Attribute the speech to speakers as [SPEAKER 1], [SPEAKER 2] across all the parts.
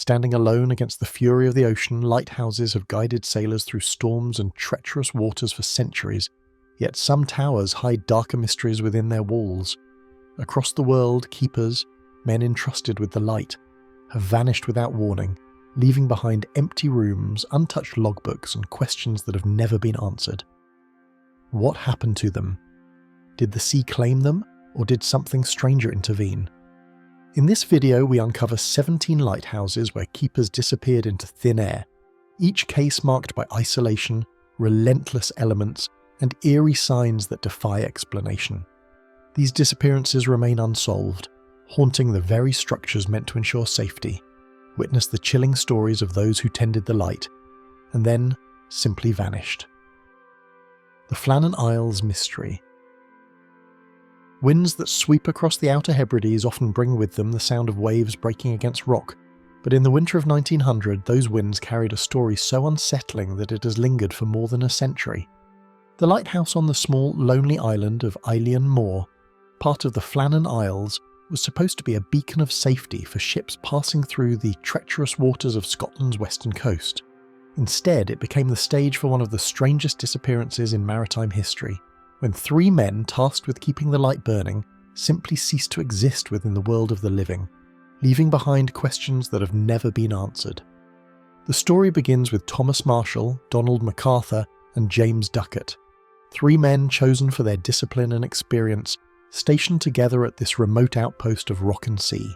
[SPEAKER 1] Standing alone against the fury of the ocean, lighthouses have guided sailors through storms and treacherous waters for centuries, yet some towers hide darker mysteries within their walls. Across the world, keepers, men entrusted with the light, have vanished without warning, leaving behind empty rooms, untouched logbooks, and questions that have never been answered. What happened to them? Did the sea claim them, or did something stranger intervene? In this video, we uncover 17 lighthouses where keepers disappeared into thin air, each case marked by isolation, relentless elements, and eerie signs that defy explanation. These disappearances remain unsolved, haunting the very structures meant to ensure safety. Witness the chilling stories of those who tended the light, and then simply vanished. The Flannan Isles mystery. Winds that sweep across the Outer Hebrides often bring with them the sound of waves breaking against rock, but in the winter of 1900 those winds carried a story so unsettling that it has lingered for more than a century. The lighthouse on the small, lonely island of Eilean Moor, part of the Flannan Isles, was supposed to be a beacon of safety for ships passing through the treacherous waters of Scotland's western coast. Instead, it became the stage for one of the strangest disappearances in maritime history, when 3 men tasked with keeping the light burning simply ceased to exist within the world of the living, leaving behind questions that have never been answered. The story begins with Thomas Marshall, Donald MacArthur, and James Duckett, 3 men chosen for their discipline and experience, stationed together at this remote outpost of rock and sea.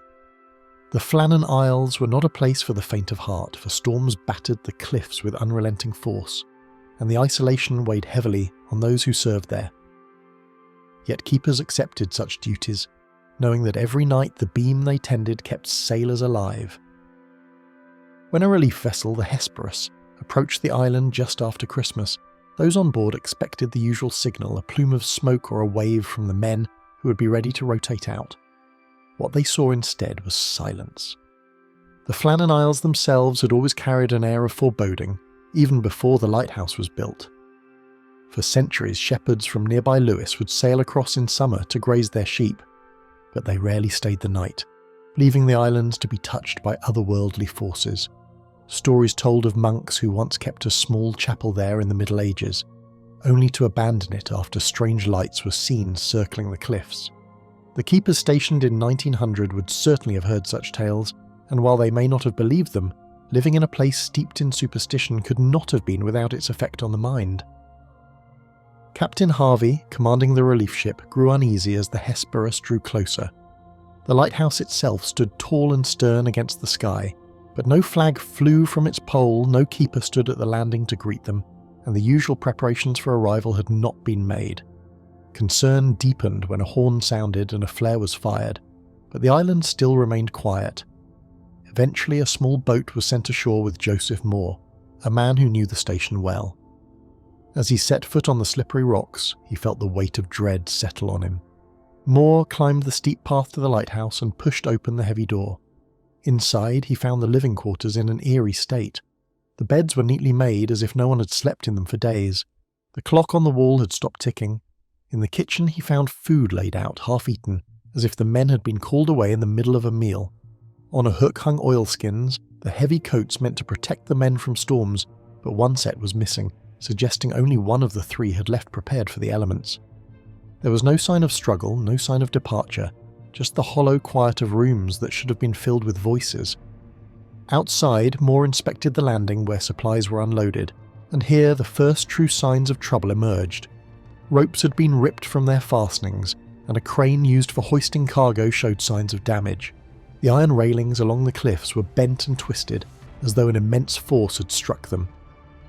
[SPEAKER 1] The Flannan Isles were not a place for the faint of heart, for storms battered the cliffs with unrelenting force, and the isolation weighed heavily on those who served there. Yet keepers accepted such duties, knowing that every night the beam they tended kept sailors alive. When a relief vessel, the Hesperus, approached the island just after Christmas, those on board expected the usual signal, a plume of smoke or a wave from the men who would be ready to rotate out. What they saw instead was silence. The Flannan Isles themselves had always carried an air of foreboding, even before the lighthouse was built. For centuries, shepherds from nearby Lewis would sail across in summer to graze their sheep, but they rarely stayed the night, leaving the islands to be touched by otherworldly forces. Stories told of monks who once kept a small chapel there in the Middle Ages, only to abandon it after strange lights were seen circling the cliffs. The keepers stationed in 1900 would certainly have heard such tales, and while they may not have believed them, living in a place steeped in superstition could not have been without its effect on the mind. Captain Harvey, commanding the relief ship, grew uneasy as the Hesperus drew closer. The lighthouse itself stood tall and stern against the sky, but no flag flew from its pole, no keeper stood at the landing to greet them, and the usual preparations for arrival had not been made. Concern deepened when a horn sounded and a flare was fired, but the island still remained quiet. Eventually a small boat was sent ashore with Joseph Moore, a man who knew the station well. As he set foot on the slippery rocks, he felt the weight of dread settle on him. Moore climbed the steep path to the lighthouse and pushed open the heavy door. Inside, he found the living quarters in an eerie state. The beds were neatly made as if no one had slept in them for days. The clock on the wall had stopped ticking. In the kitchen, he found food laid out, half-eaten, as if the men had been called away in the middle of a meal. On a hook hung oilskins, the heavy coats meant to protect the men from storms, but one set was missing, suggesting only one of the 3 had left prepared for the elements. There was no sign of struggle, no sign of departure, just the hollow quiet of rooms that should have been filled with voices. Outside, Moore inspected the landing where supplies were unloaded, and here the first true signs of trouble emerged. Ropes had been ripped from their fastenings, and a crane used for hoisting cargo showed signs of damage. The iron railings along the cliffs were bent and twisted, as though an immense force had struck them.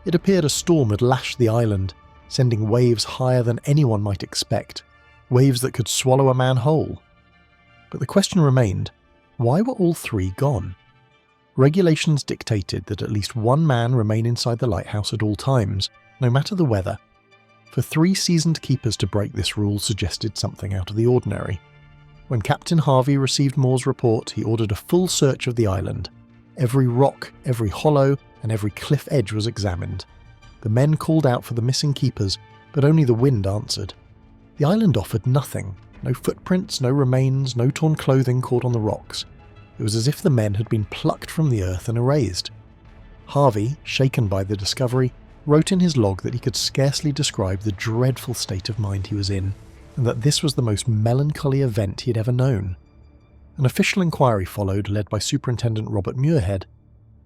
[SPEAKER 1] It appeared a storm had lashed the island, sending waves higher than anyone might expect, waves that could swallow a man whole. But the question remained, why were all 3 gone? Regulations dictated that at least 1 man remain inside the lighthouse at all times, no matter the weather. For 3 seasoned keepers to break this rule suggested something out of the ordinary. When Captain Harvey received Moore's report, he ordered a full search of the island. Every rock, every hollow, and every cliff edge was examined. The men called out for the missing keepers, but only the wind answered. The island offered nothing. No footprints, no remains, no torn clothing caught on the rocks. It was as if the men had been plucked from the earth and erased. Harvey, shaken by the discovery, wrote in his log that he could scarcely describe the dreadful state of mind he was in, and that this was the most melancholy event he had ever known. An official inquiry followed, led by Superintendent Robert Muirhead,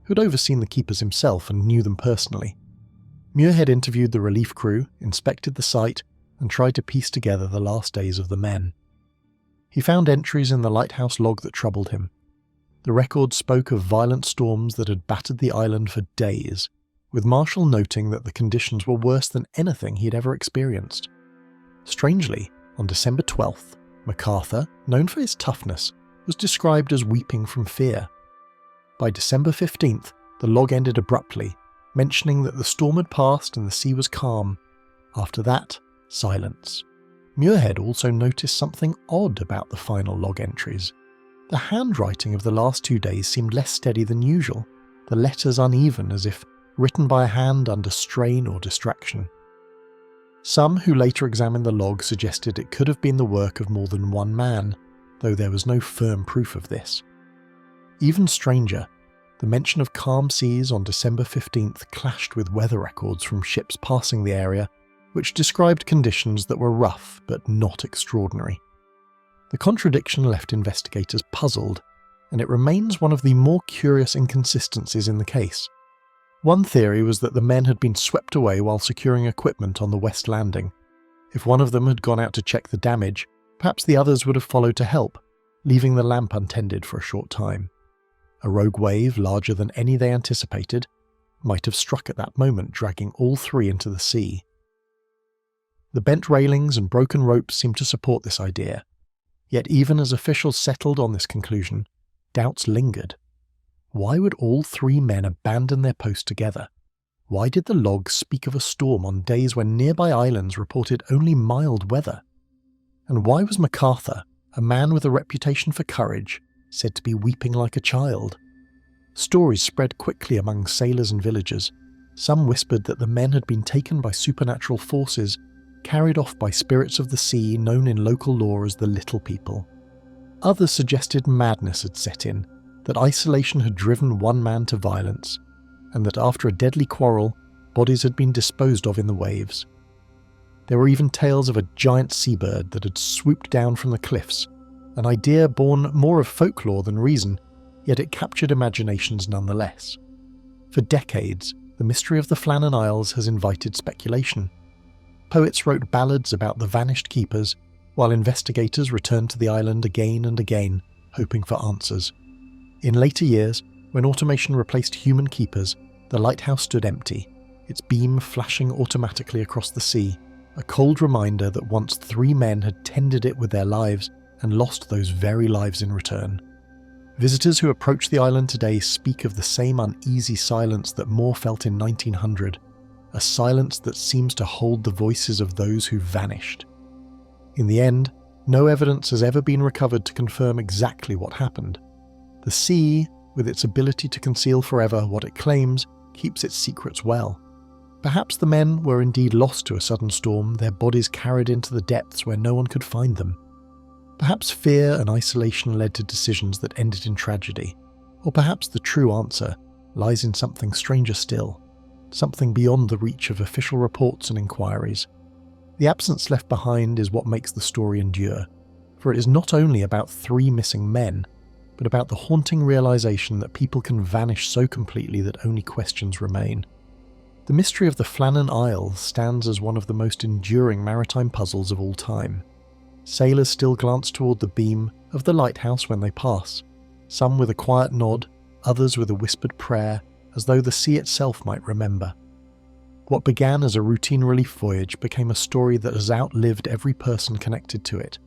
[SPEAKER 1] who had overseen the keepers himself and knew them personally. Muirhead interviewed the relief crew, inspected the site, and tried to piece together the last days of the men. He found entries in the lighthouse log that troubled him. The record spoke of violent storms that had battered the island for days, with Marshall noting that the conditions were worse than anything he had ever experienced. Strangely, on December 12th, MacArthur, known for his toughness, was described as weeping from fear. By December 15th, the log ended abruptly, mentioning that the storm had passed and the sea was calm. After that, silence. Muirhead also noticed something odd about the final log entries. The handwriting of the last 2 days seemed less steady than usual, the letters uneven as if written by a hand under strain or distraction. Some who later examined the log suggested it could have been the work of more than one man, though there was no firm proof of this. Even stranger, the mention of calm seas on December 15th clashed with weather records from ships passing the area, which described conditions that were rough but not extraordinary. The contradiction left investigators puzzled, and it remains one of the more curious inconsistencies in the case. One theory was that the men had been swept away while securing equipment on the west landing. If one of them had gone out to check the damage, perhaps the others would have followed to help, leaving the lamp untended for a short time. A rogue wave, larger than any they anticipated, might have struck at that moment, dragging all three into the sea. The bent railings and broken ropes seemed to support this idea. Yet even as officials settled on this conclusion, doubts lingered. Why would all three men abandon their post together? Why did the logs speak of a storm on days when nearby islands reported only mild weather? And why was MacArthur, a man with a reputation for courage, said to be weeping like a child? Stories spread quickly among sailors and villagers. Some whispered that the men had been taken by supernatural forces, carried off by spirits of the sea known in local lore as the Little People. Others suggested madness had set in, that isolation had driven one man to violence, and that after a deadly quarrel, bodies had been disposed of in the waves. There were even tales of a giant seabird that had swooped down from the cliffs, an idea born more of folklore than reason, yet it captured imaginations nonetheless. For decades, the mystery of the Flannan Isles has invited speculation. Poets wrote ballads about the vanished keepers, while investigators returned to the island again and again, hoping for answers. In later years, when automation replaced human keepers, the lighthouse stood empty, its beam flashing automatically across the sea, a cold reminder that once three men had tended it with their lives and lost those very lives in return. Visitors who approach the island today speak of the same uneasy silence that Moore felt in 1900, a silence that seems to hold the voices of those who vanished. In the end, no evidence has ever been recovered to confirm exactly what happened. The sea, with its ability to conceal forever what it claims, keeps its secrets well. Perhaps the men were indeed lost to a sudden storm, their bodies carried into the depths where no one could find them. Perhaps fear and isolation led to decisions that ended in tragedy. Or perhaps the true answer lies in something stranger still, something beyond the reach of official reports and inquiries. The absence left behind is what makes the story endure, for it is not only about three missing men, but about the haunting realization that people can vanish so completely that only questions remain. The mystery of the Flannan Isles stands as one of the most enduring maritime puzzles of all time. Sailors still glance toward the beam of the lighthouse when they pass, some with a quiet nod, others with a whispered prayer, as though the sea itself might remember. What began as a routine relief voyage became a story that has outlived every person connected to it,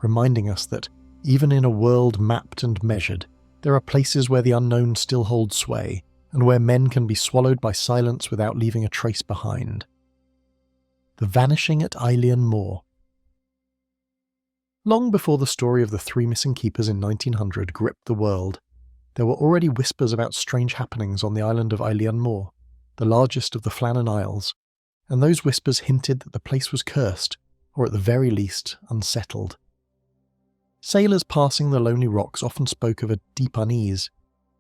[SPEAKER 1] reminding us that, even in a world mapped and measured, there are places where the unknown still holds sway, and where men can be swallowed by silence without leaving a trace behind. The Vanishing at Eilean Moor. Long before the story of the three missing keepers in 1900 gripped the world, there were already whispers about strange happenings on the island of Eilean Moor, the largest of the Flannan Isles, and those whispers hinted that the place was cursed, or at the very least, unsettled. Sailors passing the lonely rocks often spoke of a deep unease,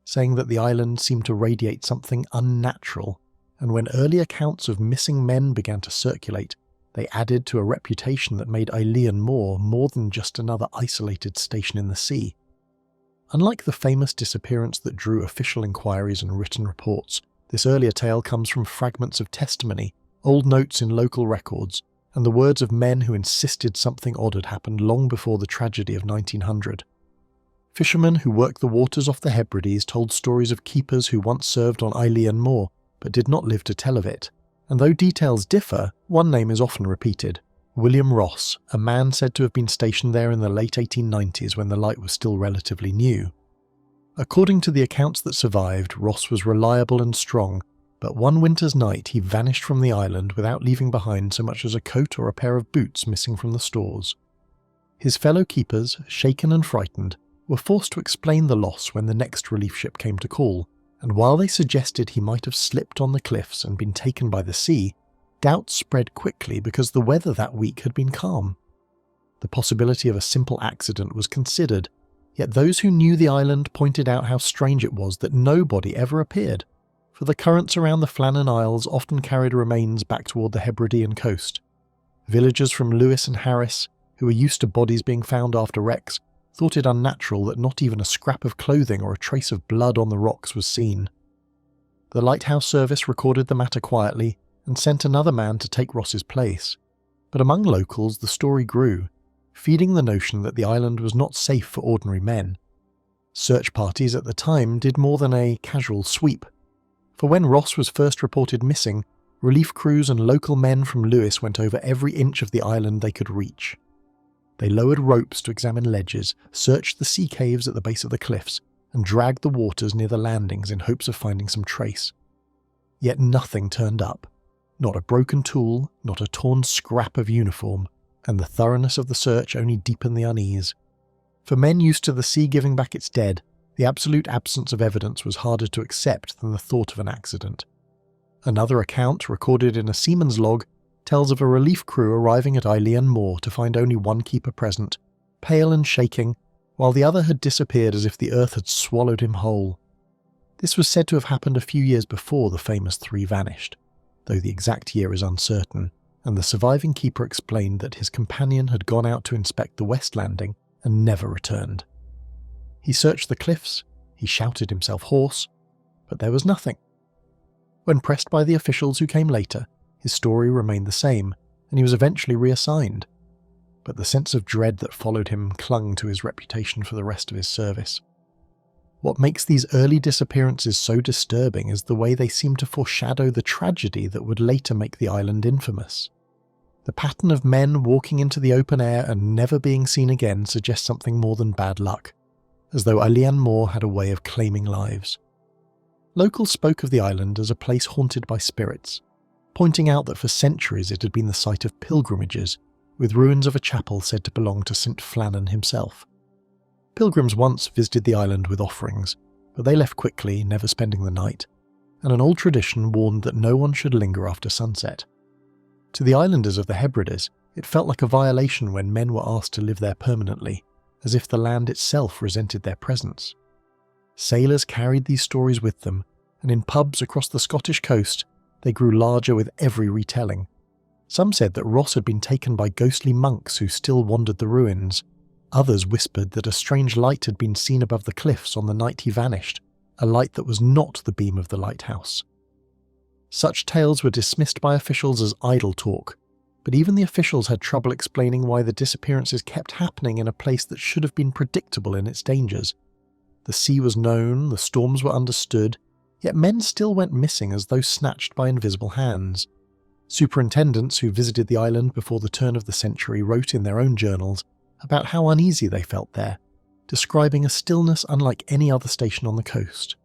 [SPEAKER 1] saying that the island seemed to radiate something unnatural, and when early accounts of missing men began to circulate, they added to a reputation that made Eilean more than just another isolated station in the sea. Unlike the famous disappearance that drew official inquiries and written reports, this earlier tale comes from fragments of testimony, old notes in local records, and the words of men who insisted something odd had happened long before the tragedy of 1900. Fishermen who worked the waters off the Hebrides told stories of keepers who once served on Eilean Moor, but did not live to tell of it. And though details differ, one name is often repeated: William Ross, a man said to have been stationed there in the late 1890s when the light was still relatively new. According to the accounts that survived, Ross was reliable and strong, but one winter's night he vanished from the island without leaving behind so much as a coat or a pair of boots missing from the stores. His fellow keepers, shaken and frightened, were forced to explain the loss when the next relief ship came to call, and while they suggested he might have slipped on the cliffs and been taken by the sea, doubts spread quickly because the weather that week had been calm. The possibility of a simple accident was considered, yet those who knew the island pointed out how strange it was that nobody ever appeared, for the currents around the Flannan Isles often carried remains back toward the Hebridean coast. Villagers from Lewis and Harris, who were used to bodies being found after wrecks, thought it unnatural that not even a scrap of clothing or a trace of blood on the rocks was seen. The lighthouse service recorded the matter quietly and sent another man to take Ross's place, but among locals the story grew, feeding the notion that the island was not safe for ordinary men. Search parties at the time did more than a casual sweep, for when Ross was first reported missing, relief crews and local men from Lewis went over every inch of the island they could reach. They lowered ropes to examine ledges, searched the sea caves at the base of the cliffs, and dragged the waters near the landings in hopes of finding some trace. Yet nothing turned up. Not a broken tool, not a torn scrap of uniform, and the thoroughness of the search only deepened the unease. For men used to the sea giving back its dead, the absolute absence of evidence was harder to accept than the thought of an accident. Another account, recorded in a seaman's log, tells of a relief crew arriving at Eilean Moor to find only one keeper present, pale and shaking, while the other had disappeared as if the earth had swallowed him whole. This was said to have happened a few years before the famous three vanished, though the exact year is uncertain, and the surviving keeper explained that his companion had gone out to inspect the west landing and never returned. He searched the cliffs, he shouted himself hoarse, but there was nothing. When pressed by the officials who came later, his story remained the same, and he was eventually reassigned, but the sense of dread that followed him clung to his reputation for the rest of his service. What makes these early disappearances so disturbing is the way they seem to foreshadow the tragedy that would later make the island infamous. The pattern of men walking into the open air and never being seen again suggests something more than bad luck, as though Eilean Moor had a way of claiming lives. Locals spoke of the island as a place haunted by spirits, pointing out that for centuries it had been the site of pilgrimages, with ruins of a chapel said to belong to St. Flannan himself. Pilgrims once visited the island with offerings, but they left quickly, never spending the night, and an old tradition warned that no one should linger after sunset. To the islanders of the Hebrides, it felt like a violation when men were asked to live there permanently, as if the land itself resented their presence. Sailors carried these stories with them, and in pubs across the Scottish coast, they grew larger with every retelling. Some said that Ross had been taken by ghostly monks who still wandered the ruins. Others whispered that a strange light had been seen above the cliffs on the night he vanished, a light that was not the beam of the lighthouse. Such tales were dismissed by officials as idle talk, but even the officials had trouble explaining why the disappearances kept happening in a place that should have been predictable in its dangers. The sea was known, the storms were understood, yet men still went missing as though snatched by invisible hands. Superintendents who visited the island before the turn of the century wrote in their own journals about how uneasy they felt there, describing a stillness unlike any other station on the coast.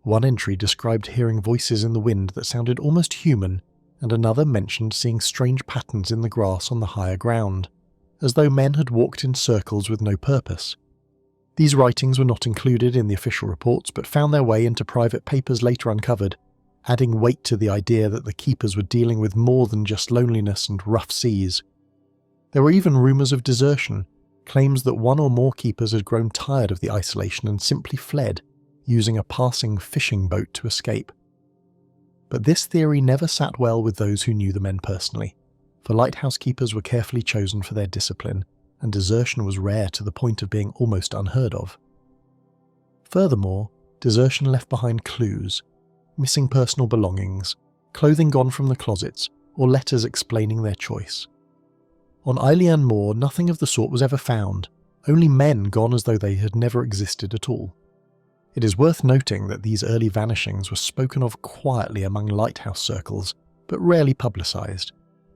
[SPEAKER 1] One entry described hearing voices in the wind that sounded almost human, and another mentioned seeing strange patterns in the grass on the higher ground, as though men had walked in circles with no purpose. These writings were not included in the official reports but found their way into private papers later uncovered, adding weight to the idea that the keepers were dealing with more than just loneliness and rough seas. There were even rumours of desertion, claims that one or more keepers had grown tired of the isolation and simply fled, using a passing fishing boat to escape. But this theory never sat well with those who knew the men personally, for lighthouse keepers were carefully chosen for their discipline, and desertion was rare to the point of being almost unheard of. Furthermore, desertion left behind clues, missing personal belongings, clothing gone from the closets, or letters explaining their choice. On Eilean Moor, nothing of the sort was ever found, only men gone as though they had never existed at all. It is worth noting that these early vanishings were spoken of quietly among lighthouse circles, but rarely publicised,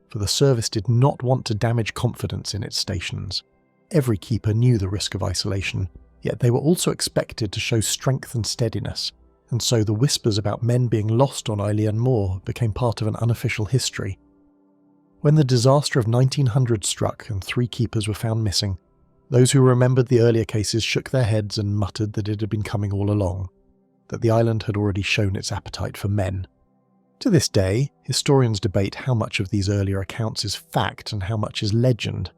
[SPEAKER 1] for the service did not want to damage confidence in its stations. Every keeper knew the risk of isolation, yet they were also expected to show strength and steadiness, and so the whispers about men being lost on Eilean Moor became part of an unofficial history. When the disaster of 1900 struck and 3 keepers were found missing, those who remembered the earlier cases shook their heads and muttered that it had been coming all along, that the island had already shown its appetite for men. To this day, historians debate how much of these earlier accounts is fact and how much is legend.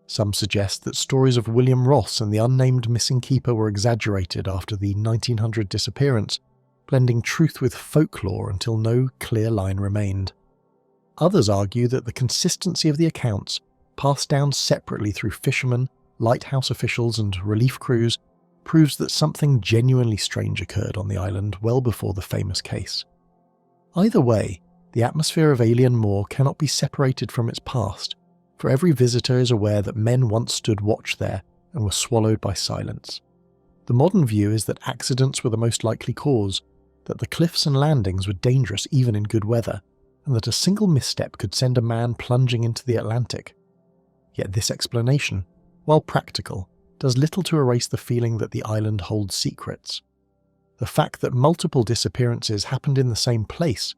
[SPEAKER 1] Some suggest that stories of William Ross and the unnamed missing keeper were exaggerated after the 1900 disappearance, blending truth with folklore until no clear line remained. Others argue that the consistency of the accounts, passed down separately through fishermen, lighthouse officials and relief crews, proves that something genuinely strange occurred on the island well before the famous case. Either way, the atmosphere of Eilean Moor cannot be separated from its past, for every visitor is aware that men once stood watch there and were swallowed by silence. The modern view is that accidents were the most likely cause, that the cliffs and landings were dangerous even in good weather, and that a single misstep could send a man plunging into the Atlantic. Yet this explanation, while practical, does little to erase the feeling that the island holds secrets. The fact that multiple disappearances happened in the same place,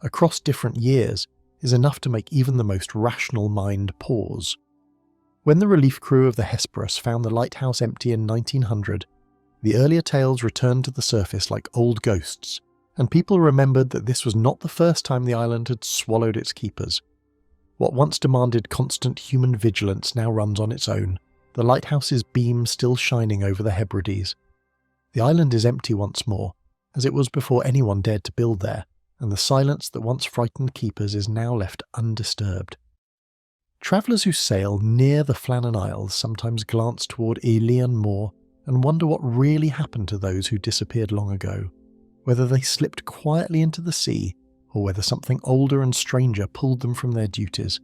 [SPEAKER 1] across different years, is enough to make even the most rational mind pause. When the relief crew of the Hesperus found the lighthouse empty in 1900, the earlier tales returned to the surface like old ghosts, and people remembered that this was not the first time the island had swallowed its keepers. What once demanded constant human vigilance now runs on its own, the lighthouse's beam still shining over the Hebrides. The island is empty once more, as it was before anyone dared to build there, and the silence that once frightened keepers is now left undisturbed. Travellers who sail near the Flannan Isles sometimes glance toward Eilean Moor and wonder what really happened to those who disappeared long ago, whether they slipped quietly into the sea or whether something older and stranger pulled them from their duties.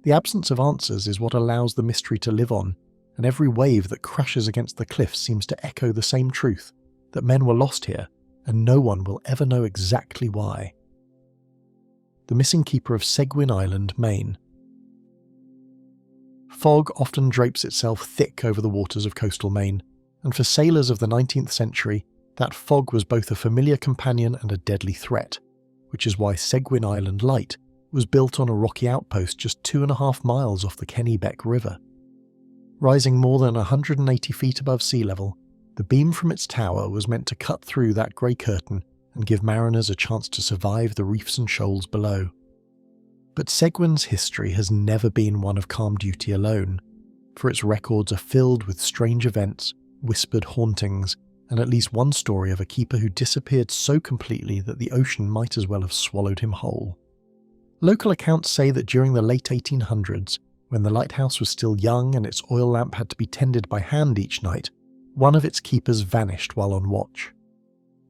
[SPEAKER 1] The absence of answers is what allows the mystery to live on, and every wave that crashes against the cliffs seems to echo the same truth, that men were lost here, and no one will ever know exactly why. The missing keeper of Seguin Island, Maine. Fog often drapes itself thick over the waters of coastal Maine, and for sailors of the 19th century, that fog was both a familiar companion and a deadly threat, which is why Seguin Island Light was built on a rocky outpost just 2.5 miles off the Kennebec River. Rising more than 180 feet above sea level, the beam from its tower was meant to cut through that grey curtain and give mariners a chance to survive the reefs and shoals below. But Seguin's history has never been one of calm duty alone, for its records are filled with strange events, whispered hauntings, and at least one story of a keeper who disappeared so completely that the ocean might as well have swallowed him whole. Local accounts say that during the late 1800s, when the lighthouse was still young and its oil lamp had to be tended by hand each night, one of its keepers vanished while on watch.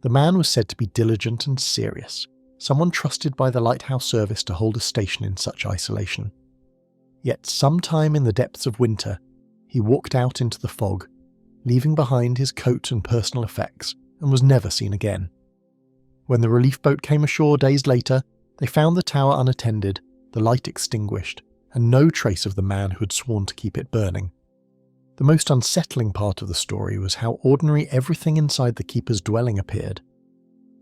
[SPEAKER 1] The man was said to be diligent and serious, someone trusted by the lighthouse service to hold a station in such isolation. Yet sometime in the depths of winter, he walked out into the fog, leaving behind his coat and personal effects, and was never seen again. When the relief boat came ashore days later, they found the tower unattended, the light extinguished, and no trace of the man who had sworn to keep it burning. The most unsettling part of the story was how ordinary everything inside the keeper's dwelling appeared.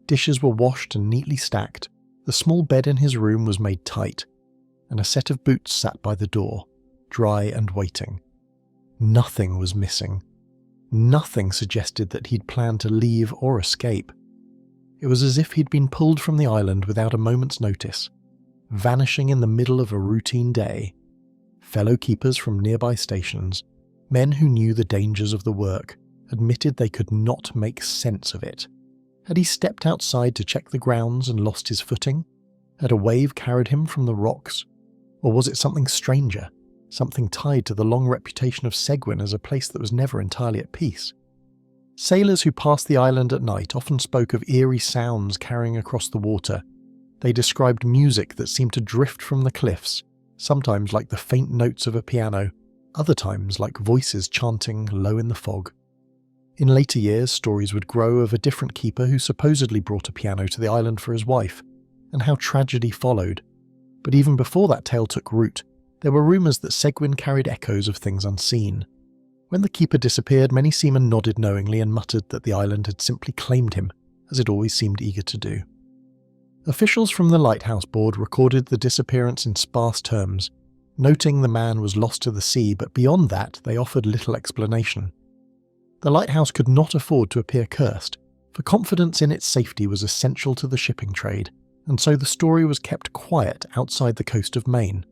[SPEAKER 1] Dishes were washed and neatly stacked, the small bed in his room was made tight, and a set of boots sat by the door, dry and waiting. Nothing was missing. Nothing suggested that he'd planned to leave or escape. It was as if he'd been pulled from the island without a moment's notice, vanishing in the middle of a routine day. Fellow keepers from nearby stations, Men who knew the dangers of the work admitted they could not make sense of it. Had he stepped outside to check the grounds and lost his footing? Had a wave carried him from the rocks? Or was it something stranger, something tied to the long reputation of Seguin as a place that was never entirely at peace? Sailors who passed the island at night often spoke of eerie sounds carrying across the water. They described music that seemed to drift from the cliffs, sometimes like the faint notes of a piano, other times like voices chanting low in the fog. In later years, stories would grow of a different keeper who supposedly brought a piano to the island for his wife, and how tragedy followed. But even before that tale took root, there were rumours that Seguin carried echoes of things unseen. When the keeper disappeared, many seamen nodded knowingly and muttered that the island had simply claimed him, as it always seemed eager to do. Officials from the Lighthouse Board recorded the disappearance in sparse terms, noting the man was lost to the sea, but beyond that they offered little explanation. The lighthouse could not afford to appear cursed, for confidence in its safety was essential to the shipping trade, and so the story was kept quiet outside the coast of Maine.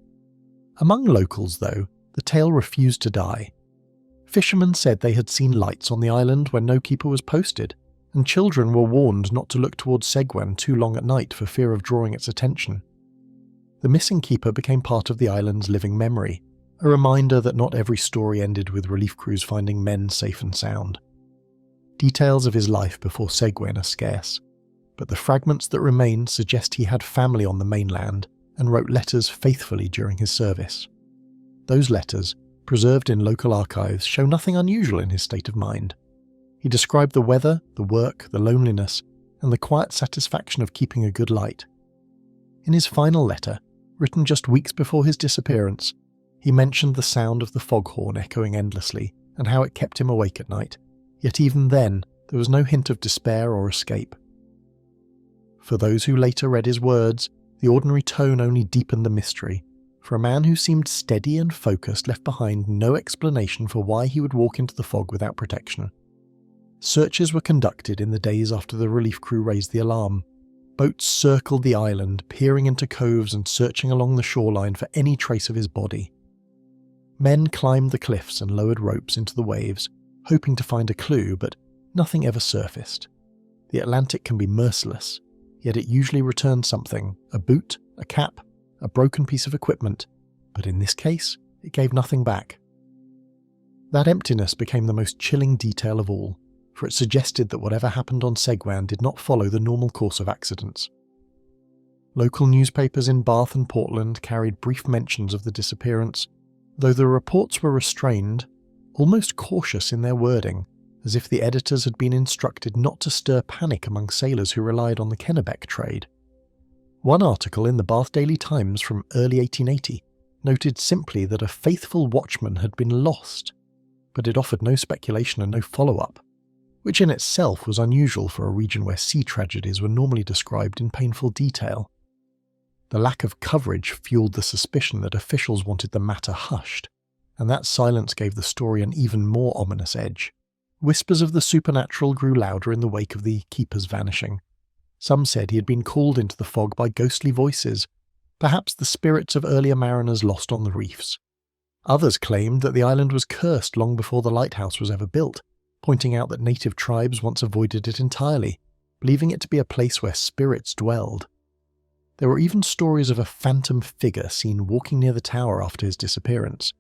[SPEAKER 1] Among locals, though, the tale refused to die. Fishermen said they had seen lights on the island when no keeper was posted, and children were warned not to look towards Seguin too long at night for fear of drawing its attention. The missing keeper became part of the island's living memory, a reminder that not every story ended with relief crews finding men safe and sound. Details of his life before Seguin are scarce, but the fragments that remain suggest he had family on the mainland and wrote letters faithfully during his service. Those letters, preserved in local archives, show nothing unusual in his state of mind. He described the weather, the work, the loneliness, and the quiet satisfaction of keeping a good light. In his final letter, written just weeks before his disappearance, he mentioned the sound of the foghorn echoing endlessly and how it kept him awake at night, yet even then there was no hint of despair or escape. For those who later read his words, the ordinary tone only deepened the mystery. For a man who seemed steady and focused left behind no explanation for why he would walk into the fog without protection. Searches were conducted in the days after the relief crew raised the alarm. Boats circled the island, peering into coves and searching along the shoreline for any trace of his body. Men climbed the cliffs and lowered ropes into the waves, hoping to find a clue, but nothing ever surfaced. The Atlantic can be merciless, yet it usually returns something: a boot, a cap, a broken piece of equipment, but in this case, it gave nothing back. That emptiness became the most chilling detail of all, for it suggested that whatever happened on Seguin did not follow the normal course of accidents. Local newspapers in Bath and Portland carried brief mentions of the disappearance, though the reports were restrained, almost cautious in their wording, as if the editors had been instructed not to stir panic among sailors who relied on the Kennebec trade. One article in the Bath Daily Times from early 1880 noted simply that a faithful watchman had been lost, but it offered no speculation and no follow-up, which in itself was unusual for a region where sea tragedies were normally described in painful detail. The lack of coverage fueled the suspicion that officials wanted the matter hushed, and that silence gave the story an even more ominous edge. Whispers of the supernatural grew louder in the wake of the keeper's vanishing. Some said he had been called into the fog by ghostly voices, perhaps the spirits of earlier mariners lost on the reefs. Others claimed that the island was cursed long before the lighthouse was ever built, pointing out that native tribes once avoided it entirely, believing it to be a place where spirits dwelled. There were even stories of a phantom figure seen walking near the tower after his disappearance,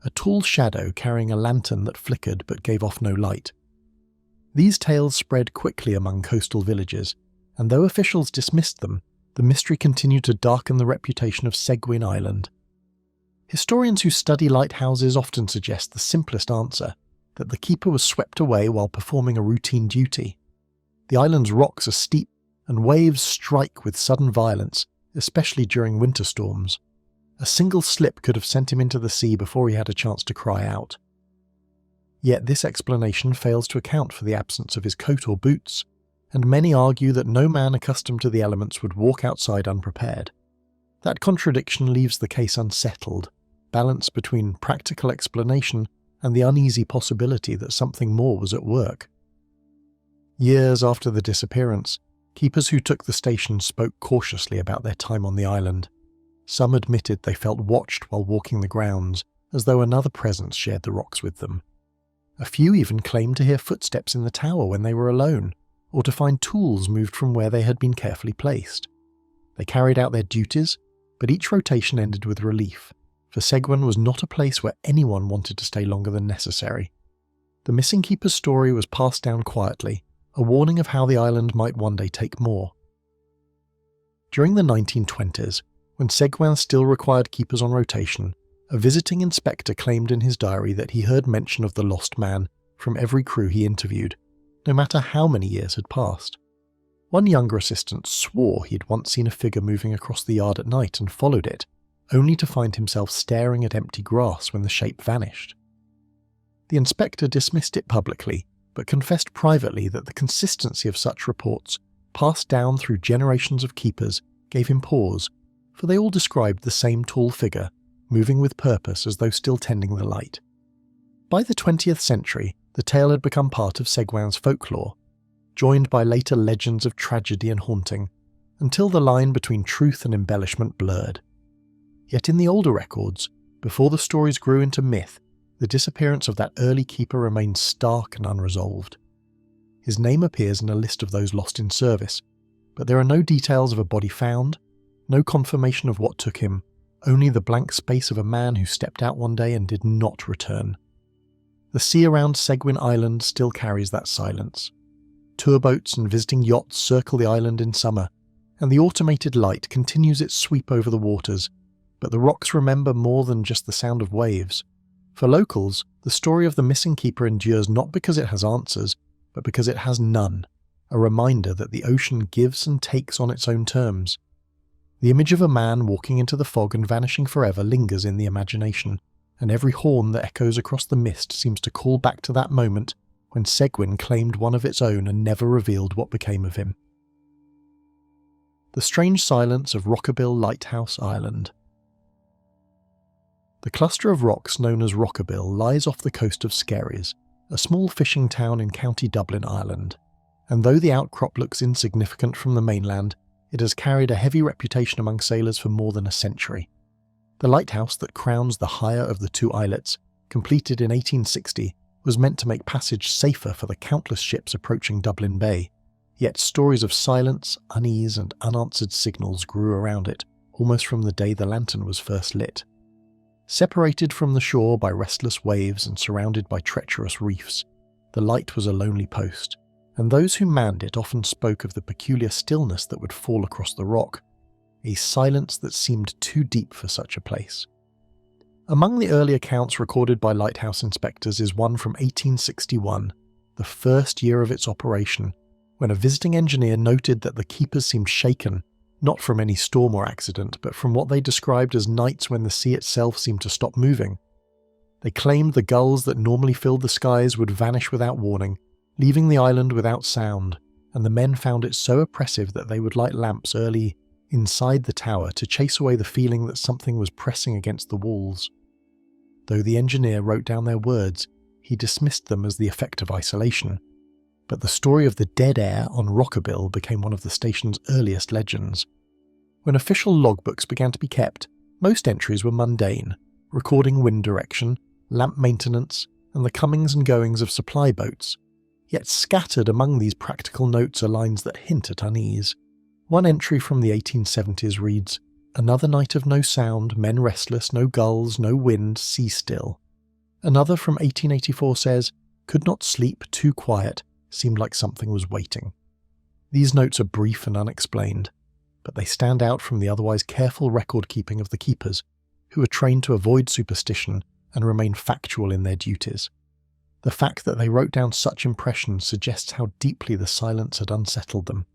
[SPEAKER 1] a tall shadow carrying a lantern that flickered but gave off no light. These tales spread quickly among coastal villages, and though officials dismissed them, the mystery continued to darken the reputation of Seguin Island. Historians who study lighthouses often suggest the simplest answer, that the keeper was swept away while performing a routine duty. The island's rocks are steep, and waves strike with sudden violence, especially during winter storms. A single slip could have sent him into the sea before he had a chance to cry out. Yet this explanation fails to account for the absence of his coat or boots, and many argue that no man accustomed to the elements would walk outside unprepared. That contradiction leaves the case unsettled, balanced between practical explanation and the uneasy possibility that something more was at work. Years after the disappearance, keepers who took the station spoke cautiously about their time on the island. Some admitted they felt watched while walking the grounds, as though another presence shared the rocks with them. A few even claimed to hear footsteps in the tower when they were alone, or to find tools moved from where they had been carefully placed. They carried out their duties, but each rotation ended with relief, for Seguin was not a place where anyone wanted to stay longer than necessary. The missing keeper's story was passed down quietly, a warning of how the island might one day take more. During the 1920s, when Seguin still required keepers on rotation, a visiting inspector claimed in his diary that he heard mention of the lost man from every crew he interviewed, no matter how many years had passed. One younger assistant swore he had once seen a figure moving across the yard at night and followed it, only to find himself staring at empty grass when the shape vanished. The inspector dismissed it publicly, but confessed privately that the consistency of such reports, passed down through generations of keepers, gave him pause, for they all described the same tall figure, moving with purpose as though still tending the light. By the 20th century, the tale had become part of Seguin's folklore, joined by later legends of tragedy and haunting, until the line between truth and embellishment blurred. Yet in the older records, before the stories grew into myth, the disappearance of that early keeper remains stark and unresolved. His name appears in a list of those lost in service, but there are no details of a body found, no confirmation of what took him, only the blank space of a man who stepped out one day and did not return. The sea around Seguin Island still carries that silence. Tour boats and visiting yachts circle the island in summer, and the automated light continues its sweep over the waters, but the rocks remember more than just the sound of waves. For locals, the story of the missing keeper endures not because it has answers, but because it has none, a reminder that the ocean gives and takes on its own terms. The image of a man walking into the fog and vanishing forever lingers in the imagination, and every horn that echoes across the mist seems to call back to that moment when Seguin claimed one of its own and never revealed what became of him. The strange silence of Rockabill Lighthouse Island. The cluster of rocks known as Rockabill lies off the coast of Skerries, a small fishing town in County Dublin, Ireland, and though the outcrop looks insignificant from the mainland, it has carried a heavy reputation among sailors for more than a century. The lighthouse that crowns the higher of the two islets, completed in 1860, was meant to make passage safer for the countless ships approaching Dublin Bay, yet stories of silence, unease and unanswered signals grew around it, almost from the day the lantern was first lit. Separated from the shore by restless waves and surrounded by treacherous reefs, the light was a lonely post, and those who manned it often spoke of the peculiar stillness that would fall across the rock, a silence that seemed too deep for such a place. Among the early accounts recorded by lighthouse inspectors is one from 1861, the first year of its operation, when a visiting engineer noted that the keepers seemed shaken, not from any storm or accident, but from what they described as nights when the sea itself seemed to stop moving. They claimed the gulls that normally filled the skies would vanish without warning, leaving the island without sound, and the men found it so oppressive that they would light lamps early inside the tower to chase away the feeling that something was pressing against the walls. Though the engineer wrote down their words, he dismissed them as the effect of isolation. But the story of the dead air on Rockabill became one of the station's earliest legends. When official logbooks began to be kept, most entries were mundane, recording wind direction, lamp maintenance, and the comings and goings of supply boats. Yet scattered among these practical notes are lines that hint at unease. One entry from the 1870s reads, "Another night of no sound, men restless, no gulls, no wind, sea still." Another from 1884 says, "Could not sleep, too quiet, seemed like something was waiting." These notes are brief and unexplained, but they stand out from the otherwise careful record-keeping of the keepers, who are trained to avoid superstition and remain factual in their duties. The fact that they wrote down such impressions suggests how deeply the silence had unsettled them.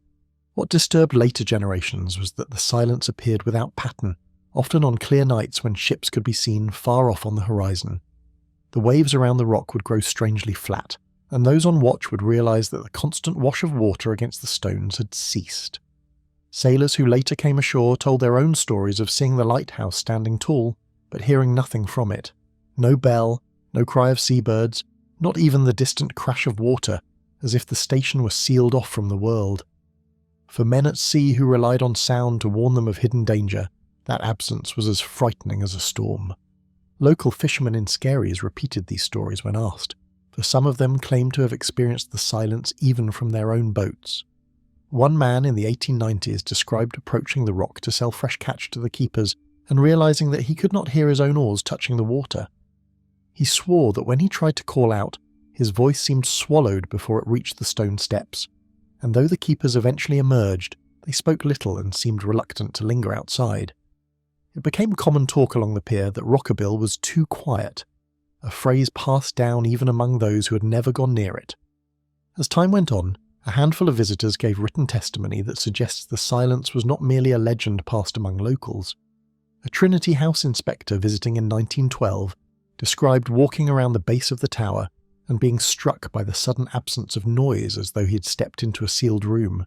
[SPEAKER 1] What disturbed later generations was that the silence appeared without pattern, often on clear nights when ships could be seen far off on the horizon. The waves around the rock would grow strangely flat, and those on watch would realise that the constant wash of water against the stones had ceased. Sailors who later came ashore told their own stories of seeing the lighthouse standing tall, but hearing nothing from it. No bell, no cry of seabirds, not even the distant crash of water, as if the station were sealed off from the world. For men at sea who relied on sound to warn them of hidden danger, that absence was as frightening as a storm. Local fishermen in Skerries repeated these stories when asked, for some of them claimed to have experienced the silence even from their own boats. One man in the 1890s described approaching the rock to sell fresh catch to the keepers and realising that he could not hear his own oars touching the water. He swore that when he tried to call out, his voice seemed swallowed before it reached the stone steps, and though the keepers eventually emerged, they spoke little and seemed reluctant to linger outside. It became common talk along the pier that Rockabill was too quiet, a phrase passed down even among those who had never gone near it. As time went on, a handful of visitors gave written testimony that suggests the silence was not merely a legend passed among locals. A Trinity House inspector visiting in 1912 described walking around the base of the tower and being struck by the sudden absence of noise as though he had stepped into a sealed room.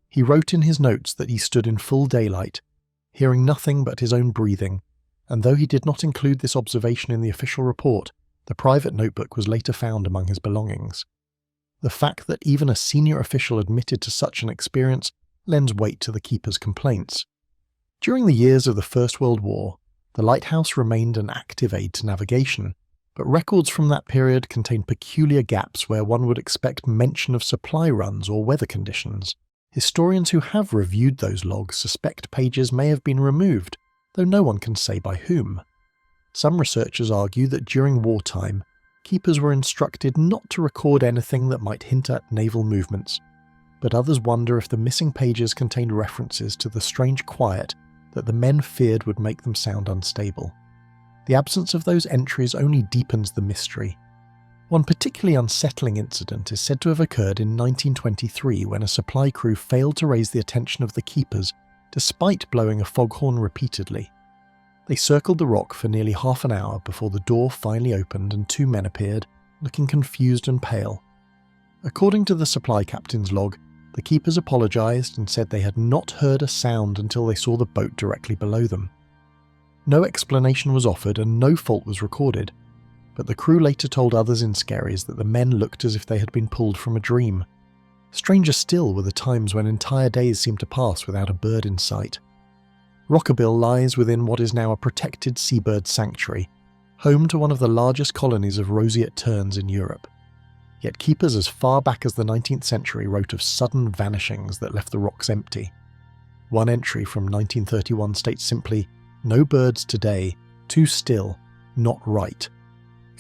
[SPEAKER 1] He wrote in his notes that he stood in full daylight, hearing nothing but his own breathing, and though he did not include this observation in the official report, the private notebook was later found among his belongings. The fact that even a senior official admitted to such an experience lends weight to the keeper's complaints. During the years of the First World War, the lighthouse remained an active aid to navigation, but records from that period contain peculiar gaps where one would expect mention of supply runs or weather conditions. Historians who have reviewed those logs suspect pages may have been removed, though no one can say by whom. Some researchers argue that during wartime, keepers were instructed not to record anything that might hint at naval movements, but others wonder if the missing pages contained references to the strange quiet that the men feared would make them sound unstable. The absence of those entries only deepens the mystery. One particularly unsettling incident is said to have occurred in 1923 when a supply crew failed to raise the attention of the keepers despite blowing a foghorn repeatedly. They circled the rock for nearly half an hour before the door finally opened and two men appeared, looking confused and pale. According to the supply captain's log, the keepers apologised and said they had not heard a sound until they saw the boat directly below them. No explanation was offered and no fault was recorded, but the crew later told others in Skerries that the men looked as if they had been pulled from a dream. Stranger still were the times when entire days seemed to pass without a bird in sight. Rockabill lies within what is now a protected seabird sanctuary, home to one of the largest colonies of roseate terns in Europe. Yet keepers as far back as the 19th century wrote of sudden vanishings that left the rocks empty. One entry from 1931 states simply, "No birds today, too still, not right."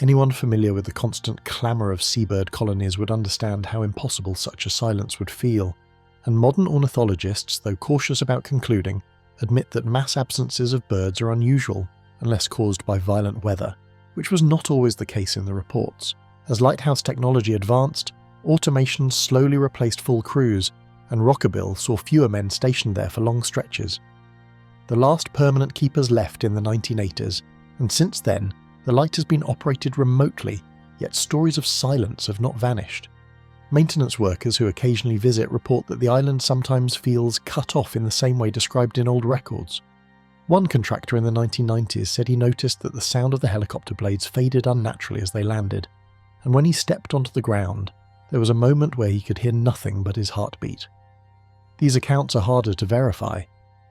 [SPEAKER 1] Anyone familiar with the constant clamour of seabird colonies would understand how impossible such a silence would feel, and modern ornithologists, though cautious about concluding, admit that mass absences of birds are unusual unless caused by violent weather, which was not always the case in the reports. As lighthouse technology advanced, automation slowly replaced full crews, and Rockabill saw fewer men stationed there for long stretches. The last permanent keepers left in the 1980s, and since then, the light has been operated remotely, yet stories of silence have not vanished. Maintenance workers who occasionally visit report that the island sometimes feels cut off in the same way described in old records. One contractor in the 1990s said he noticed that the sound of the helicopter blades faded unnaturally as they landed, and when he stepped onto the ground, there was a moment where he could hear nothing but his heartbeat. These accounts are harder to verify,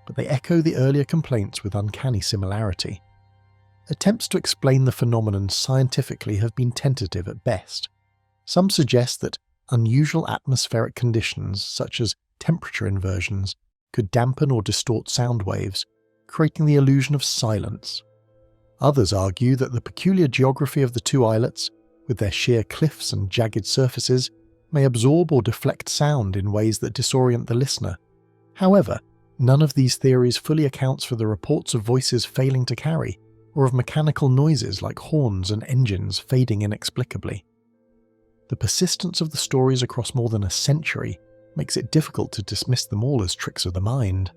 [SPEAKER 1] but they echo the earlier complaints with uncanny similarity. Attempts to explain the phenomenon scientifically have been tentative at best. Some suggest that unusual atmospheric conditions, such as temperature inversions, could dampen or distort sound waves, creating the illusion of silence. Others argue that the peculiar geography of the two islets, with their sheer cliffs and jagged surfaces, may absorb or deflect sound in ways that disorient the listener. However, none of these theories fully accounts for the reports of voices failing to carry, or of mechanical noises like horns and engines fading inexplicably. The persistence of the stories across more than a century makes it difficult to dismiss them all as tricks of the mind.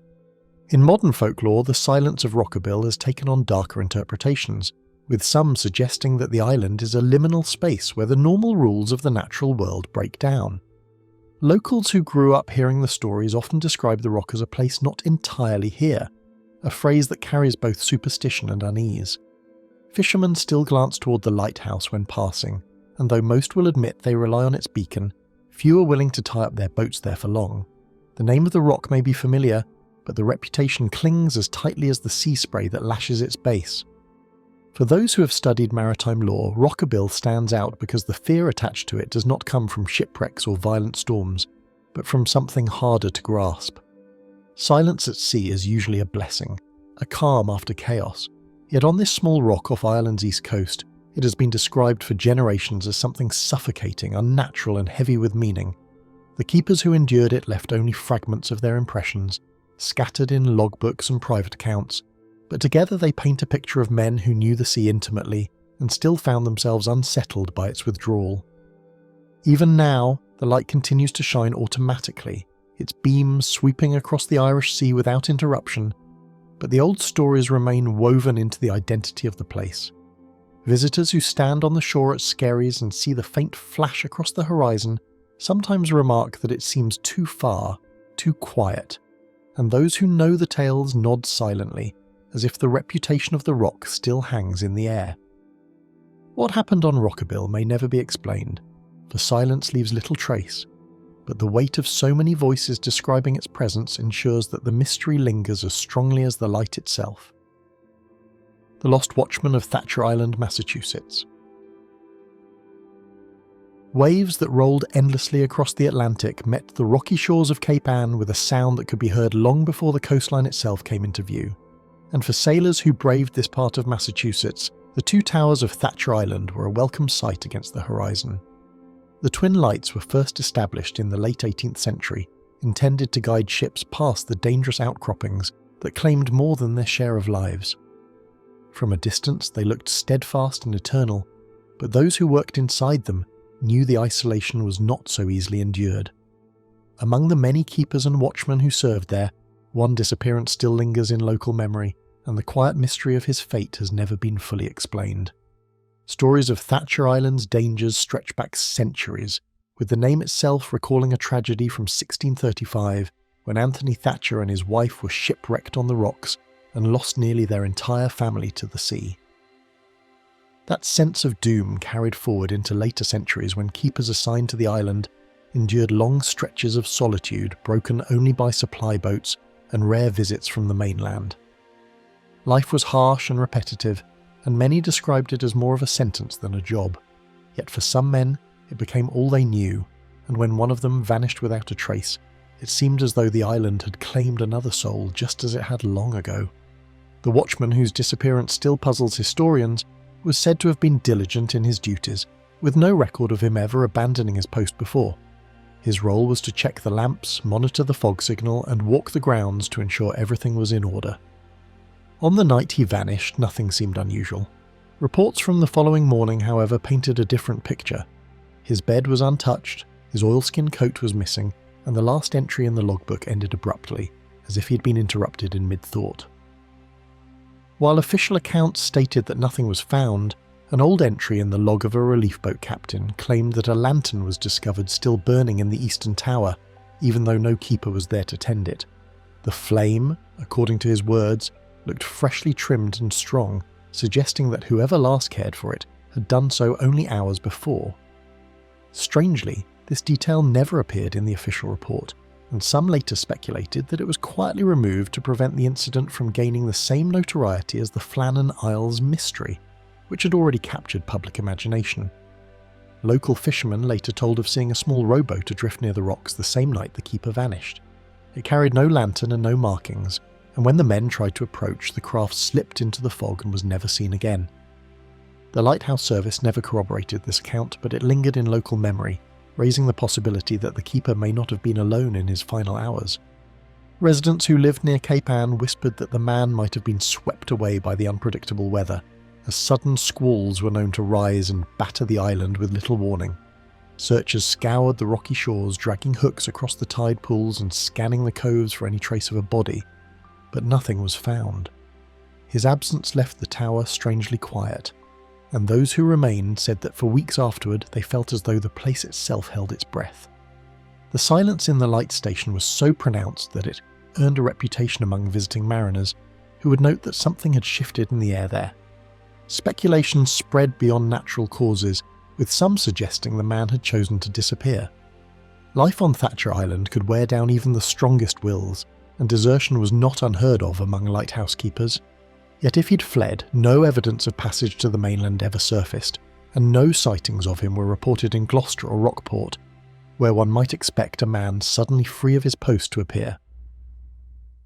[SPEAKER 1] In modern folklore, the silence of Rockabill has taken on darker interpretations, with some suggesting that the island is a liminal space where the normal rules of the natural world break down. Locals who grew up hearing the stories often describe the rock as a place not entirely here, a phrase that carries both superstition and unease. Fishermen still glance toward the lighthouse when passing, and though most will admit they rely on its beacon, few are willing to tie up their boats there for long. The name of the rock may be familiar, but the reputation clings as tightly as the sea spray that lashes its base. For those who have studied maritime law, Rockabill stands out because the fear attached to it does not come from shipwrecks or violent storms, but from something harder to grasp. Silence at sea is usually a blessing, a calm after chaos, yet on this small rock off Ireland's east coast, it has been described for generations as something suffocating, unnatural and heavy with meaning. The keepers who endured it left only fragments of their impressions, scattered in logbooks and private accounts, but together they paint a picture of men who knew the sea intimately and still found themselves unsettled by its withdrawal. Even now, the light continues to shine automatically, its beams sweeping across the Irish Sea without interruption, but the old stories remain woven into the identity of the place. Visitors who stand on the shore at Skerries and see the faint flash across the horizon sometimes remark that it seems too far, too quiet, and those who know the tales nod silently, as if the reputation of the rock still hangs in the air. What happened on Rockabill may never be explained, for silence leaves little trace, but the weight of so many voices describing its presence ensures that the mystery lingers as strongly as the light itself. The Lost Watchman of Thatcher Island, Massachusetts. Waves that rolled endlessly across the Atlantic met the rocky shores of Cape Ann with a sound that could be heard long before the coastline itself came into view. And for sailors who braved this part of Massachusetts, the two towers of Thatcher Island were a welcome sight against the horizon. The twin lights were first established in the late 18th century, intended to guide ships past the dangerous outcroppings that claimed more than their share of lives. From a distance they looked steadfast and eternal, but those who worked inside them knew the isolation was not so easily endured. Among the many keepers and watchmen who served there, one disappearance still lingers in local memory, and the quiet mystery of his fate has never been fully explained. Stories of Thatcher Island's dangers stretch back centuries, with the name itself recalling a tragedy from 1635 when Anthony Thatcher and his wife were shipwrecked on the rocks and lost nearly their entire family to the sea. That sense of doom carried forward into later centuries when keepers assigned to the island endured long stretches of solitude broken only by supply boats and rare visits from the mainland. Life was harsh and repetitive, and many described it as more of a sentence than a job. Yet for some men, it became all they knew, and when one of them vanished without a trace, it seemed as though the island had claimed another soul just as it had long ago. The watchman whose disappearance still puzzles historians was said to have been diligent in his duties, with no record of him ever abandoning his post before. His role was to check the lamps, monitor the fog signal, and walk the grounds to ensure everything was in order. On the night he vanished, nothing seemed unusual. Reports from the following morning, however, painted a different picture. His bed was untouched, his oilskin coat was missing, and the last entry in the logbook ended abruptly, as if he'd been interrupted in mid-thought. While official accounts stated that nothing was found, an old entry in the log of a relief boat captain claimed that a lantern was discovered still burning in the eastern tower, even though no keeper was there to tend it. The flame, according to his words, looked freshly trimmed and strong, suggesting that whoever last cared for it had done so only hours before. Strangely, this detail never appeared in the official report, and some later speculated that it was quietly removed to prevent the incident from gaining the same notoriety as the Flannan Isles mystery, which had already captured public imagination. Local fishermen later told of seeing a small rowboat adrift near the rocks the same night the keeper vanished. It carried no lantern and no markings, and when the men tried to approach, the craft slipped into the fog and was never seen again. The lighthouse service never corroborated this account, but it lingered in local memory, raising the possibility that the keeper may not have been alone in his final hours. Residents who lived near Cape Ann whispered that the man might have been swept away by the unpredictable weather, as sudden squalls were known to rise and batter the island with little warning. Searchers scoured the rocky shores, dragging hooks across the tide pools and scanning the coves for any trace of a body, but nothing was found. His absence left the tower strangely quiet, and those who remained said that for weeks afterward they felt as though the place itself held its breath. The silence in the light station was so pronounced that it earned a reputation among visiting mariners, who would note that something had shifted in the air there. Speculation spread beyond natural causes, with some suggesting the man had chosen to disappear. Life on Thatcher Island could wear down even the strongest wills, and desertion was not unheard of among lighthouse keepers. Yet if he'd fled, no evidence of passage to the mainland ever surfaced, and no sightings of him were reported in Gloucester or Rockport, where one might expect a man suddenly free of his post to appear.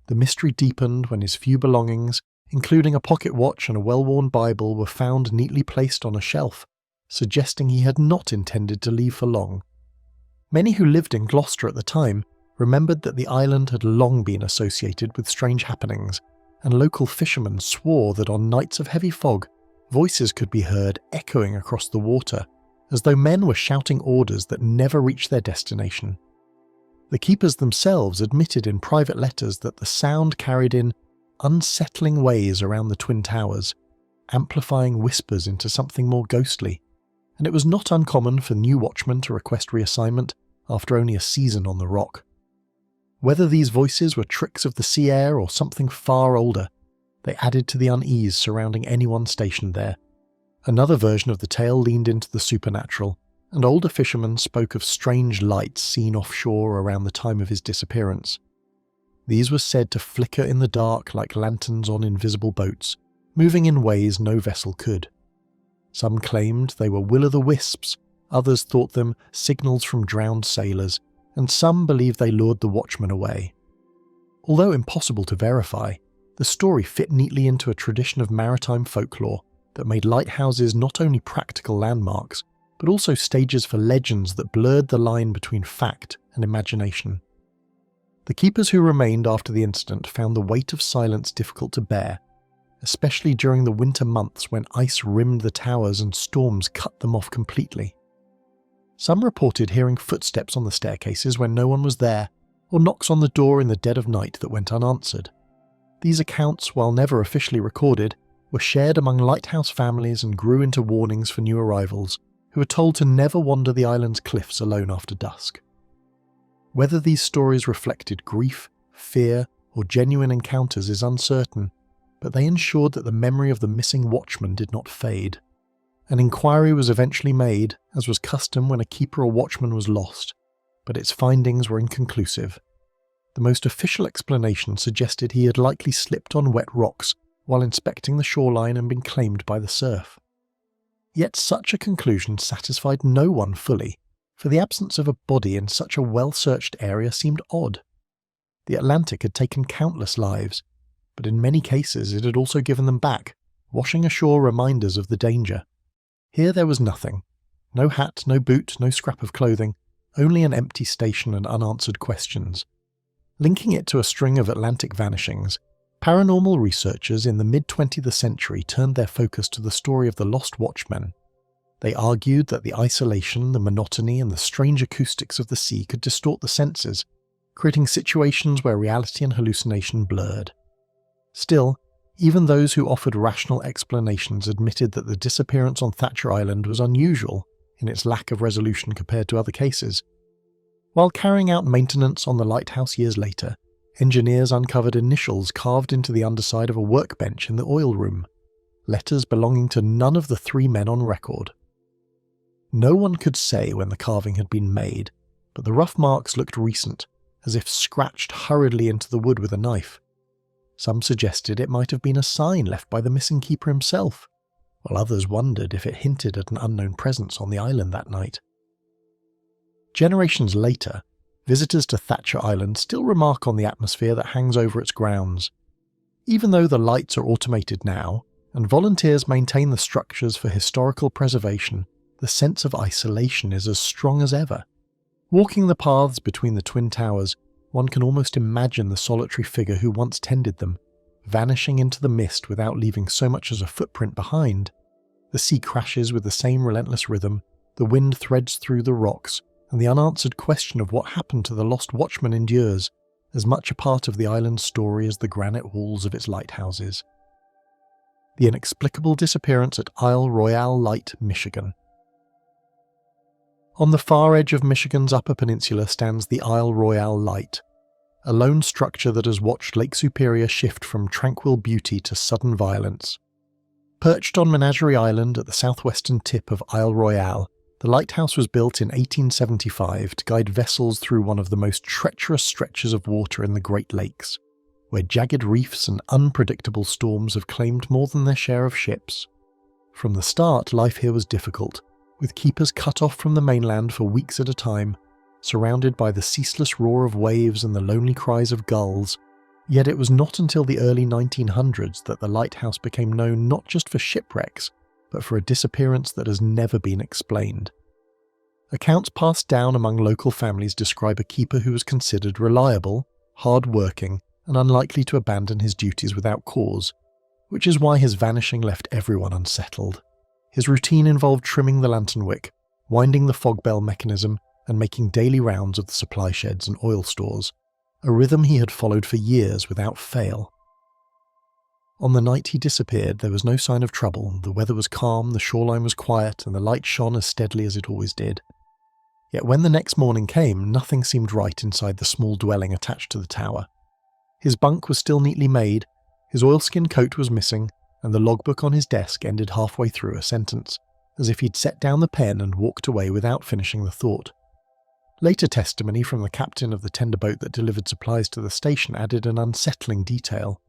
[SPEAKER 1] The mystery deepened when his few belongings, including a pocket watch and a well-worn Bible, were found neatly placed on a shelf, suggesting he had not intended to leave for long. Many who lived in Gloucester at the time remembered that the island had long been associated with strange happenings, and local fishermen swore that on nights of heavy fog, voices could be heard echoing across the water, as though men were shouting orders that never reached their destination. The keepers themselves admitted in private letters that the sound carried in unsettling ways around the Twin Towers, amplifying whispers into something more ghostly, and it was not uncommon for new watchmen to request reassignment after only a season on the Rock. Whether these voices were tricks of the sea air or something far older, they added to the unease surrounding anyone stationed there. Another version of the tale leaned into the supernatural, and older fishermen spoke of strange lights seen offshore around the time of his disappearance. These were said to flicker in the dark like lanterns on invisible boats, moving in ways no vessel could. Some claimed they were will-o'-the-wisps, others thought them signals from drowned sailors, and some believed they lured the watchmen away. Although impossible to verify, the story fit neatly into a tradition of maritime folklore that made lighthouses not only practical landmarks, but also stages for legends that blurred the line between fact and imagination. The keepers who remained after the incident found the weight of silence difficult to bear, especially during the winter months when ice rimmed the towers and storms cut them off completely. Some reported hearing footsteps on the staircases when no one was there, or knocks on the door in the dead of night that went unanswered. These accounts, while never officially recorded, were shared among lighthouse families and grew into warnings for new arrivals, who were told to never wander the island's cliffs alone after dusk. Whether these stories reflected grief, fear, or genuine encounters is uncertain, but they ensured that the memory of the missing watchman did not fade. An inquiry was eventually made, as was custom when a keeper or watchman was lost, but its findings were inconclusive. The most official explanation suggested he had likely slipped on wet rocks while inspecting the shoreline and been claimed by the surf. Yet such a conclusion satisfied no one fully, for the absence of a body in such a well-searched area seemed odd. The Atlantic had taken countless lives, but in many cases it had also given them back, washing ashore reminders of the danger. Here there was nothing. No hat, no boot, no scrap of clothing, only an empty station and unanswered questions. Linking it to a string of Atlantic vanishings, paranormal researchers in the mid-20th century turned their focus to the story of the lost watchmen. They argued that the isolation, the monotony, and the strange acoustics of the sea could distort the senses, creating situations where reality and hallucination blurred. Still, even those who offered rational explanations admitted that the disappearance on Thatcher Island was unusual in its lack of resolution compared to other cases. While carrying out maintenance on the lighthouse years later, engineers uncovered initials carved into the underside of a workbench in the oil room, letters belonging to none of the three men on record. No one could say when the carving had been made, but the rough marks looked recent, as if scratched hurriedly into the wood with a knife. Some suggested it might have been a sign left by the missing keeper himself, while others wondered if it hinted at an unknown presence on the island that night. Generations later, visitors to Thatcher Island still remark on the atmosphere that hangs over its grounds. Even though the lights are automated now, and volunteers maintain the structures for historical preservation, the sense of isolation is as strong as ever. Walking the paths between the Twin Towers, one can almost imagine the solitary figure who once tended them, vanishing into the mist without leaving so much as a footprint behind. The sea crashes with the same relentless rhythm, the wind threads through the rocks, and the unanswered question of what happened to the lost watchman endures, as much a part of the island's story as the granite walls of its lighthouses. The inexplicable disappearance at Isle Royale Light, Michigan. On the far edge of Michigan's Upper Peninsula stands the Isle Royale Light, a lone structure that has watched Lake Superior shift from tranquil beauty to sudden violence. Perched on Menagerie Island at the southwestern tip of Isle Royale, the lighthouse was built in 1875 to guide vessels through one of the most treacherous stretches of water in the Great Lakes, where jagged reefs and unpredictable storms have claimed more than their share of ships. From the start, life here was difficult, with keepers cut off from the mainland for weeks at a time, surrounded by the ceaseless roar of waves and the lonely cries of gulls. Yet it was not until the early 1900s that the lighthouse became known not just for shipwrecks, but for a disappearance that has never been explained. Accounts passed down among local families describe a keeper who was considered reliable, hard-working, and unlikely to abandon his duties without cause, which is why his vanishing left everyone unsettled. His routine involved trimming the lantern wick, winding the fog bell mechanism, and making daily rounds of the supply sheds and oil stores, a rhythm he had followed for years without fail. On the night he disappeared, there was no sign of trouble. The weather was calm, the shoreline was quiet, and the light shone as steadily as it always did. Yet when the next morning came, nothing seemed right inside the small dwelling attached to the tower. His bunk was still neatly made, his oilskin coat was missing, and the logbook on his desk ended halfway through a sentence, as if he'd set down the pen and walked away without finishing the thought. Later testimony from the captain of the tender boat that delivered supplies to the station added an unsettling detail.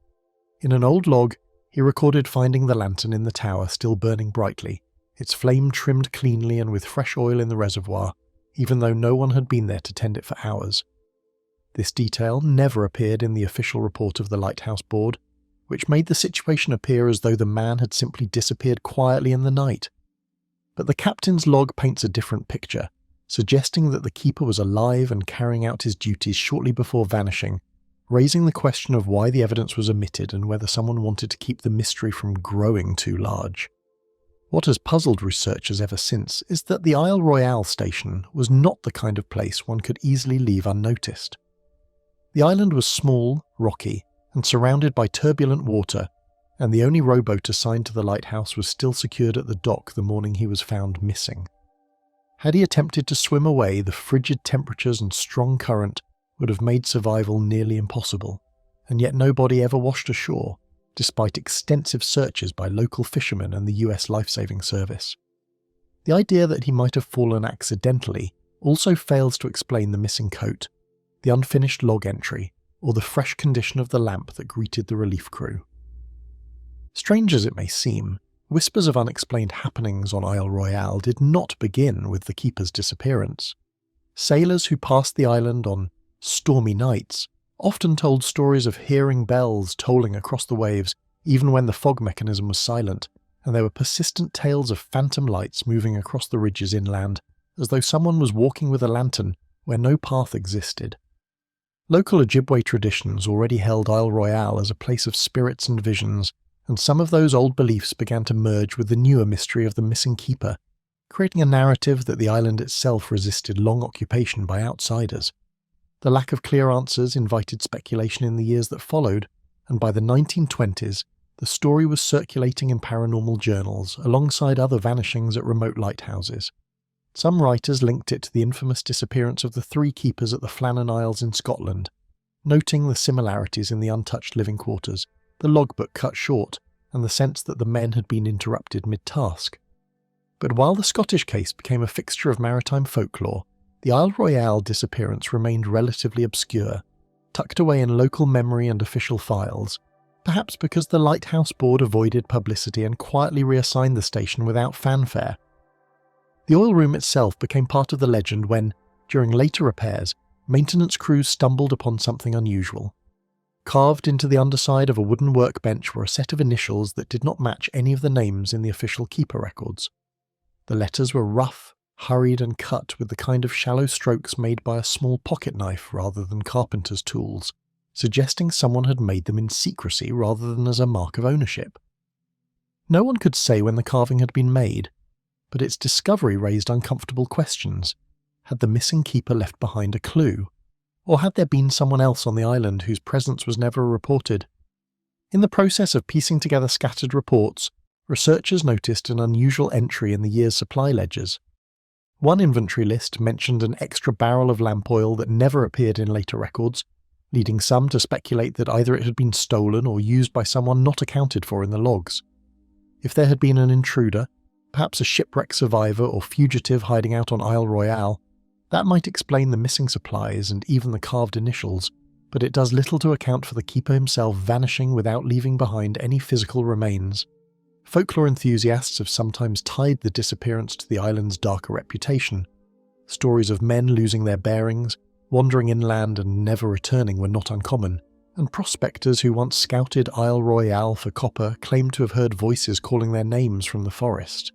[SPEAKER 1] In an old log, he recorded finding the lantern in the tower still burning brightly, its flame trimmed cleanly and with fresh oil in the reservoir, even though no one had been there to tend it for hours. This detail never appeared in the official report of the Lighthouse Board, which made the situation appear as though the man had simply disappeared quietly in the night. But the captain's log paints a different picture, suggesting that the keeper was alive and carrying out his duties shortly before vanishing, raising the question of why the evidence was omitted and whether someone wanted to keep the mystery from growing too large. What has puzzled researchers ever since is that the Isle Royale station was not the kind of place one could easily leave unnoticed. The island was small, rocky, and surrounded by turbulent water, and the only rowboat assigned to the lighthouse was still secured at the dock the morning he was found missing. Had he attempted to swim away, the frigid temperatures and strong current would have made survival nearly impossible, and yet nobody ever washed ashore, despite extensive searches by local fishermen and the US Lifesaving Service. The idea that he might have fallen accidentally also fails to explain the missing coat, the unfinished log entry, or the fresh condition of the lamp that greeted the relief crew. Strange as it may seem, whispers of unexplained happenings on Isle Royale did not begin with the keeper's disappearance. Sailors who passed the island on stormy nights often told stories of hearing bells tolling across the waves even when the fog mechanism was silent, and there were persistent tales of phantom lights moving across the ridges inland, as though someone was walking with a lantern where no path existed. Local Ojibwe traditions already held Isle Royale as a place of spirits and visions, and some of those old beliefs began to merge with the newer mystery of the missing keeper, creating a narrative that the island itself resisted long occupation by outsiders. The lack of clear answers invited speculation in the years that followed, and by the 1920s, the story was circulating in paranormal journals alongside other vanishings at remote lighthouses. Some writers linked it to the infamous disappearance of the 3 keepers at the Flannan Isles in Scotland, noting the similarities in the untouched living quarters, the logbook cut short, and the sense that the men had been interrupted mid-task. But while the Scottish case became a fixture of maritime folklore, the Isle Royale disappearance remained relatively obscure, tucked away in local memory and official files, perhaps because the Lighthouse Board avoided publicity and quietly reassigned the station without fanfare. The oil room itself became part of the legend when, during later repairs, maintenance crews stumbled upon something unusual. Carved into the underside of a wooden workbench were a set of initials that did not match any of the names in the official keeper records. The letters were rough, hurried and cut with the kind of shallow strokes made by a small pocket knife rather than carpenter's tools, suggesting someone had made them in secrecy rather than as a mark of ownership. No one could say when the carving had been made, but its discovery raised uncomfortable questions. Had the missing keeper left behind a clue? Or had there been someone else on the island whose presence was never reported? In the process of piecing together scattered reports, researchers noticed an unusual entry in the year's supply ledgers. One inventory list mentioned an extra barrel of lamp oil that never appeared in later records, leading some to speculate that either it had been stolen or used by someone not accounted for in the logs. If there had been an intruder, perhaps a shipwreck survivor or fugitive hiding out on Isle Royale, that might explain the missing supplies and even the carved initials, but it does little to account for the keeper himself vanishing without leaving behind any physical remains. Folklore enthusiasts have sometimes tied the disappearance to the island's darker reputation. Stories of men losing their bearings, wandering inland and never returning were not uncommon, and prospectors who once scouted Isle Royale for copper claimed to have heard voices calling their names from the forest.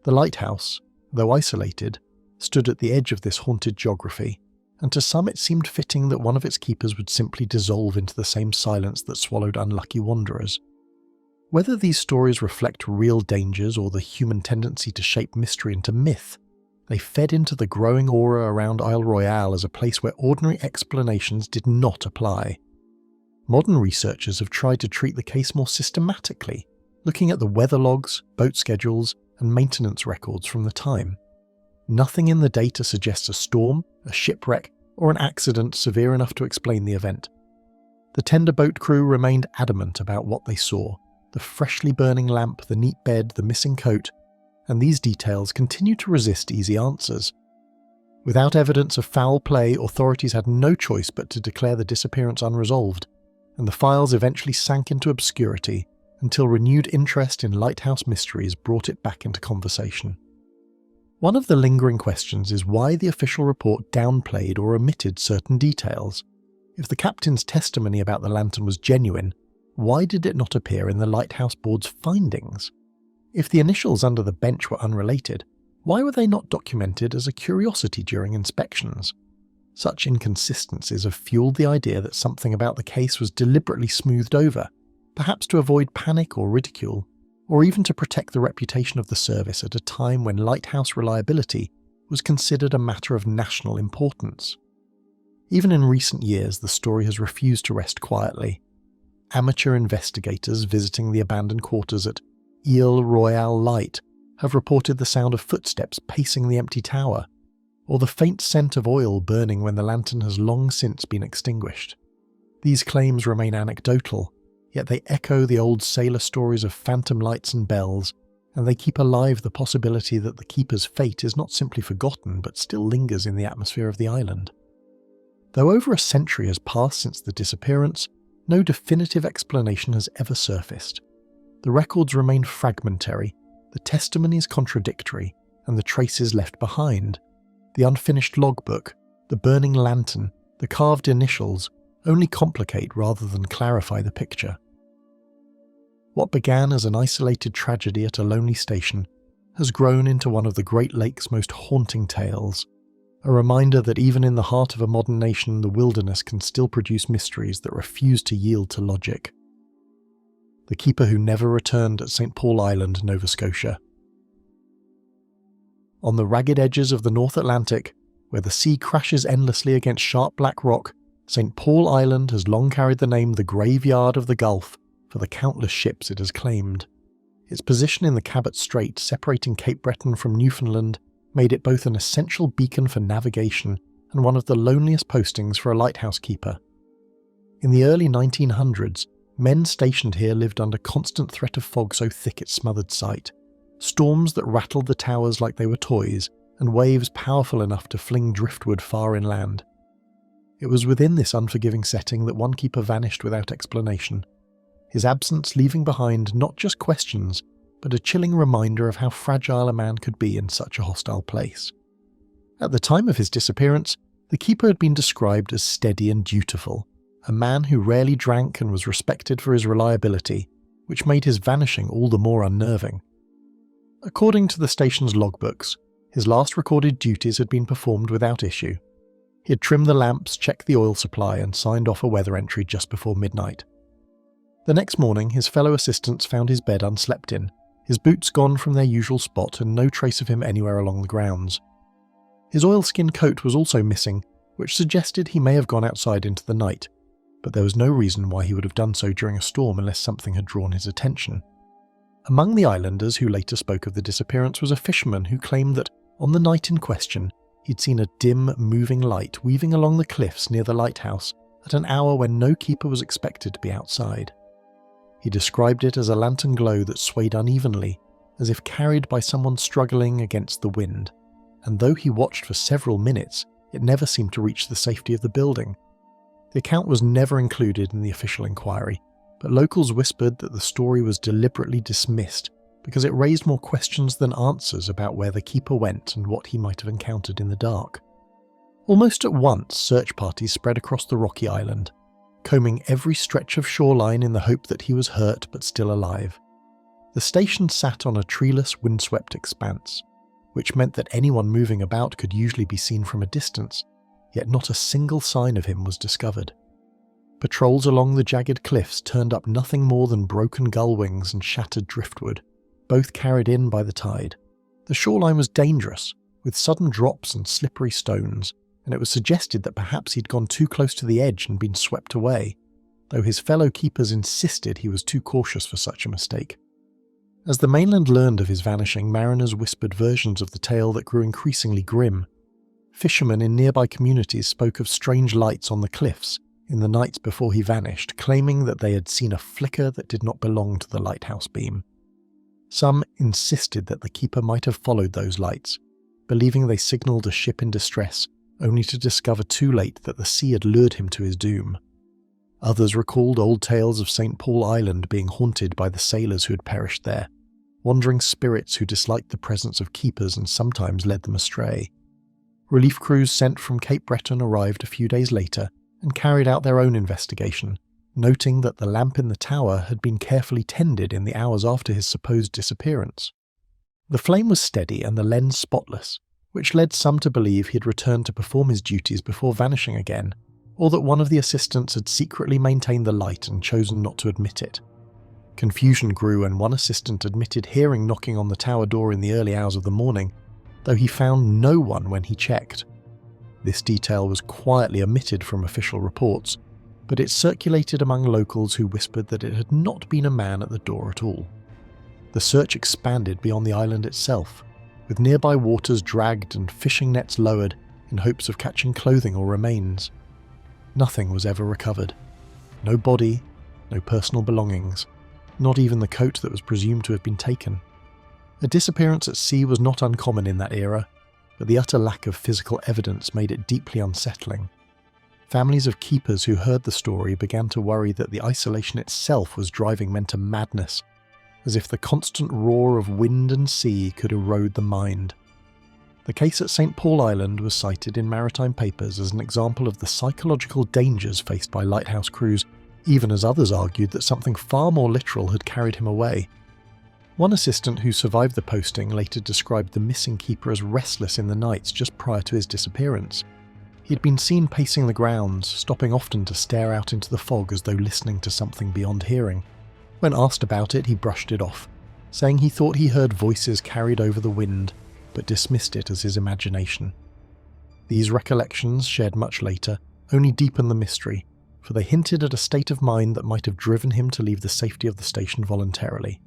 [SPEAKER 1] The lighthouse, though isolated, stood at the edge of this haunted geography, and to some it seemed fitting that one of its keepers would simply dissolve into the same silence that swallowed unlucky wanderers. Whether these stories reflect real dangers or the human tendency to shape mystery into myth, they fed into the growing aura around Isle Royale as a place where ordinary explanations did not apply. Modern researchers have tried to treat the case more systematically, looking at the weather logs, boat schedules, and maintenance records from the time. Nothing in the data suggests a storm, a shipwreck, or an accident severe enough to explain the event. The tender boat crew remained adamant about what they saw: the freshly burning lamp, the neat bed, the missing coat, and these details continue to resist easy answers. Without evidence of foul play, authorities had no choice but to declare the disappearance unresolved, and the files eventually sank into obscurity until renewed interest in lighthouse mysteries brought it back into conversation. One of the lingering questions is why the official report downplayed or omitted certain details. If the captain's testimony about the lantern was genuine, why did it not appear in the Lighthouse Board's findings? If the initials under the bench were unrelated, why were they not documented as a curiosity during inspections? Such inconsistencies have fueled the idea that something about the case was deliberately smoothed over, perhaps to avoid panic or ridicule, or even to protect the reputation of the service at a time when lighthouse reliability was considered a matter of national importance. Even in recent years, the story has refused to rest quietly. Amateur investigators visiting the abandoned quarters at Isle Royale Light have reported the sound of footsteps pacing the empty tower, or the faint scent of oil burning when the lantern has long since been extinguished. These claims remain anecdotal, yet they echo the old sailor stories of phantom lights and bells, and they keep alive the possibility that the keeper's fate is not simply forgotten but still lingers in the atmosphere of the island. Though over a century has passed since the disappearance, no definitive explanation has ever surfaced. The records remain fragmentary, the testimonies contradictory, and the traces left behind. The unfinished logbook, the burning lantern, the carved initials only complicate rather than clarify the picture. What began as an isolated tragedy at a lonely station has grown into one of the Great Lakes' most haunting tales, a reminder that even in the heart of a modern nation, the wilderness can still produce mysteries that refuse to yield to logic. The keeper who never returned at St. Paul Island, Nova Scotia. On the ragged edges of the North Atlantic, where the sea crashes endlessly against sharp black rock, St. Paul Island has long carried the name the Graveyard of the Gulf for the countless ships it has claimed. Its position in the Cabot Strait, separating Cape Breton from Newfoundland, made it both an essential beacon for navigation and one of the loneliest postings for a lighthouse keeper. In the early 1900s, men stationed here lived under constant threat of fog so thick it smothered sight, storms that rattled the towers like they were toys, and waves powerful enough to fling driftwood far inland. It was within this unforgiving setting that one keeper vanished without explanation, his absence leaving behind not just questions, but a chilling reminder of how fragile a man could be in such a hostile place. At the time of his disappearance, the keeper had been described as steady and dutiful, a man who rarely drank and was respected for his reliability, which made his vanishing all the more unnerving. According to the station's logbooks, his last recorded duties had been performed without issue. He had trimmed the lamps, checked the oil supply, and signed off a weather entry just before midnight. The next morning, his fellow assistants found his bed unslept in, his boots gone from their usual spot and no trace of him anywhere along the grounds. His oilskin coat was also missing, which suggested he may have gone outside into the night, but there was no reason why he would have done so during a storm unless something had drawn his attention. Among the islanders who later spoke of the disappearance was a fisherman who claimed that, on the night in question, he'd seen a dim, moving light weaving along the cliffs near the lighthouse at an hour when no keeper was expected to be outside. He described it as a lantern glow that swayed unevenly, as if carried by someone struggling against the wind, and though he watched for several minutes, it never seemed to reach the safety of the building. The account was never included in the official inquiry, but locals whispered that the story was deliberately dismissed because it raised more questions than answers about where the keeper went and what he might have encountered in the dark. Almost at once, search parties spread across the rocky island, combing every stretch of shoreline in the hope that he was hurt but still alive. The station sat on a treeless, windswept expanse, which meant that anyone moving about could usually be seen from a distance, yet not a single sign of him was discovered. Patrols along the jagged cliffs turned up nothing more than broken gull wings and shattered driftwood, both carried in by the tide. The shoreline was dangerous, with sudden drops and slippery stones, and it was suggested that perhaps he'd gone too close to the edge and been swept away, though his fellow keepers insisted he was too cautious for such a mistake. As the mainland learned of his vanishing, mariners whispered versions of the tale that grew increasingly grim. Fishermen in nearby communities spoke of strange lights on the cliffs in the nights before he vanished, claiming that they had seen a flicker that did not belong to the lighthouse beam. Some insisted that the keeper might have followed those lights, believing they signalled a ship in distress, only to discover too late that the sea had lured him to his doom. Others recalled old tales of St. Paul Island being haunted by the sailors who had perished there, wandering spirits who disliked the presence of keepers and sometimes led them astray. Relief crews sent from Cape Breton arrived a few days later and carried out their own investigation, noting that the lamp in the tower had been carefully tended in the hours after his supposed disappearance. The flame was steady and the lens spotless, which led some to believe he had returned to perform his duties before vanishing again, or that one of the assistants had secretly maintained the light and chosen not to admit it. Confusion grew when one assistant admitted hearing knocking on the tower door in the early hours of the morning, though he found no one when he checked. This detail was quietly omitted from official reports, but it circulated among locals who whispered that it had not been a man at the door at all. The search expanded beyond the island itself, with nearby waters dragged and fishing nets lowered in hopes of catching clothing or remains. Nothing was ever recovered. No body, no personal belongings, not even the coat that was presumed to have been taken. A disappearance at sea was not uncommon in that era, but the utter lack of physical evidence made it deeply unsettling. Families of keepers who heard the story began to worry that the isolation itself was driving men to madness, as if the constant roar of wind and sea could erode the mind. The case at St. Paul Island was cited in maritime papers as an example of the psychological dangers faced by lighthouse crews, even as others argued that something far more literal had carried him away. One assistant who survived the posting later described the missing keeper as restless in the nights just prior to his disappearance. He had been seen pacing the grounds, stopping often to stare out into the fog as though listening to something beyond hearing. When asked about it, he brushed it off, saying he thought he heard voices carried over the wind, but dismissed it as his imagination. These recollections, shared much later, only deepened the mystery, for they hinted at a state of mind that might have driven him to leave the safety of the station voluntarily.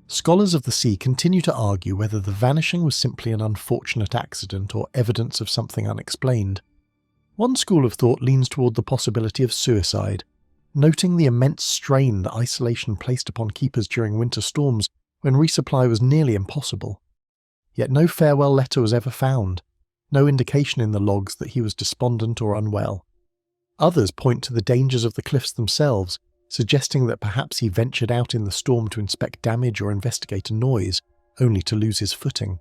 [SPEAKER 1] Scholars of the sea continue to argue whether the vanishing was simply an unfortunate accident or evidence of something unexplained. One school of thought leans toward the possibility of suicide, noting the immense strain that isolation placed upon keepers during winter storms when resupply was nearly impossible. Yet no farewell letter was ever found, no indication in the logs that he was despondent or unwell. Others point to the dangers of the cliffs themselves, suggesting that perhaps he ventured out in the storm to inspect damage or investigate a noise, only to lose his footing.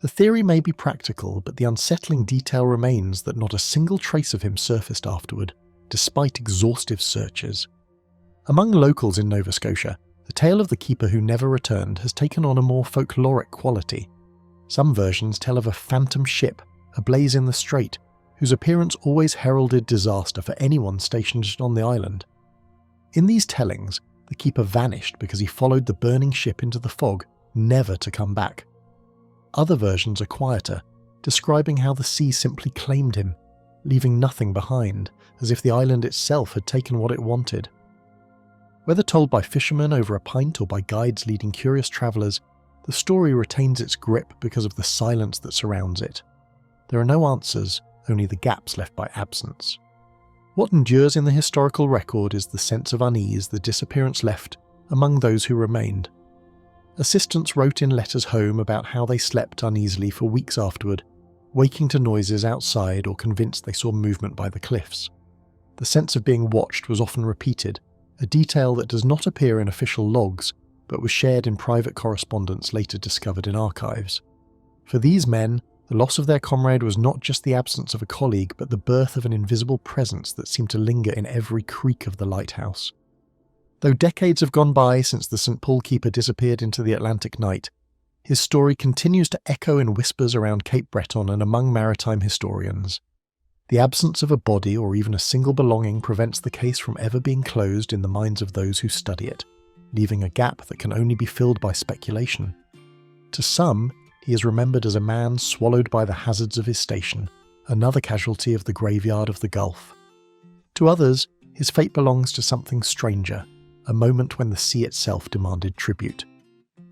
[SPEAKER 1] The theory may be practical, but the unsettling detail remains that not a single trace of him surfaced afterward, despite exhaustive searches. Among locals in Nova Scotia, the tale of the keeper who never returned has taken on a more folkloric quality. Some versions tell of a phantom ship, ablaze in the strait, whose appearance always heralded disaster for anyone stationed on the island. In these tellings, the keeper vanished because he followed the burning ship into the fog, never to come back. Other versions are quieter, describing how the sea simply claimed him, leaving nothing behind, as if the island itself had taken what it wanted. Whether told by fishermen over a pint or by guides leading curious travellers, the story retains its grip because of the silence that surrounds it. There are no answers, only the gaps left by absence. What endures in the historical record is the sense of unease the disappearance left among those who remained. Assistants wrote in letters home about how they slept uneasily for weeks afterward, waking to noises outside or convinced they saw movement by the cliffs. The sense of being watched was often repeated, a detail that does not appear in official logs, but was shared in private correspondence later discovered in archives. For these men, the loss of their comrade was not just the absence of a colleague, but the birth of an invisible presence that seemed to linger in every creak of the lighthouse. Though decades have gone by since the St. Paul keeper disappeared into the Atlantic night, his story continues to echo in whispers around Cape Breton and among maritime historians. The absence of a body or even a single belonging prevents the case from ever being closed in the minds of those who study it, leaving a gap that can only be filled by speculation. To some, he is remembered as a man swallowed by the hazards of his station, another casualty of the graveyard of the Gulf. To others, his fate belongs to something stranger, a moment when the sea itself demanded tribute.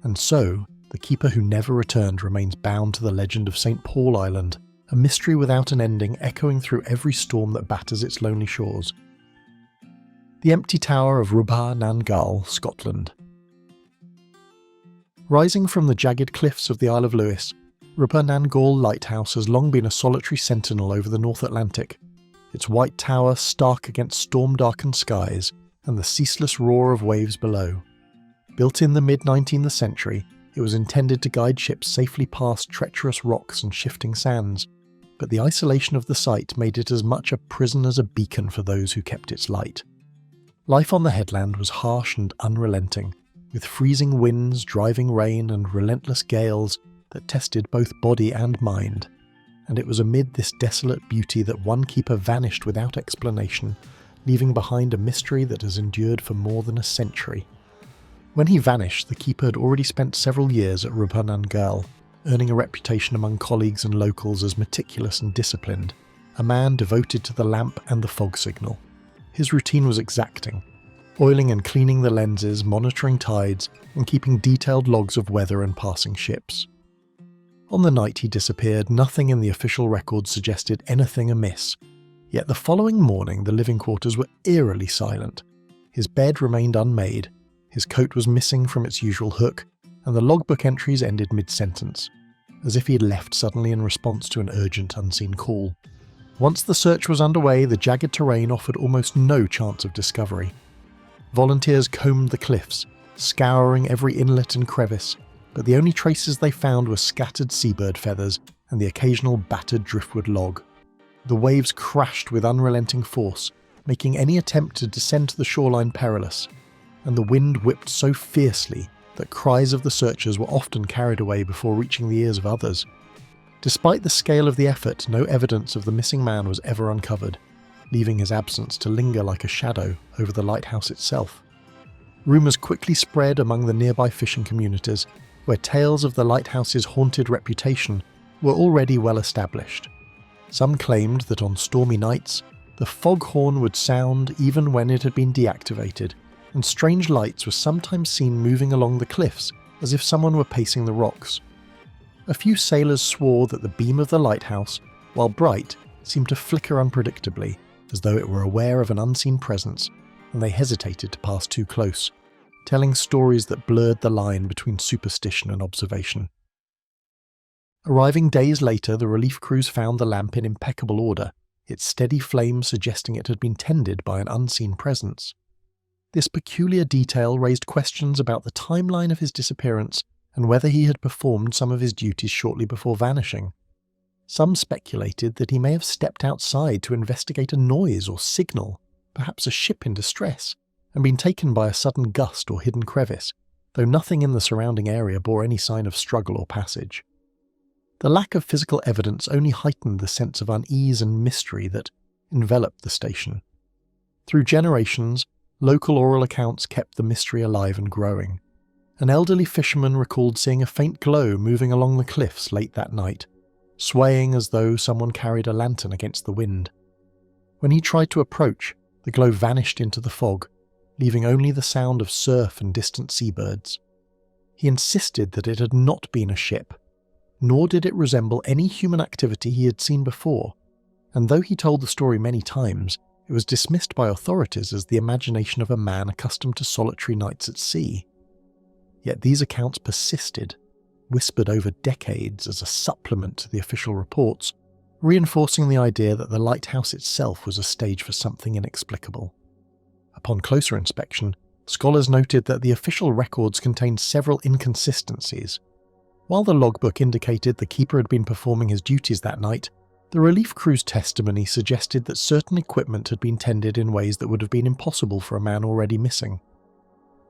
[SPEAKER 1] And so, the keeper who never returned remains bound to the legend of St. Paul Island, a mystery without an ending echoing through every storm that batters its lonely shores. The empty tower of Rupan Nangal, Scotland. Rising from the jagged cliffs of the Isle of Lewis, Rupan Nangal Lighthouse has long been a solitary sentinel over the North Atlantic, its white tower stark against storm-darkened skies and the ceaseless roar of waves below. Built in the mid-19th century, it was intended to guide ships safely past treacherous rocks and shifting sands, but the isolation of the site made it as much a prison as a beacon for those who kept its light. Life on the headland was harsh and unrelenting, with freezing winds, driving rain, and relentless gales that tested both body and mind. And it was amid this desolate beauty that one keeper vanished without explanation, leaving behind a mystery that has endured for more than a century. When he vanished, the keeper had already spent several years at Rupan Nangal, earning a reputation among colleagues and locals as meticulous and disciplined, a man devoted to the lamp and the fog signal. His routine was exacting, oiling and cleaning the lenses, monitoring tides, and keeping detailed logs of weather and passing ships. On the night he disappeared, nothing in the official records suggested anything amiss, yet the following morning the living quarters were eerily silent. His bed remained unmade, his coat was missing from its usual hook, and the logbook entries ended mid-sentence, as if he had left suddenly in response to an urgent unseen call. Once the search was underway, the jagged terrain offered almost no chance of discovery. Volunteers combed the cliffs, scouring every inlet and crevice, but the only traces they found were scattered seabird feathers and the occasional battered driftwood log. The waves crashed with unrelenting force, making any attempt to descend to the shoreline perilous, and the wind whipped so fiercely that cries of the searchers were often carried away before reaching the ears of others. Despite the scale of the effort, no evidence of the missing man was ever uncovered, leaving his absence to linger like a shadow over the lighthouse itself. Rumours quickly spread among the nearby fishing communities, where tales of the lighthouse's haunted reputation were already well established. Some claimed that on stormy nights, the foghorn would sound even when it had been deactivated, and strange lights were sometimes seen moving along the cliffs as if someone were pacing the rocks. A few sailors swore that the beam of the lighthouse, while bright, seemed to flicker unpredictably, as though it were aware of an unseen presence, and they hesitated to pass too close, telling stories that blurred the line between superstition and observation. Arriving days later, the relief crews found the lamp in impeccable order, its steady flame suggesting it had been tended by an unseen presence. This peculiar detail raised questions about the timeline of his disappearance and whether he had performed some of his duties shortly before vanishing. Some speculated that he may have stepped outside to investigate a noise or signal, perhaps a ship in distress, and been taken by a sudden gust or hidden crevice, though nothing in the surrounding area bore any sign of struggle or passage. The lack of physical evidence only heightened the sense of unease and mystery that enveloped the station. Through generations, local oral accounts kept the mystery alive and growing. An elderly fisherman recalled seeing a faint glow moving along the cliffs late that night, swaying as though someone carried a lantern against the wind. When he tried to approach, the glow vanished into the fog, leaving only the sound of surf and distant seabirds. He insisted that it had not been a ship, nor did it resemble any human activity he had seen before, and though he told the story many times, it was dismissed by authorities as the imagination of a man accustomed to solitary nights at sea. Yet these accounts persisted, whispered over decades as a supplement to the official reports, reinforcing the idea that the lighthouse itself was a stage for something inexplicable. Upon closer inspection, scholars noted that the official records contained several inconsistencies. While the logbook indicated the keeper had been performing his duties that night, the relief crew's testimony suggested that certain equipment had been tended in ways that would have been impossible for a man already missing.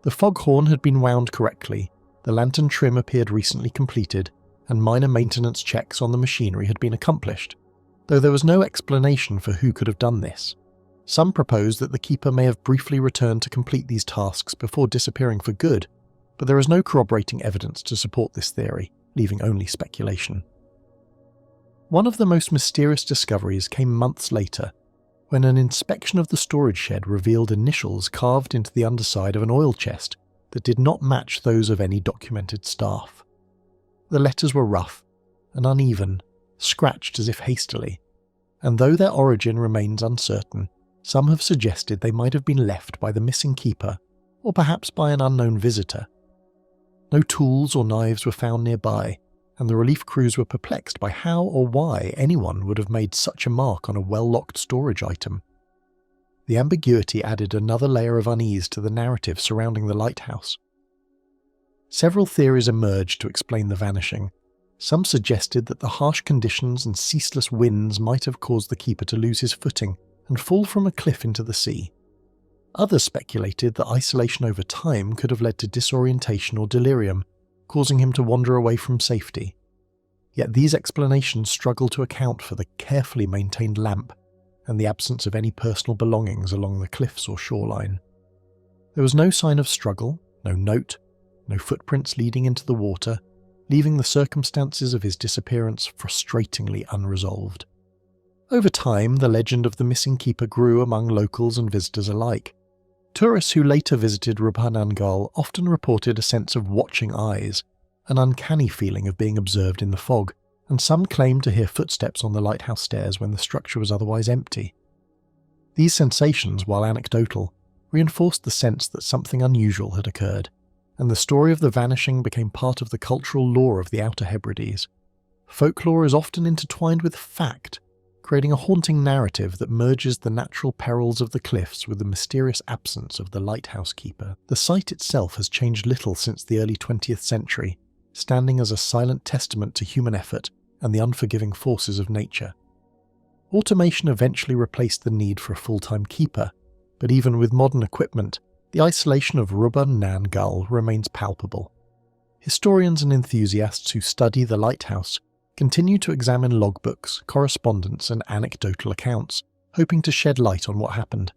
[SPEAKER 1] The foghorn had been wound correctly, the lantern trim appeared recently completed, and minor maintenance checks on the machinery had been accomplished, though there was no explanation for who could have done this. Some proposed that the keeper may have briefly returned to complete these tasks before disappearing for good, but there is no corroborating evidence to support this theory, leaving only speculation. One of the most mysterious discoveries came months later, when an inspection of the storage shed revealed initials carved into the underside of an oil chest that did not match those of any documented staff. The letters were rough and uneven, scratched as if hastily, and though their origin remains uncertain, some have suggested they might have been left by the missing keeper, or perhaps by an unknown visitor. No tools or knives were found nearby, and the relief crews were perplexed by how or why anyone would have made such a mark on a well-locked storage item. The ambiguity added another layer of unease to the narrative surrounding the lighthouse. Several theories emerged to explain the vanishing. Some suggested that the harsh conditions and ceaseless winds might have caused the keeper to lose his footing and fall from a cliff into the sea. Others speculated that isolation over time could have led to disorientation or delirium, causing him to wander away from safety. Yet these explanations struggle to account for the carefully maintained lamp and the absence of any personal belongings along the cliffs or shoreline. There was no sign of struggle, no note, no footprints leading into the water, leaving the circumstances of his disappearance frustratingly unresolved. Over time, the legend of the missing keeper grew among locals and visitors alike. Tourists who later visited Rupan Nangal often reported a sense of watching eyes, an uncanny feeling of being observed in the fog, and some claimed to hear footsteps on the lighthouse stairs when the structure was otherwise empty. These sensations, while anecdotal, reinforced the sense that something unusual had occurred, and the story of the vanishing became part of the cultural lore of the Outer Hebrides. Folklore is often intertwined with fact, creating a haunting narrative that merges the natural perils of the cliffs with the mysterious absence of the lighthouse keeper. The site itself has changed little since the early 20th century, standing as a silent testament to human effort and the unforgiving forces of nature. Automation eventually replaced the need for a full-time keeper, but even with modern equipment, the isolation of Rupan Nangal remains palpable. Historians and enthusiasts who study the lighthouse continue to examine logbooks, correspondence, and anecdotal accounts, hoping to shed light on what happened.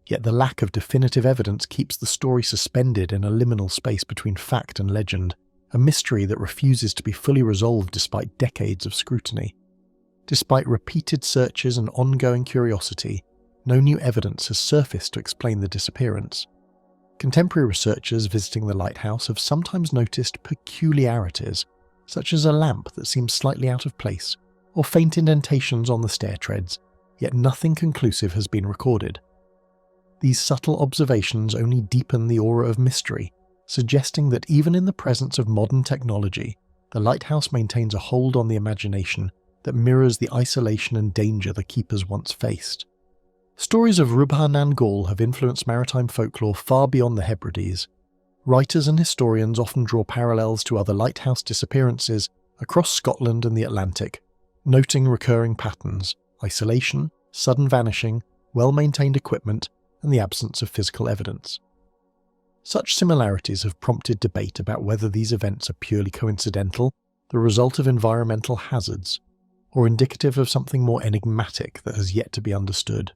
[SPEAKER 1] Yet the lack of definitive evidence keeps the story suspended in a liminal space between fact and legend, a mystery that refuses to be fully resolved despite decades of scrutiny. Despite repeated searches and ongoing curiosity, no new evidence has surfaced to explain the disappearance. Contemporary researchers visiting the lighthouse have sometimes noticed peculiarities, such as a lamp that seems slightly out of place, or faint indentations on the stair treads, yet nothing conclusive has been recorded. These subtle observations only deepen the aura of mystery, suggesting that even in the presence of modern technology, the lighthouse maintains a hold on the imagination that mirrors the isolation and danger the keepers once faced. Stories of Rupan Nangal have influenced maritime folklore far beyond the Hebrides. Writers and historians often draw parallels to other lighthouse disappearances across Scotland and the Atlantic, noting recurring patterns: isolation, sudden vanishing, well-maintained equipment, and the absence of physical evidence. Such similarities have prompted debate about whether these events are purely coincidental, the result of environmental hazards, or indicative of something more enigmatic that has yet to be understood.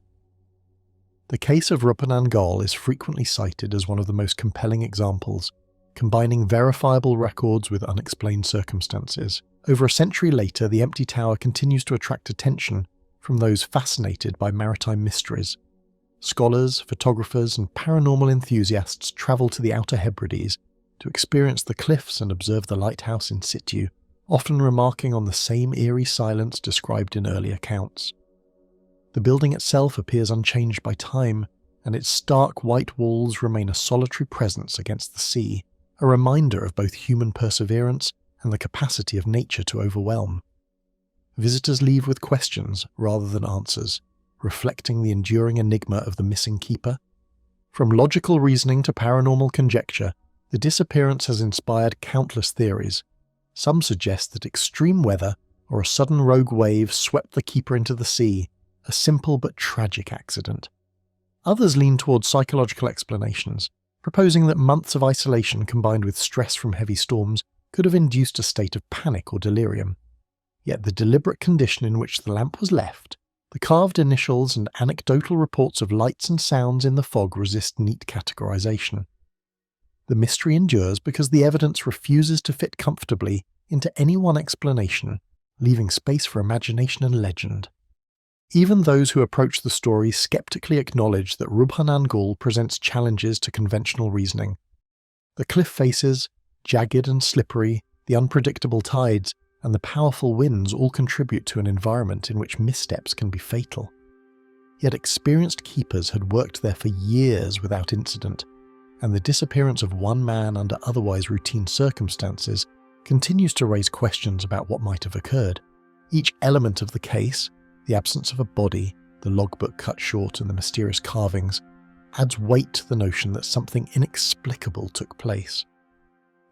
[SPEAKER 1] The case of Rupan Nangal is frequently cited as one of the most compelling examples, combining verifiable records with unexplained circumstances. Over a century later, the empty tower continues to attract attention from those fascinated by maritime mysteries. Scholars, photographers, and paranormal enthusiasts travel to the Outer Hebrides to experience the cliffs and observe the lighthouse in situ, often remarking on the same eerie silence described in early accounts. The building itself appears unchanged by time, and its stark white walls remain a solitary presence against the sea, a reminder of both human perseverance and the capacity of nature to overwhelm. visitors leave with questions rather than answers, reflecting the enduring enigma of the missing keeper. From logical reasoning to paranormal conjecture, the disappearance has inspired countless theories. Some suggest that extreme weather or a sudden rogue wave swept the keeper into the sea, a simple but tragic accident. Others lean towards psychological explanations, proposing that months of isolation combined with stress from heavy storms could have induced a state of panic or delirium. Yet the deliberate condition in which the lamp was left, the carved initials and anecdotal reports of lights and sounds in the fog resist neat categorization. The mystery endures because the evidence refuses to fit comfortably into any one explanation, leaving space for imagination and legend. Even those who approach the story skeptically acknowledge that Rupan Nangal presents challenges to conventional reasoning. The cliff faces, jagged and slippery, the unpredictable tides, and the powerful winds all contribute to an environment in which missteps can be fatal. Yet experienced keepers had worked there for years without incident, and the disappearance of one man under otherwise routine circumstances continues to raise questions about what might have occurred. Each element of the case, the absence of a body, the logbook cut short and the mysterious carvings, adds weight to the notion that something inexplicable took place.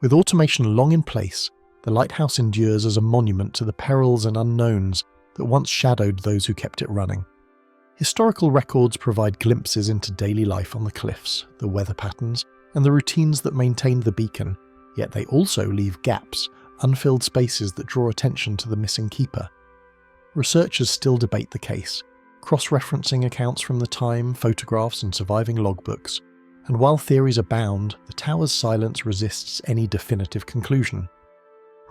[SPEAKER 1] With automation long in place, the lighthouse endures as a monument to the perils and unknowns that once shadowed those who kept it running. Historical records provide glimpses into daily life on the cliffs, the weather patterns, and the routines that maintained the beacon, yet they also leave gaps, unfilled spaces that draw attention to the missing keeper. Researchers still debate the case, cross-referencing accounts from the time, photographs and surviving logbooks, and while theories abound, the tower's silence resists any definitive conclusion.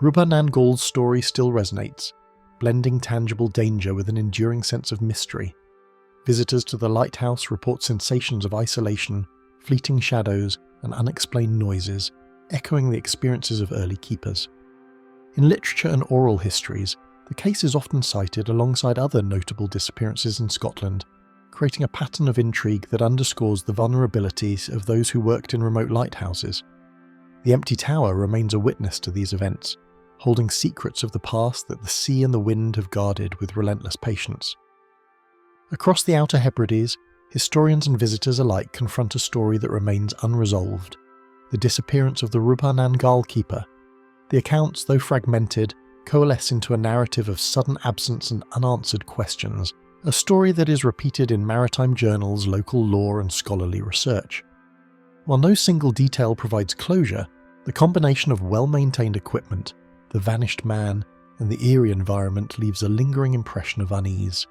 [SPEAKER 1] Rupan Nangal's story still resonates, blending tangible danger with an enduring sense of mystery. Visitors to the lighthouse report sensations of isolation, fleeting shadows, and unexplained noises, echoing the experiences of early keepers. In literature and oral histories, the case is often cited alongside other notable disappearances in Scotland, creating a pattern of intrigue that underscores the vulnerabilities of those who worked in remote lighthouses. The empty tower remains a witness to these events, holding secrets of the past that the sea and the wind have guarded with relentless patience. Across the Outer Hebrides, historians and visitors alike confront a story that remains unresolved: the disappearance of the Rupan Nangal keeper. The accounts, though fragmented, coalesce into a narrative of sudden absence and unanswered questions, a story that is repeated in maritime journals, local lore and scholarly research. While no single detail provides closure, the combination of well-maintained equipment, the vanished man, and the eerie environment leaves a lingering impression of unease.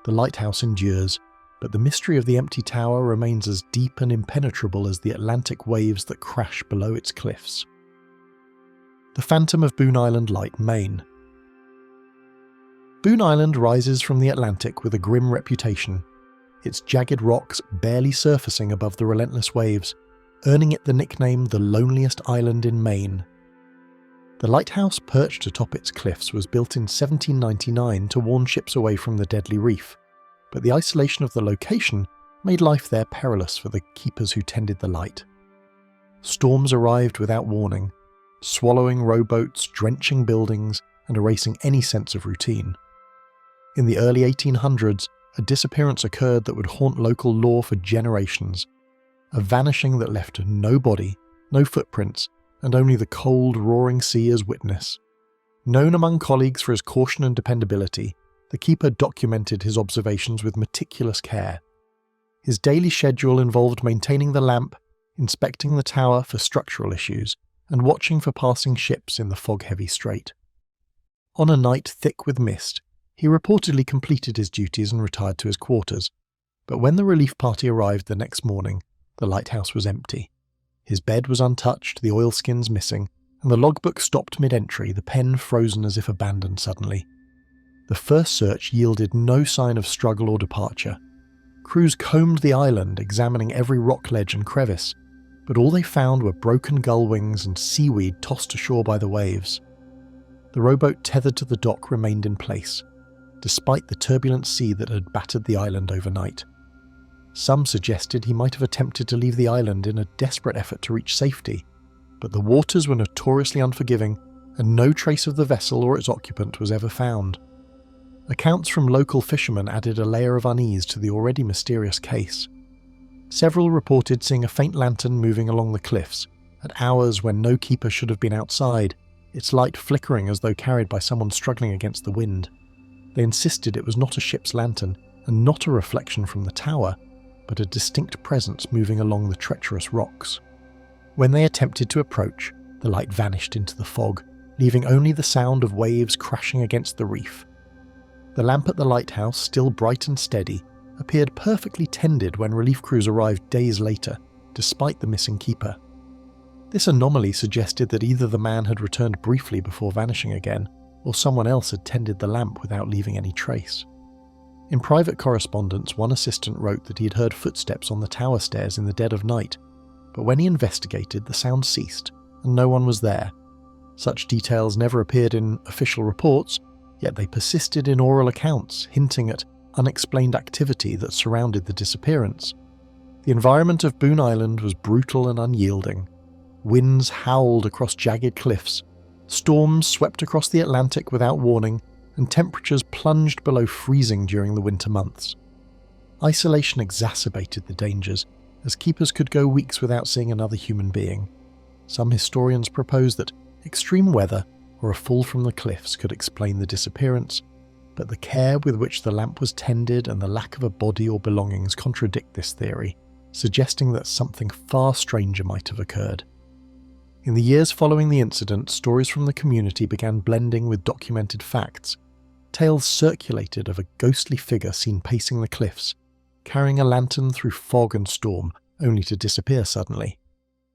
[SPEAKER 1] The lighthouse endures, but the mystery of the empty tower remains as deep and impenetrable as the Atlantic waves that crash below its cliffs. The Phantom of Boon Island Light, Maine. Boon Island rises from the Atlantic with a grim reputation, its jagged rocks barely surfacing above the relentless waves, earning it the nickname the loneliest island in Maine. The lighthouse perched atop its cliffs was built in 1799 to warn ships away from the deadly reef, but the isolation of the location made life there perilous for the keepers who tended the light. Storms arrived without warning, swallowing rowboats, drenching buildings, and erasing any sense of routine. In the early 1800s, a disappearance occurred that would haunt local lore for generations, a vanishing that left no body, no footprints, and only the cold, roaring sea as witness. Known among colleagues for his caution and dependability, the keeper documented his observations with meticulous care. His daily schedule involved maintaining the lamp, inspecting the tower for structural issues, and watching for passing ships in the fog-heavy strait. On a night thick with mist, he reportedly completed his duties and retired to his quarters, but when the relief party arrived the next morning, the lighthouse was empty. His bed was untouched, the oilskins missing, and the logbook stopped mid-entry, the pen frozen as if abandoned suddenly. The first search yielded no sign of struggle or departure. Crews combed the island, examining every rock ledge and crevice, but all they found were broken gull wings and seaweed tossed ashore by the waves. The rowboat tethered to the dock remained in place, despite the turbulent sea that had battered the island overnight. Some suggested he might have attempted to leave the island in a desperate effort to reach safety, but the waters were notoriously unforgiving, and no trace of the vessel or its occupant was ever found. Accounts from local fishermen added a layer of unease to the already mysterious case. Several reported seeing a faint lantern moving along the cliffs, at hours when no keeper should have been outside, its light flickering as though carried by someone struggling against the wind. They insisted it was not a ship's lantern, and not a reflection from the tower, but a distinct presence moving along the treacherous rocks. When they attempted to approach, the light vanished into the fog, leaving only the sound of waves crashing against the reef. The lamp at the lighthouse, still bright and steady, appeared perfectly tended when relief crews arrived days later, despite the missing keeper. This anomaly suggested that either the man had returned briefly before vanishing again, or someone else had tended the lamp without leaving any trace. In private correspondence, one assistant wrote that he had heard footsteps on the tower stairs in the dead of night, but when he investigated, the sound ceased, and no one was there. Such details never appeared in official reports, yet they persisted in oral accounts, hinting at unexplained activity that surrounded the disappearance. The environment of Boon Island was brutal and unyielding. Winds howled across jagged cliffs, storms swept across the Atlantic without warning, and temperatures plunged below freezing during the winter months. Isolation exacerbated the dangers, as keepers could go weeks without seeing another human being. Some historians propose that extreme weather or a fall from the cliffs could explain the disappearance, but the care with which the lamp was tended and the lack of a body or belongings contradict this theory, suggesting that something far stranger might have occurred. In the years following the incident, stories from the community began blending with documented facts. Tales circulated of a ghostly figure seen pacing the cliffs, carrying a lantern through fog and storm, only to disappear suddenly.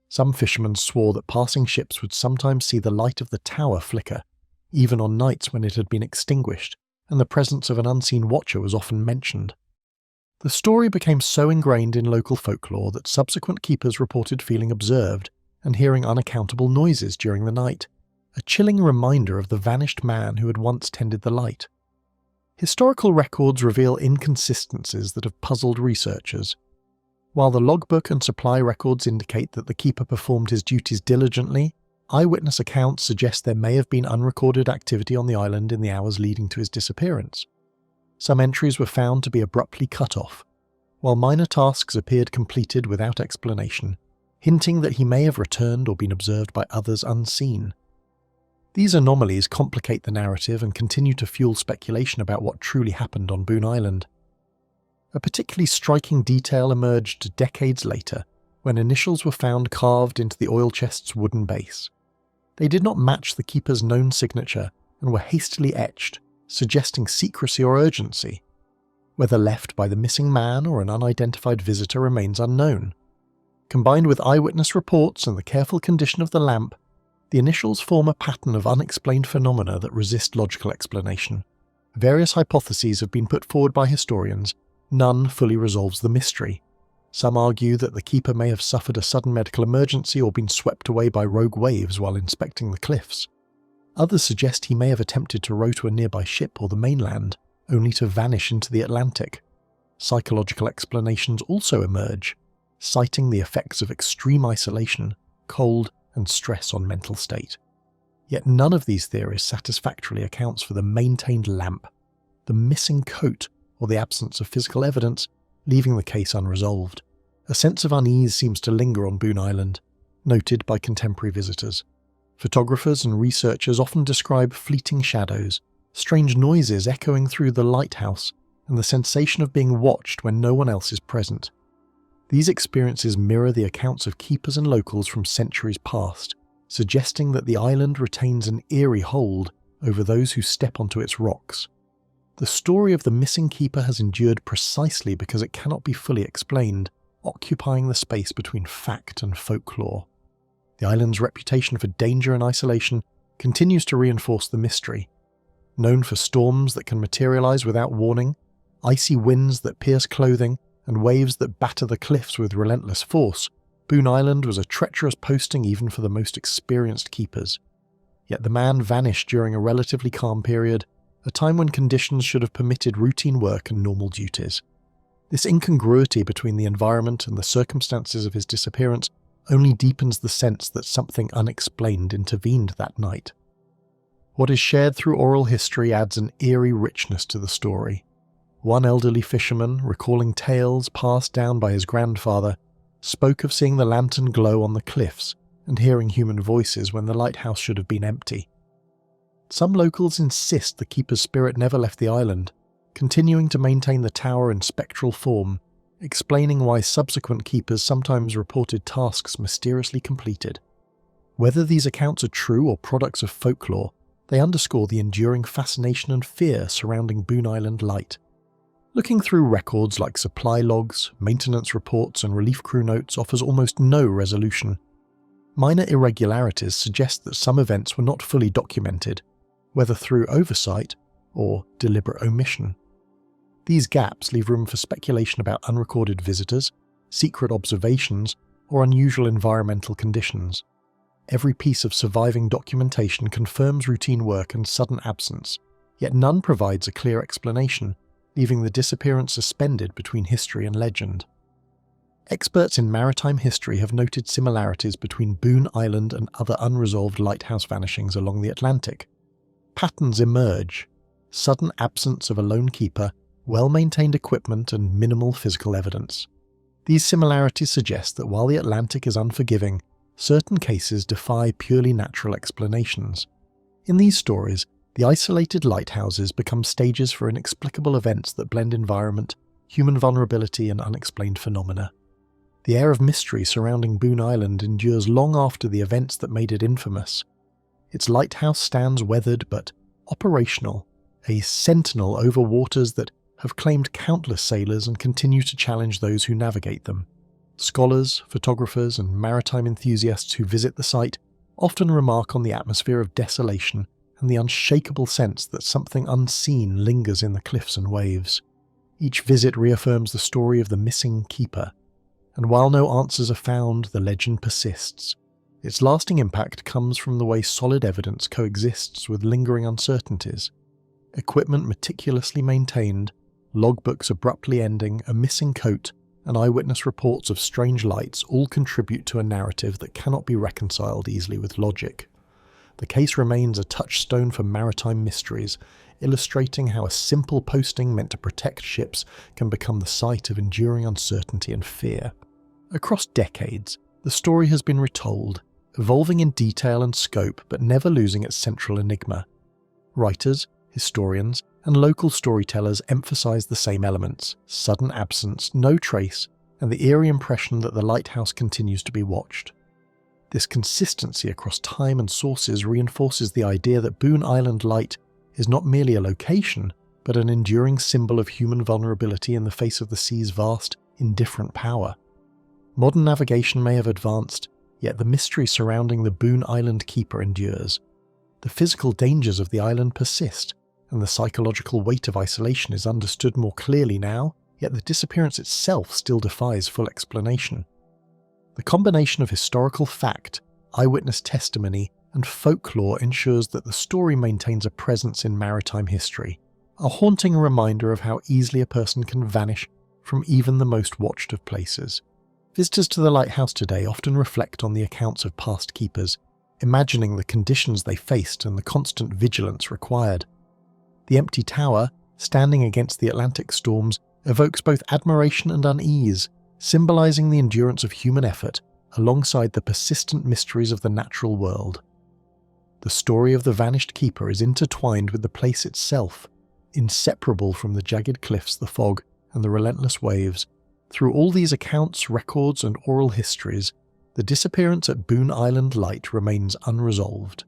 [SPEAKER 1] Some fishermen swore that passing ships would sometimes see the light of the tower flicker, even on nights when it had been extinguished, and the presence of an unseen watcher was often mentioned. The story became so ingrained in local folklore that subsequent keepers reported feeling observed and hearing unaccountable noises during the night, a chilling reminder of the vanished man who had once tended the light. Historical records reveal inconsistencies that have puzzled researchers. While the logbook and supply records indicate that the keeper performed his duties diligently, eyewitness accounts suggest there may have been unrecorded activity on the island in the hours leading to his disappearance. Some entries were found to be abruptly cut off, while minor tasks appeared completed without explanation, hinting that he may have returned or been observed by others unseen. These anomalies complicate the narrative and continue to fuel speculation about what truly happened on Boon Island. A particularly striking detail emerged decades later, when initials were found carved into the oil chest's wooden base. They did not match the keeper's known signature and were hastily etched, suggesting secrecy or urgency. Whether left by the missing man or an unidentified visitor remains unknown. Combined with eyewitness reports and the careful condition of the lamp, the initials form a pattern of unexplained phenomena that resist logical explanation. Various hypotheses have been put forward by historians. None fully resolves the mystery. Some argue that the keeper may have suffered a sudden medical emergency or been swept away by rogue waves while inspecting the cliffs. Others suggest he may have attempted to row to a nearby ship or the mainland, only to vanish into the Atlantic. Psychological explanations also emerge, citing the effects of extreme isolation, cold, and stress on mental state. Yet none of these theories satisfactorily accounts for the maintained lamp, the missing coat, or the absence of physical evidence, leaving the case unresolved. A sense of unease seems to linger on Boon Island, noted by contemporary visitors. Photographers and researchers often describe fleeting shadows, strange noises echoing through the lighthouse, and the sensation of being watched when no one else is present. These experiences mirror the accounts of keepers and locals from centuries past, suggesting that the island retains an eerie hold over those who step onto its rocks. The story of the missing keeper has endured precisely because it cannot be fully explained, occupying the space between fact and folklore. The island's reputation for danger and isolation continues to reinforce the mystery. Known for storms that can materialize without warning, icy winds that pierce clothing, and waves that batter the cliffs with relentless force, Boon Island was a treacherous posting even for the most experienced keepers. Yet the man vanished during a relatively calm period, a time when conditions should have permitted routine work and normal duties. This incongruity between the environment and the circumstances of his disappearance only deepens the sense that something unexplained intervened that night. What is shared through oral history adds an eerie richness to the story. One elderly fisherman, recalling tales passed down by his grandfather, spoke of seeing the lantern glow on the cliffs and hearing human voices when the lighthouse should have been empty. Some locals insist the keeper's spirit never left the island, continuing to maintain the tower in spectral form, explaining why subsequent keepers sometimes reported tasks mysteriously completed. Whether these accounts are true or products of folklore, they underscore the enduring fascination and fear surrounding Boon Island Light. Looking through records like supply logs, maintenance reports and relief crew notes offers almost no resolution. Minor irregularities suggest that some events were not fully documented, whether through oversight or deliberate omission. These gaps leave room for speculation about unrecorded visitors, secret observations, or unusual environmental conditions. Every piece of surviving documentation confirms routine work and sudden absence, yet none provides a clear explanation, leaving the disappearance suspended between history and legend. Experts in maritime history have noted similarities between Boon Island and other unresolved lighthouse vanishings along the Atlantic. Patterns emerge: sudden absence of a lone keeper, well-maintained equipment and minimal physical evidence. These similarities suggest that while the Atlantic is unforgiving, certain cases defy purely natural explanations. In these stories, the isolated lighthouses become stages for inexplicable events that blend environment, human vulnerability and unexplained phenomena. The air of mystery surrounding Boon Island endures long after the events that made it infamous. Its lighthouse stands weathered but operational, a sentinel over waters that have claimed countless sailors and continue to challenge those who navigate them. Scholars, photographers and maritime enthusiasts who visit the site often remark on the atmosphere of desolation and the unshakable sense that something unseen lingers in the cliffs and waves. Each visit reaffirms the story of the missing keeper, and while no answers are found, the legend persists. Its lasting impact comes from the way solid evidence coexists with lingering uncertainties. Equipment meticulously maintained, logbooks abruptly ending, a missing coat, and eyewitness reports of strange lights all contribute to a narrative that cannot be reconciled easily with logic. The case remains a touchstone for maritime mysteries, illustrating how a simple posting meant to protect ships can become the site of enduring uncertainty and fear. Across decades, the story has been retold, evolving in detail and scope but never losing its central enigma. Writers, historians, and local storytellers emphasize the same elements: sudden absence, no trace, and the eerie impression that the lighthouse continues to be watched. This consistency across time and sources reinforces the idea that Boon Island Light is not merely a location, but an enduring symbol of human vulnerability in the face of the sea's vast, indifferent power. Modern navigation may have advanced, yet the mystery surrounding the Boon Island keeper endures. The physical dangers of the island persist, and the psychological weight of isolation is understood more clearly now, yet the disappearance itself still defies full explanation. The combination of historical fact, eyewitness testimony, and folklore ensures that the story maintains a presence in maritime history, a haunting reminder of how easily a person can vanish from even the most watched of places. Visitors to the lighthouse today often reflect on the accounts of past keepers, imagining the conditions they faced and the constant vigilance required. The empty tower, standing against the Atlantic storms, evokes both admiration and unease, symbolizing the endurance of human effort alongside the persistent mysteries of the natural world. The story of the vanished keeper is intertwined with the place itself, inseparable from the jagged cliffs, the fog, and the relentless waves. Through all these accounts, records, and oral histories, the disappearance at Boon Island Light remains unresolved.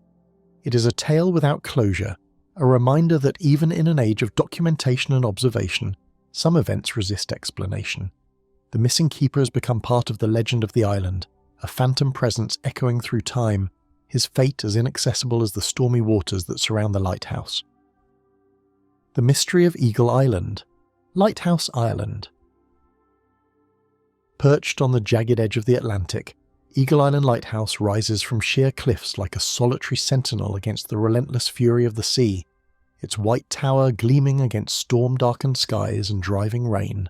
[SPEAKER 1] It is a tale without closure, a reminder that even in an age of documentation and observation, some events resist explanation. The missing keeper has become part of the legend of the island, a phantom presence echoing through time, his fate as inaccessible as the stormy waters that surround the lighthouse. The mystery of Eagle Island, Lighthouse Island. Perched on the jagged edge of the Atlantic, Eagle Island Lighthouse rises from sheer cliffs like a solitary sentinel against the relentless fury of the sea, its white tower gleaming against storm-darkened skies and driving rain.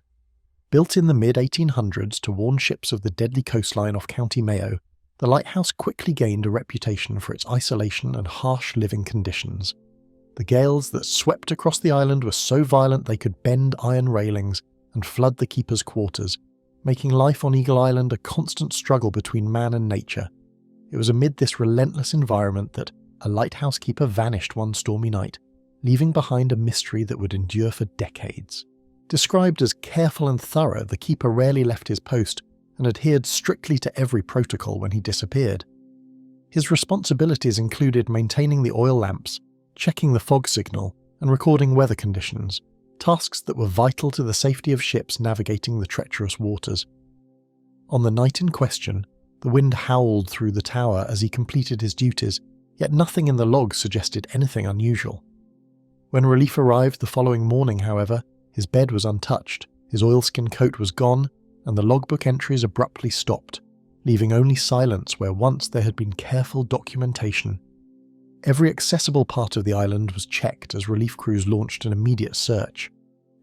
[SPEAKER 1] Built in the mid-1800s to warn ships of the deadly coastline off County Mayo, the lighthouse quickly gained a reputation for its isolation and harsh living conditions. The gales that swept across the island were so violent they could bend iron railings and flood the keeper's quarters, making life on Eagle Island a constant struggle between man and nature. It was amid this relentless environment that a lighthouse keeper vanished one stormy night, leaving behind a mystery that would endure for decades. Described as careful and thorough, the keeper rarely left his post and adhered strictly to every protocol when he disappeared. His responsibilities included maintaining the oil lamps, checking the fog signal, and recording weather conditions, tasks that were vital to the safety of ships navigating the treacherous waters. On the night in question, the wind howled through the tower as he completed his duties, yet nothing in the logs suggested anything unusual. When relief arrived the following morning, however, his bed was untouched, his oilskin coat was gone, and the logbook entries abruptly stopped, leaving only silence where once there had been careful documentation. Every accessible part of the island was checked as relief crews launched an immediate search.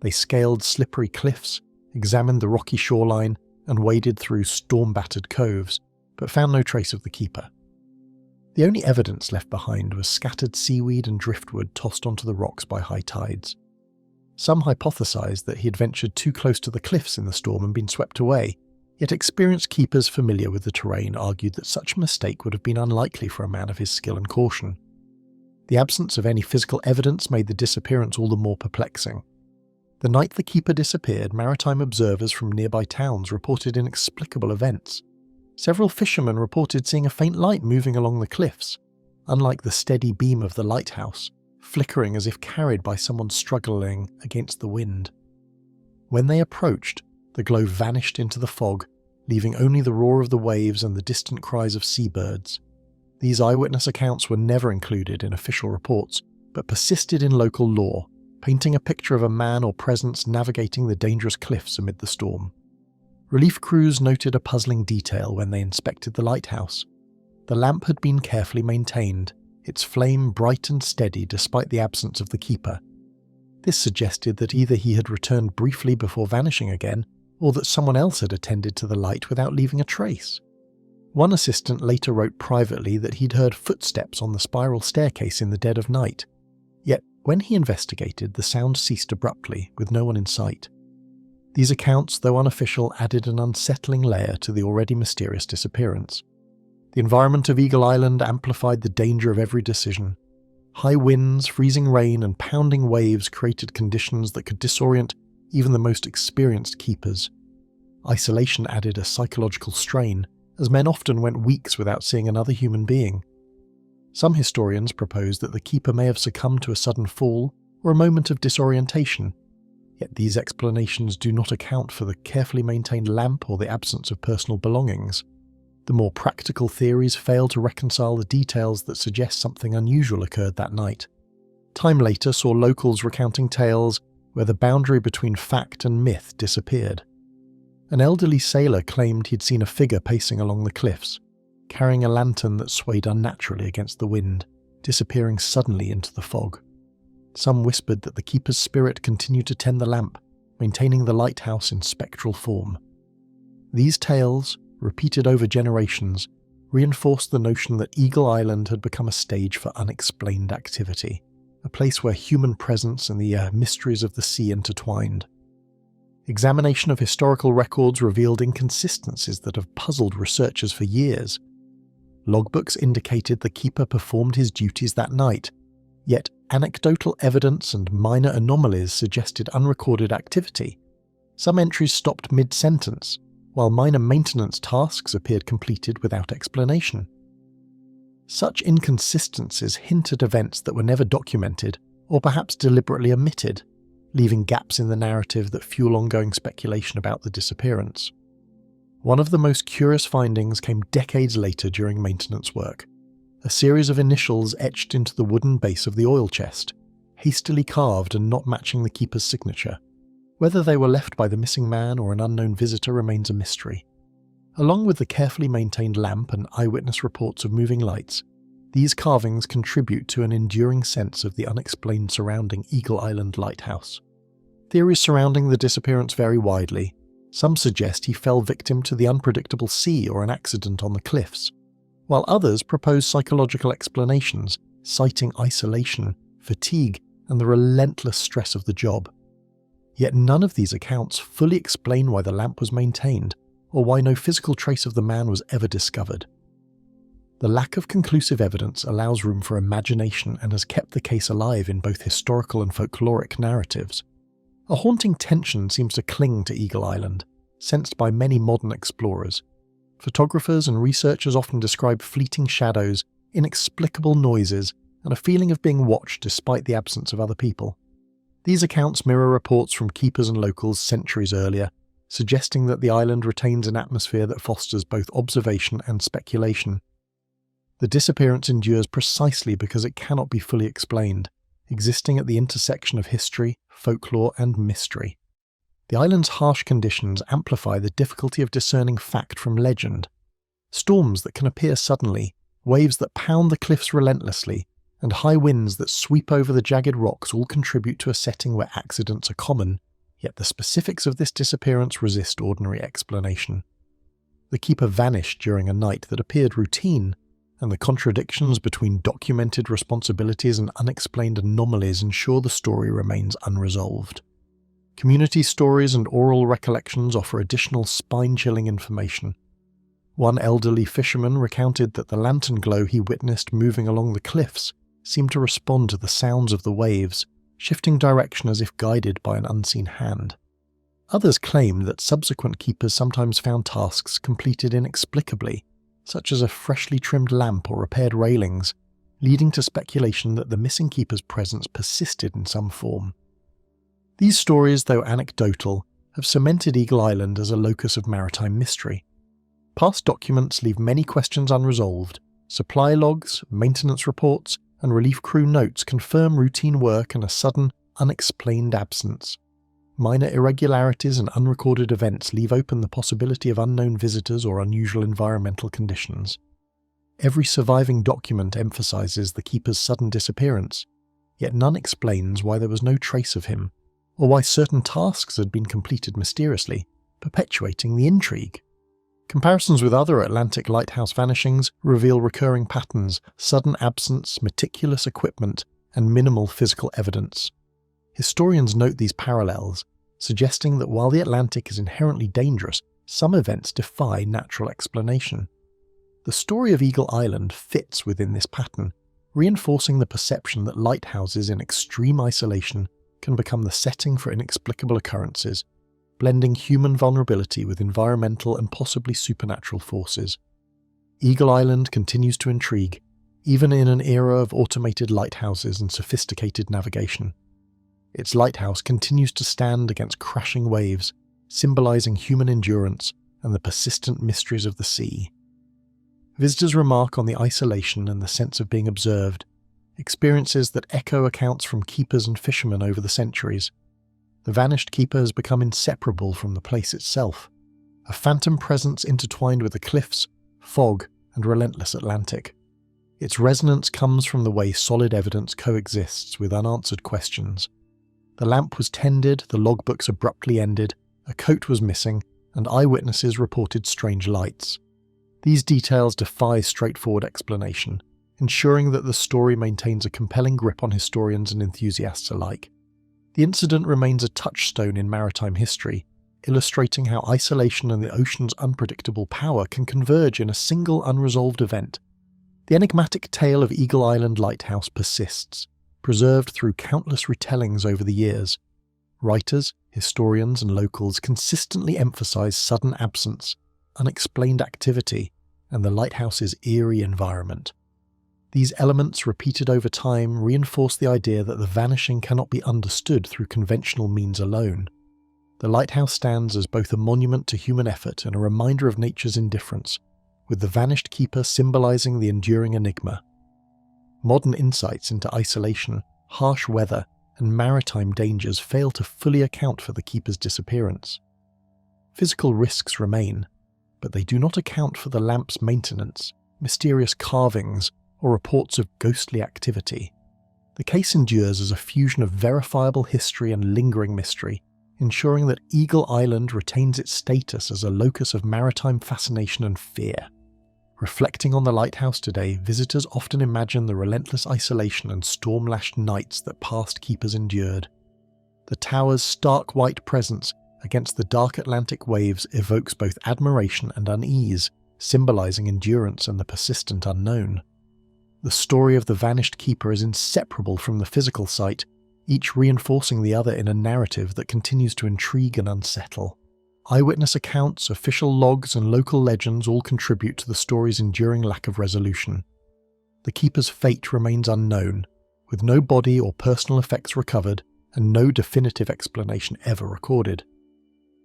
[SPEAKER 1] They scaled slippery cliffs, examined the rocky shoreline, and waded through storm-battered coves, but found no trace of the keeper. The only evidence left behind was scattered seaweed and driftwood tossed onto the rocks by high tides. Some hypothesized that he had ventured too close to the cliffs in the storm and been swept away, yet experienced keepers familiar with the terrain argued that such a mistake would have been unlikely for a man of his skill and caution. The absence of any physical evidence made the disappearance all the more perplexing. The night the keeper disappeared, maritime observers from nearby towns reported inexplicable events. Several fishermen reported seeing a faint light moving along the cliffs, unlike the steady beam of the lighthouse, flickering as if carried by someone struggling against the wind. When they approached, the glow vanished into the fog, leaving only the roar of the waves and the distant cries of seabirds. These eyewitness accounts were never included in official reports, but persisted in local lore, painting a picture of a man or presence navigating the dangerous cliffs amid the storm. Relief crews noted a puzzling detail when they inspected the lighthouse. The lamp had been carefully maintained, its flame bright and steady despite the absence of the keeper. This suggested that either he had returned briefly before vanishing again, or that someone else had attended to the light without leaving a trace. One assistant later wrote privately that he'd heard footsteps on the spiral staircase in the dead of night. Yet, when he investigated, the sound ceased abruptly, with no one in sight. These accounts, though unofficial, added an unsettling layer to the already mysterious disappearance. The environment of Eagle Island amplified the danger of every decision. High winds, freezing rain, and pounding waves created conditions that could disorient even the most experienced keepers. Isolation added a psychological strain, as men often went weeks without seeing another human being. Some historians propose that the keeper may have succumbed to a sudden fall or a moment of disorientation, yet these explanations do not account for the carefully maintained lamp or the absence of personal belongings. The more practical theories fail to reconcile the details that suggest something unusual occurred that night. Time later saw locals recounting tales where the boundary between fact and myth disappeared. An elderly sailor claimed he'd seen a figure pacing along the cliffs, carrying a lantern that swayed unnaturally against the wind, disappearing suddenly into the fog. Some whispered that the keeper's spirit continued to tend the lamp, maintaining the lighthouse in spectral form. These tales, repeated over generations, reinforced the notion that Eagle Island had become a stage for unexplained activity, a place where human presence and the mysteries of the sea intertwined. Examination of historical records revealed inconsistencies that have puzzled researchers for years. Logbooks indicated the keeper performed his duties that night, yet anecdotal evidence and minor anomalies suggested unrecorded activity. Some entries stopped mid-sentence, while minor maintenance tasks appeared completed without explanation. Such inconsistencies hint at events that were never documented, or perhaps deliberately omitted, leaving gaps in the narrative that fuel ongoing speculation about the disappearance. One of the most curious findings came decades later during maintenance work. A series of initials etched into the wooden base of the oil chest, hastily carved and not matching the keeper's signature. Whether they were left by the missing man or an unknown visitor remains a mystery. Along with the carefully maintained lamp and eyewitness reports of moving lights, these carvings contribute to an enduring sense of the unexplained surrounding Eagle Island Lighthouse. Theories surrounding the disappearance vary widely. Some suggest he fell victim to the unpredictable sea or an accident on the cliffs, while others propose psychological explanations, citing isolation, fatigue, and the relentless stress of the job. Yet none of these accounts fully explain why the lamp was maintained, or why no physical trace of the man was ever discovered. The lack of conclusive evidence allows room for imagination and has kept the case alive in both historical and folkloric narratives. A haunting tension seems to cling to Eagle Island, sensed by many modern explorers. Photographers and researchers often describe fleeting shadows, inexplicable noises, and a feeling of being watched despite the absence of other people. These accounts mirror reports from keepers and locals centuries earlier, suggesting that the island retains an atmosphere that fosters both observation and speculation. The disappearance endures precisely because it cannot be fully explained, existing at the intersection of history, folklore, and mystery. The island's harsh conditions amplify the difficulty of discerning fact from legend. Storms that can appear suddenly, waves that pound the cliffs relentlessly, and high winds that sweep over the jagged rocks all contribute to a setting where accidents are common, yet the specifics of this disappearance resist ordinary explanation. The keeper vanished during a night that appeared routine, and the contradictions between documented responsibilities and unexplained anomalies ensure the story remains unresolved. Community stories and oral recollections offer additional spine-chilling information. One elderly fisherman recounted that the lantern glow he witnessed moving along the cliffs seemed to respond to the sounds of the waves, shifting direction as if guided by an unseen hand. Others claimed that subsequent keepers sometimes found tasks completed inexplicably, such as a freshly trimmed lamp or repaired railings, leading to speculation that the missing keeper's presence persisted in some form. These stories, though anecdotal, have cemented Eagle Island as a locus of maritime mystery. Past documents leave many questions unresolved. Supply logs, maintenance reports, and relief crew notes confirm routine work and a sudden, unexplained absence. Minor irregularities and unrecorded events leave open the possibility of unknown visitors or unusual environmental conditions. Every surviving document emphasizes the keeper's sudden disappearance, yet none explains why there was no trace of him, or why certain tasks had been completed mysteriously, perpetuating the intrigue. Comparisons with other Atlantic lighthouse vanishings reveal recurring patterns, sudden absence, meticulous equipment, and minimal physical evidence. Historians note these parallels, suggesting that while the Atlantic is inherently dangerous, some events defy natural explanation. The story of Eagle Island fits within this pattern, reinforcing the perception that lighthouses in extreme isolation can become the setting for inexplicable occurrences, blending human vulnerability with environmental and possibly supernatural forces. Eagle Island continues to intrigue, even in an era of automated lighthouses and sophisticated navigation. Its lighthouse continues to stand against crashing waves, symbolizing human endurance and the persistent mysteries of the sea. Visitors remark on the isolation and the sense of being observed, experiences that echo accounts from keepers and fishermen over the centuries. The vanished keeper has become inseparable from the place itself, a phantom presence intertwined with the cliffs, fog, and relentless Atlantic. Its resonance comes from the way solid evidence coexists with unanswered questions. The lamp was tended, the logbooks abruptly ended, a coat was missing, and eyewitnesses reported strange lights. These details defy straightforward explanation, ensuring that the story maintains a compelling grip on historians and enthusiasts alike. The incident remains a touchstone in maritime history, illustrating how isolation and the ocean's unpredictable power can converge in a single unresolved event. The enigmatic tale of Eagle Island Lighthouse persists, preserved through countless retellings over the years. Writers, historians, and locals consistently emphasize sudden absence, unexplained activity, and the lighthouse's eerie environment. These elements, repeated over time, reinforce the idea that the vanishing cannot be understood through conventional means alone. The lighthouse stands as both a monument to human effort and a reminder of nature's indifference, with the vanished keeper symbolizing the enduring enigma. Modern insights into isolation, harsh weather, and maritime dangers fail to fully account for the keeper's disappearance. Physical risks remain, but they do not account for the lamp's maintenance, mysterious carvings, or reports of ghostly activity. The case endures as a fusion of verifiable history and lingering mystery, ensuring that Eagle Island retains its status as a locus of maritime fascination and fear. Reflecting on the lighthouse today, visitors often imagine the relentless isolation and storm-lashed nights that past keepers endured. The tower's stark white presence against the dark Atlantic waves evokes both admiration and unease, symbolizing endurance and the persistent unknown. The story of the vanished keeper is inseparable from the physical site, each reinforcing the other in a narrative that continues to intrigue and unsettle. Eyewitness accounts, official logs, and local legends all contribute to the story's enduring lack of resolution. The keeper's fate remains unknown, with no body or personal effects recovered and no definitive explanation ever recorded.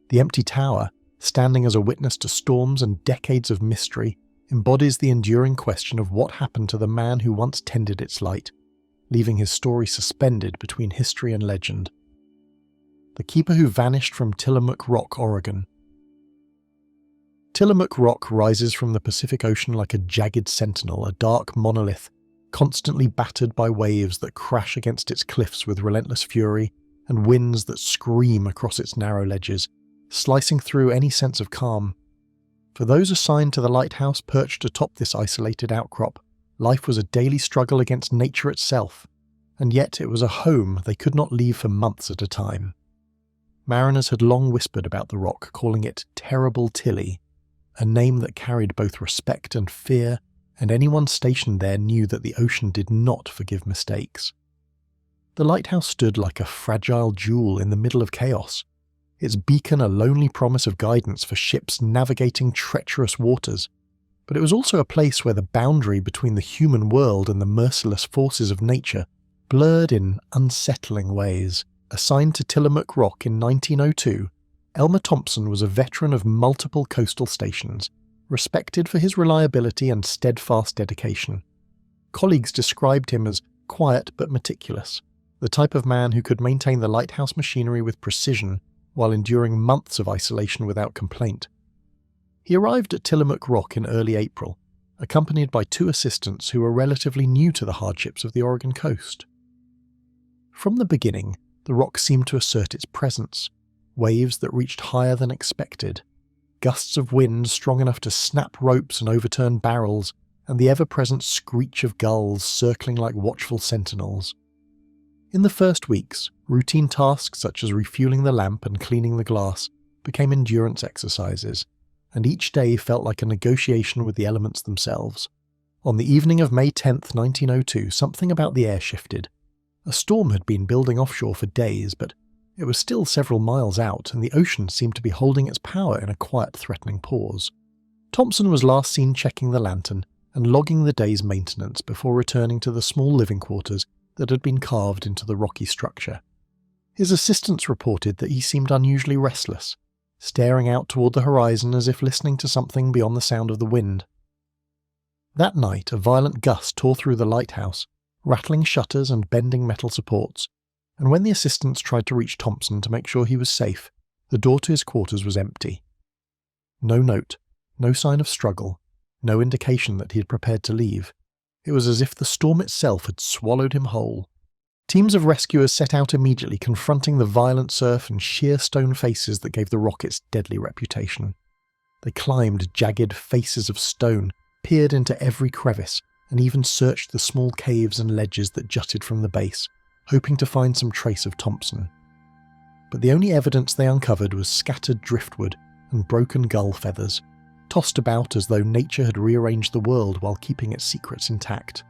[SPEAKER 1] The empty tower, standing as a witness to storms and decades of mystery, embodies the enduring question of what happened to the man who once tended its light, leaving his story suspended between history and legend. The keeper who vanished from Tieuk Rock, Oregon. Tieuk Rock rises from the Pacific Ocean like a jagged sentinel, a dark monolith, constantly battered by waves that crash against its cliffs with relentless fury and winds that scream across its narrow ledges, slicing through any sense of calm. For those assigned to the lighthouse perched atop this isolated outcrop, life was a daily struggle against nature itself, and yet it was a home they could not leave for months at a time. Mariners had long whispered about the rock, calling it Terrible Tilly, a name that carried both respect and fear, and anyone stationed there knew that the ocean did not forgive mistakes. The lighthouse stood like a fragile jewel in the middle of chaos, its beacon a lonely promise of guidance for ships navigating treacherous waters, but it was also a place where the boundary between the human world and the merciless forces of nature blurred in unsettling ways. Assigned to Tieuk Rock in 1902, Elmer Thompson was a veteran of multiple coastal stations, respected for his reliability and steadfast dedication. Colleagues described him as quiet but meticulous, the type of man who could maintain the lighthouse machinery with precision while enduring months of isolation without complaint. He arrived at Tieuk Rock in early April, accompanied by 2 assistants who were relatively new to the hardships of the Oregon coast. From the beginning, the rock seemed to assert its presence, waves that reached higher than expected, gusts of wind strong enough to snap ropes and overturn barrels, and the ever-present screech of gulls circling like watchful sentinels. In the first weeks, routine tasks such as refueling the lamp and cleaning the glass became endurance exercises, and each day felt like a negotiation with the elements themselves. On the evening of May 10, 1902, something about the air shifted. A storm had been building offshore for days, but it was still several miles out, and the ocean seemed to be holding its power in a quiet, threatening pause. Thompson was last seen checking the lantern and logging the day's maintenance before returning to the small living quarters that had been carved into the rocky structure. His assistants reported that he seemed unusually restless, staring out toward the horizon as if listening to something beyond the sound of the wind. That night, a violent gust tore through the lighthouse, rattling shutters and bending metal supports, and when the assistants tried to reach Thompson to make sure he was safe, the door to his quarters was empty. No note, no sign of struggle, no indication that he had prepared to leave. It was as if the storm itself had swallowed him whole. Teams of rescuers set out immediately, confronting the violent surf and sheer stone faces that gave the rock its deadly reputation. They climbed jagged faces of stone, peered into every crevice, and even searched the small caves and ledges that jutted from the base, hoping to find some trace of Thompson. But the only evidence they uncovered was scattered driftwood and broken gull feathers, tossed about as though nature had rearranged the world while keeping its secrets intact.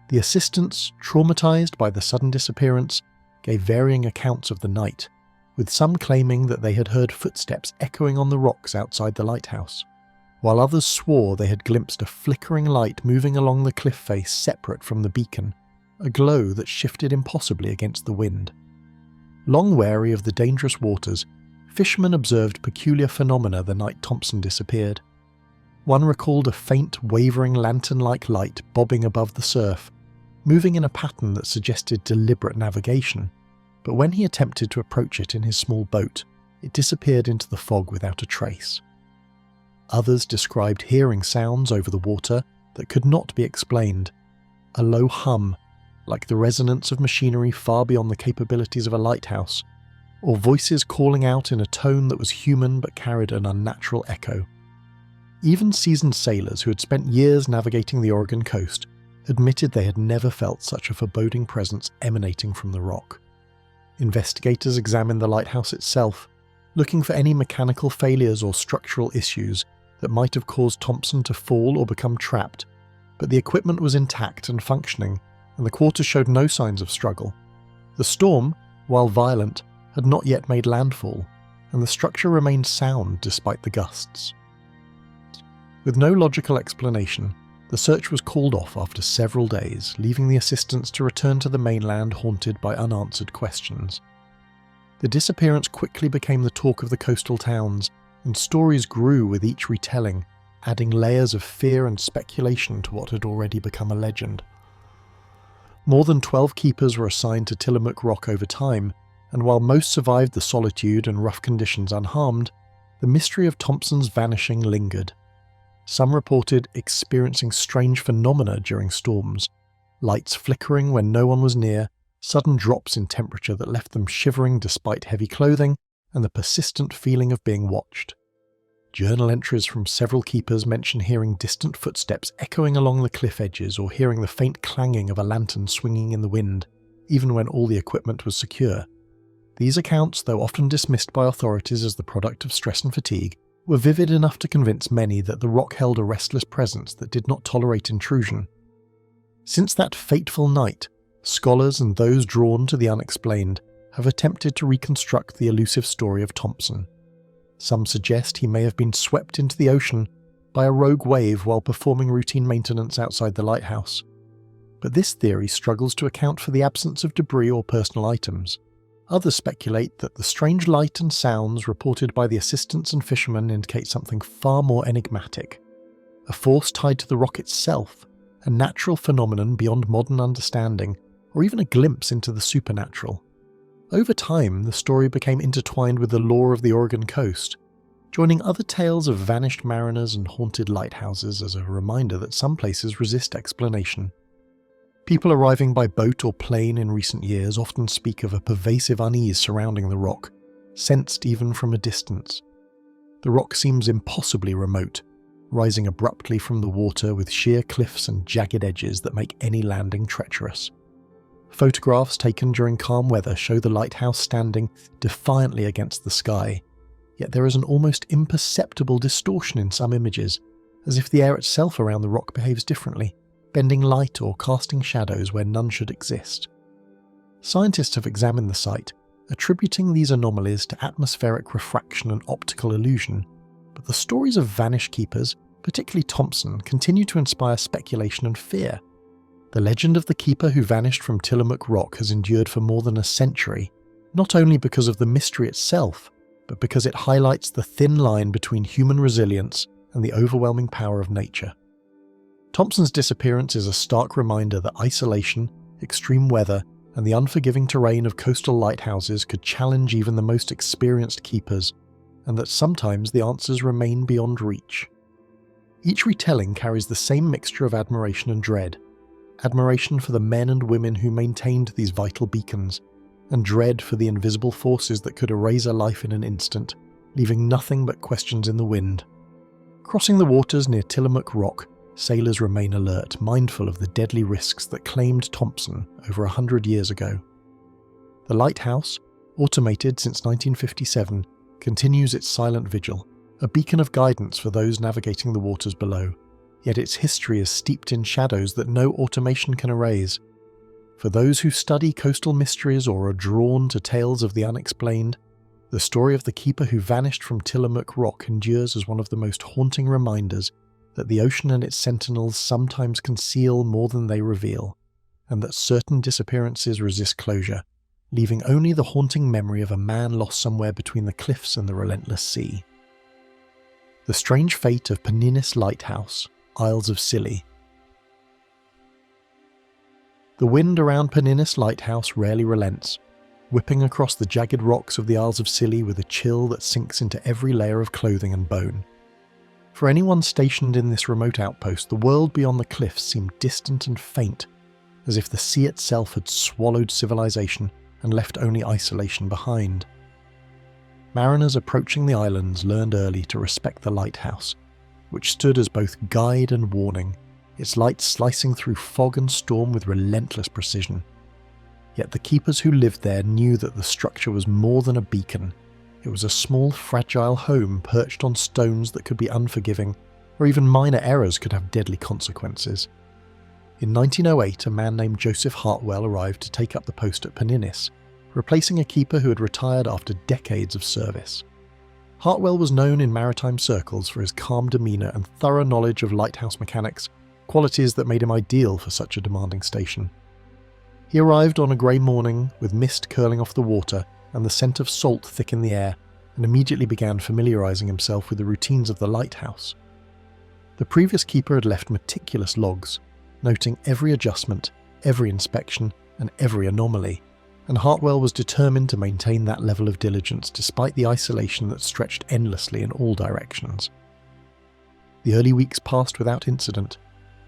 [SPEAKER 1] The assistants, traumatized by the sudden disappearance, gave varying accounts of the night, with some claiming that they had heard footsteps echoing on the rocks outside the lighthouse, while others swore they had glimpsed a flickering light moving along the cliff face separate from the beacon, a glow that shifted impossibly against the wind. Long wary of the dangerous waters, fishermen observed peculiar phenomena the night Thompson disappeared. One recalled a faint, wavering lantern-like light bobbing above the surf, moving in a pattern that suggested deliberate navigation, but when he attempted to approach it in his small boat, it disappeared into the fog without a trace. Others described hearing sounds over the water that could not be explained, a low hum, like the resonance of machinery far beyond the capabilities of a lighthouse, or voices calling out in a tone that was human but carried an unnatural echo. Even seasoned sailors who had spent years navigating the Oregon coast admitted they had never felt such a foreboding presence emanating from the rock. Investigators examined the lighthouse itself, looking for any mechanical failures or structural issues that might have caused Thompson to fall or become trapped, but the equipment was intact and functioning, and the quarters showed no signs of struggle. The storm, while violent, had not yet made landfall, and the structure remained sound despite the gusts. With no logical explanation, the search was called off after several days, leaving the assistants to return to the mainland haunted by unanswered questions. The disappearance quickly became the talk of the coastal towns, and stories grew with each retelling, adding layers of fear and speculation to what had already become a legend. More than 12 keepers were assigned to Tieuk Rock over time, and while most survived the solitude and rough conditions unharmed, the mystery of Thompson's vanishing lingered. Some reported experiencing strange phenomena during storms, lights flickering when no one was near, sudden drops in temperature that left them shivering despite heavy clothing, and the persistent feeling of being watched. Journal entries from several keepers mention hearing distant footsteps echoing along the cliff edges or hearing the faint clanging of a lantern swinging in the wind, even when all the equipment was secure. These accounts, though often dismissed by authorities as the product of stress and fatigue, were vivid enough to convince many that the rock held a restless presence that did not tolerate intrusion. Since that fateful night, scholars and those drawn to the unexplained have attempted to reconstruct the elusive story of Thompson. Some suggest he may have been swept into the ocean by a rogue wave while performing routine maintenance outside the lighthouse. But this theory struggles to account for the absence of debris or personal items. Others speculate that the strange light and sounds reported by the assistants and fishermen indicate something far more enigmatic. A force tied to the rock itself, a natural phenomenon beyond modern understanding, or even a glimpse into the supernatural. Over time, the story became intertwined with the lore of the Oregon coast, joining other tales of vanished mariners and haunted lighthouses as a reminder that some places resist explanation. People arriving by boat or plane in recent years often speak of a pervasive unease surrounding the rock, sensed even from a distance. The rock seems impossibly remote, rising abruptly from the water with sheer cliffs and jagged edges that make any landing treacherous. Photographs taken during calm weather show the lighthouse standing defiantly against the sky, yet there is an almost imperceptible distortion in some images, as if the air itself around the rock behaves differently, bending light or casting shadows where none should exist. Scientists have examined the site, attributing these anomalies to atmospheric refraction and optical illusion, but the stories of vanished keepers, particularly Thompson, continue to inspire speculation and fear. The legend of the keeper who vanished from Tieuk Rock has endured for more than a century, not only because of the mystery itself, but because it highlights the thin line between human resilience and the overwhelming power of nature. Thompson's disappearance is a stark reminder that isolation, extreme weather, and the unforgiving terrain of coastal lighthouses could challenge even the most experienced keepers, and that sometimes the answers remain beyond reach. Each retelling carries the same mixture of admiration and dread. Admiration for the men and women who maintained these vital beacons, and dread for the invisible forces that could erase a life in an instant, leaving nothing but questions in the wind. Crossing the waters near Tieuk Rock, sailors remain alert, mindful of the deadly risks that claimed Thompson over 100 years ago. The lighthouse, automated since 1957, continues its silent vigil, a beacon of guidance for those navigating the waters below. Yet its history is steeped in shadows that no automation can erase. For those who study coastal mysteries or are drawn to tales of the unexplained, the story of the keeper who vanished from Tieuk Rock endures as one of the most haunting reminders that the ocean and its sentinels sometimes conceal more than they reveal, and that certain disappearances resist closure, leaving only the haunting memory of a man lost somewhere between the cliffs and the relentless sea. The strange fate of Peninis Lighthouse, Isles of Scilly. The wind around Peninis Lighthouse rarely relents, whipping across the jagged rocks of the Isles of Scilly with a chill that sinks into every layer of clothing and bone. For anyone stationed in this remote outpost, the world beyond the cliffs seemed distant and faint, as if the sea itself had swallowed civilization and left only isolation behind. Mariners approaching the islands learned early to respect the lighthouse, which stood as both guide and warning, its light slicing through fog and storm with relentless precision. Yet the keepers who lived there knew that the structure was more than a beacon. It was a small, fragile home perched on stones that could be unforgiving, or even minor errors could have deadly consequences. In 1908, a man named Joseph Hartwell arrived to take up the post at Peninis, replacing a keeper who had retired after decades of service. Hartwell was known in maritime circles for his calm demeanour and thorough knowledge of lighthouse mechanics, qualities that made him ideal for such a demanding station. He arrived on a grey morning with mist curling off the water and the scent of salt thick in the air, and immediately began familiarising himself with the routines of the lighthouse. The previous keeper had left meticulous logs, noting every adjustment, every inspection, and every anomaly, and Hartwell was determined to maintain that level of diligence despite the isolation that stretched endlessly in all directions. The early weeks passed without incident,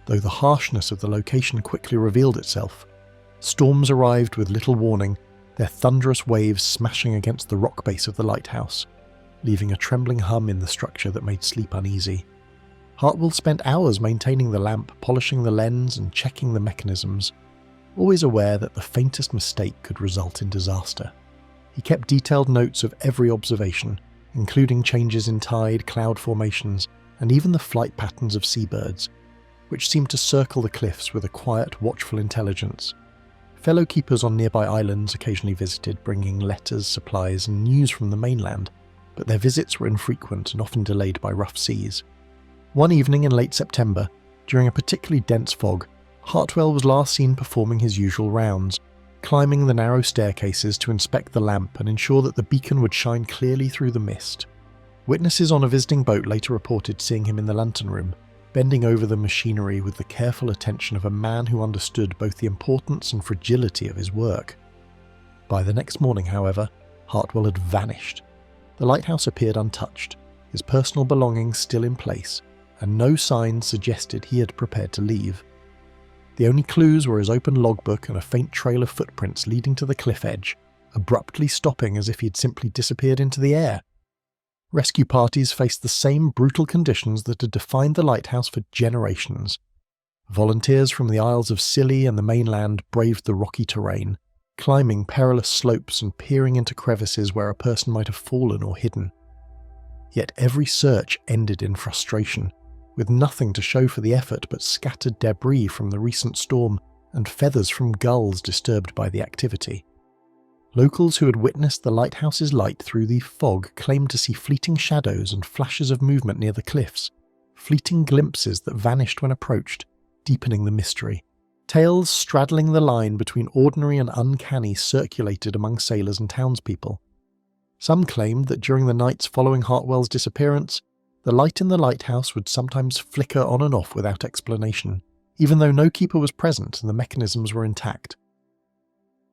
[SPEAKER 1] though the harshness of the location quickly revealed itself. Storms arrived with little warning, their thunderous waves smashing against the rock base of the lighthouse, leaving a trembling hum in the structure that made sleep uneasy. Hartwell spent hours maintaining the lamp, polishing the lens and checking the mechanisms, always aware that the faintest mistake could result in disaster. He kept detailed notes of every observation, including changes in tide, cloud formations, and even the flight patterns of seabirds, which seemed to circle the cliffs with a quiet, watchful intelligence. Fellow keepers on nearby islands occasionally visited, bringing letters, supplies, and news from the mainland, but their visits were infrequent and often delayed by rough seas. One evening in late September, during a particularly dense fog, Hartwell was last seen performing his usual rounds, climbing the narrow staircases to inspect the lamp and ensure that the beacon would shine clearly through the mist. Witnesses on a visiting boat later reported seeing him in the lantern room, bending over the machinery with the careful attention of a man who understood both the importance and fragility of his work. By the next morning, however, Hartwell had vanished. The lighthouse appeared untouched, his personal belongings still in place, and no signs suggested he had prepared to leave. The only clues were his open logbook and a faint trail of footprints leading to the cliff edge, abruptly stopping as if he had simply disappeared into the air. Rescue parties faced the same brutal conditions that had defined the lighthouse for generations. Volunteers from the Isles of Scilly and the mainland braved the rocky terrain, climbing perilous slopes and peering into crevices where a person might have fallen or hidden. Yet every search ended in frustration, with nothing to show for the effort but scattered debris from the recent storm and feathers from gulls disturbed by the activity. Locals who had witnessed the lighthouse's light through the fog claimed to see fleeting shadows and flashes of movement near the cliffs, fleeting glimpses that vanished when approached, deepening the mystery. Tales straddling the line between ordinary and uncanny circulated among sailors and townspeople. Some claimed that during the nights following Hartwell's disappearance, the light in the lighthouse would sometimes flicker on and off without explanation, even though no keeper was present and the mechanisms were intact.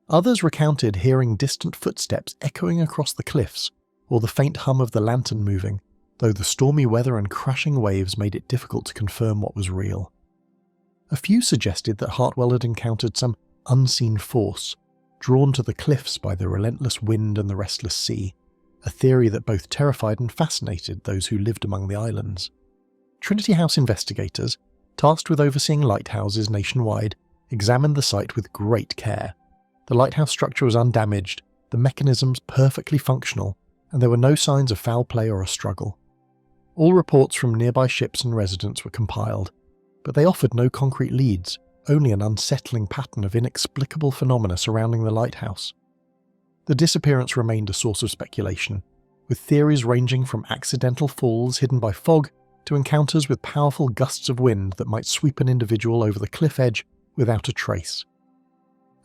[SPEAKER 1] Others recounted hearing distant footsteps echoing across the cliffs, or the faint hum of the lantern moving, though the stormy weather and crashing waves made it difficult to confirm what was real. A few suggested that Hartwell had encountered some unseen force, drawn to the cliffs by the relentless wind and the restless sea, a theory that both terrified and fascinated those who lived among the islands. Trinity House investigators, tasked with overseeing lighthouses nationwide, examined the site with great care. The lighthouse structure was undamaged, the mechanisms perfectly functional, and there were no signs of foul play or a struggle. All reports from nearby ships and residents were compiled, but they offered no concrete leads, only an unsettling pattern of inexplicable phenomena surrounding the lighthouse. The disappearance remained a source of speculation, with theories ranging from accidental falls hidden by fog to encounters with powerful gusts of wind that might sweep an individual over the cliff edge without a trace.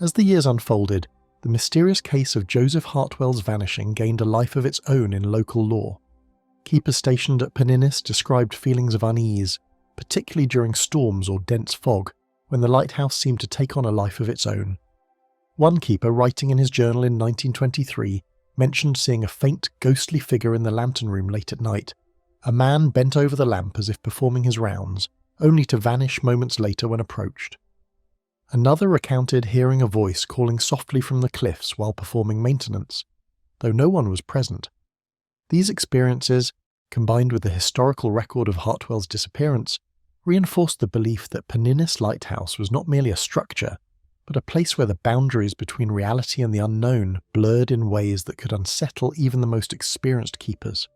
[SPEAKER 1] As the years unfolded, the mysterious case of Joseph Hartwell's vanishing gained a life of its own in local lore. Keepers stationed at Peninis described feelings of unease, particularly during storms or dense fog, when the lighthouse seemed to take on a life of its own. One keeper, writing in his journal in 1923, mentioned seeing a faint, ghostly figure in the lantern room late at night, a man bent over the lamp as if performing his rounds, only to vanish moments later when approached. Another recounted hearing a voice calling softly from the cliffs while performing maintenance, though no one was present. These experiences, combined with the historical record of Hartwell's disappearance, reinforced the belief that Peninis Lighthouse was not merely a structure, but a place where the boundaries between reality and the unknown blurred in ways that could unsettle even the most experienced keepers.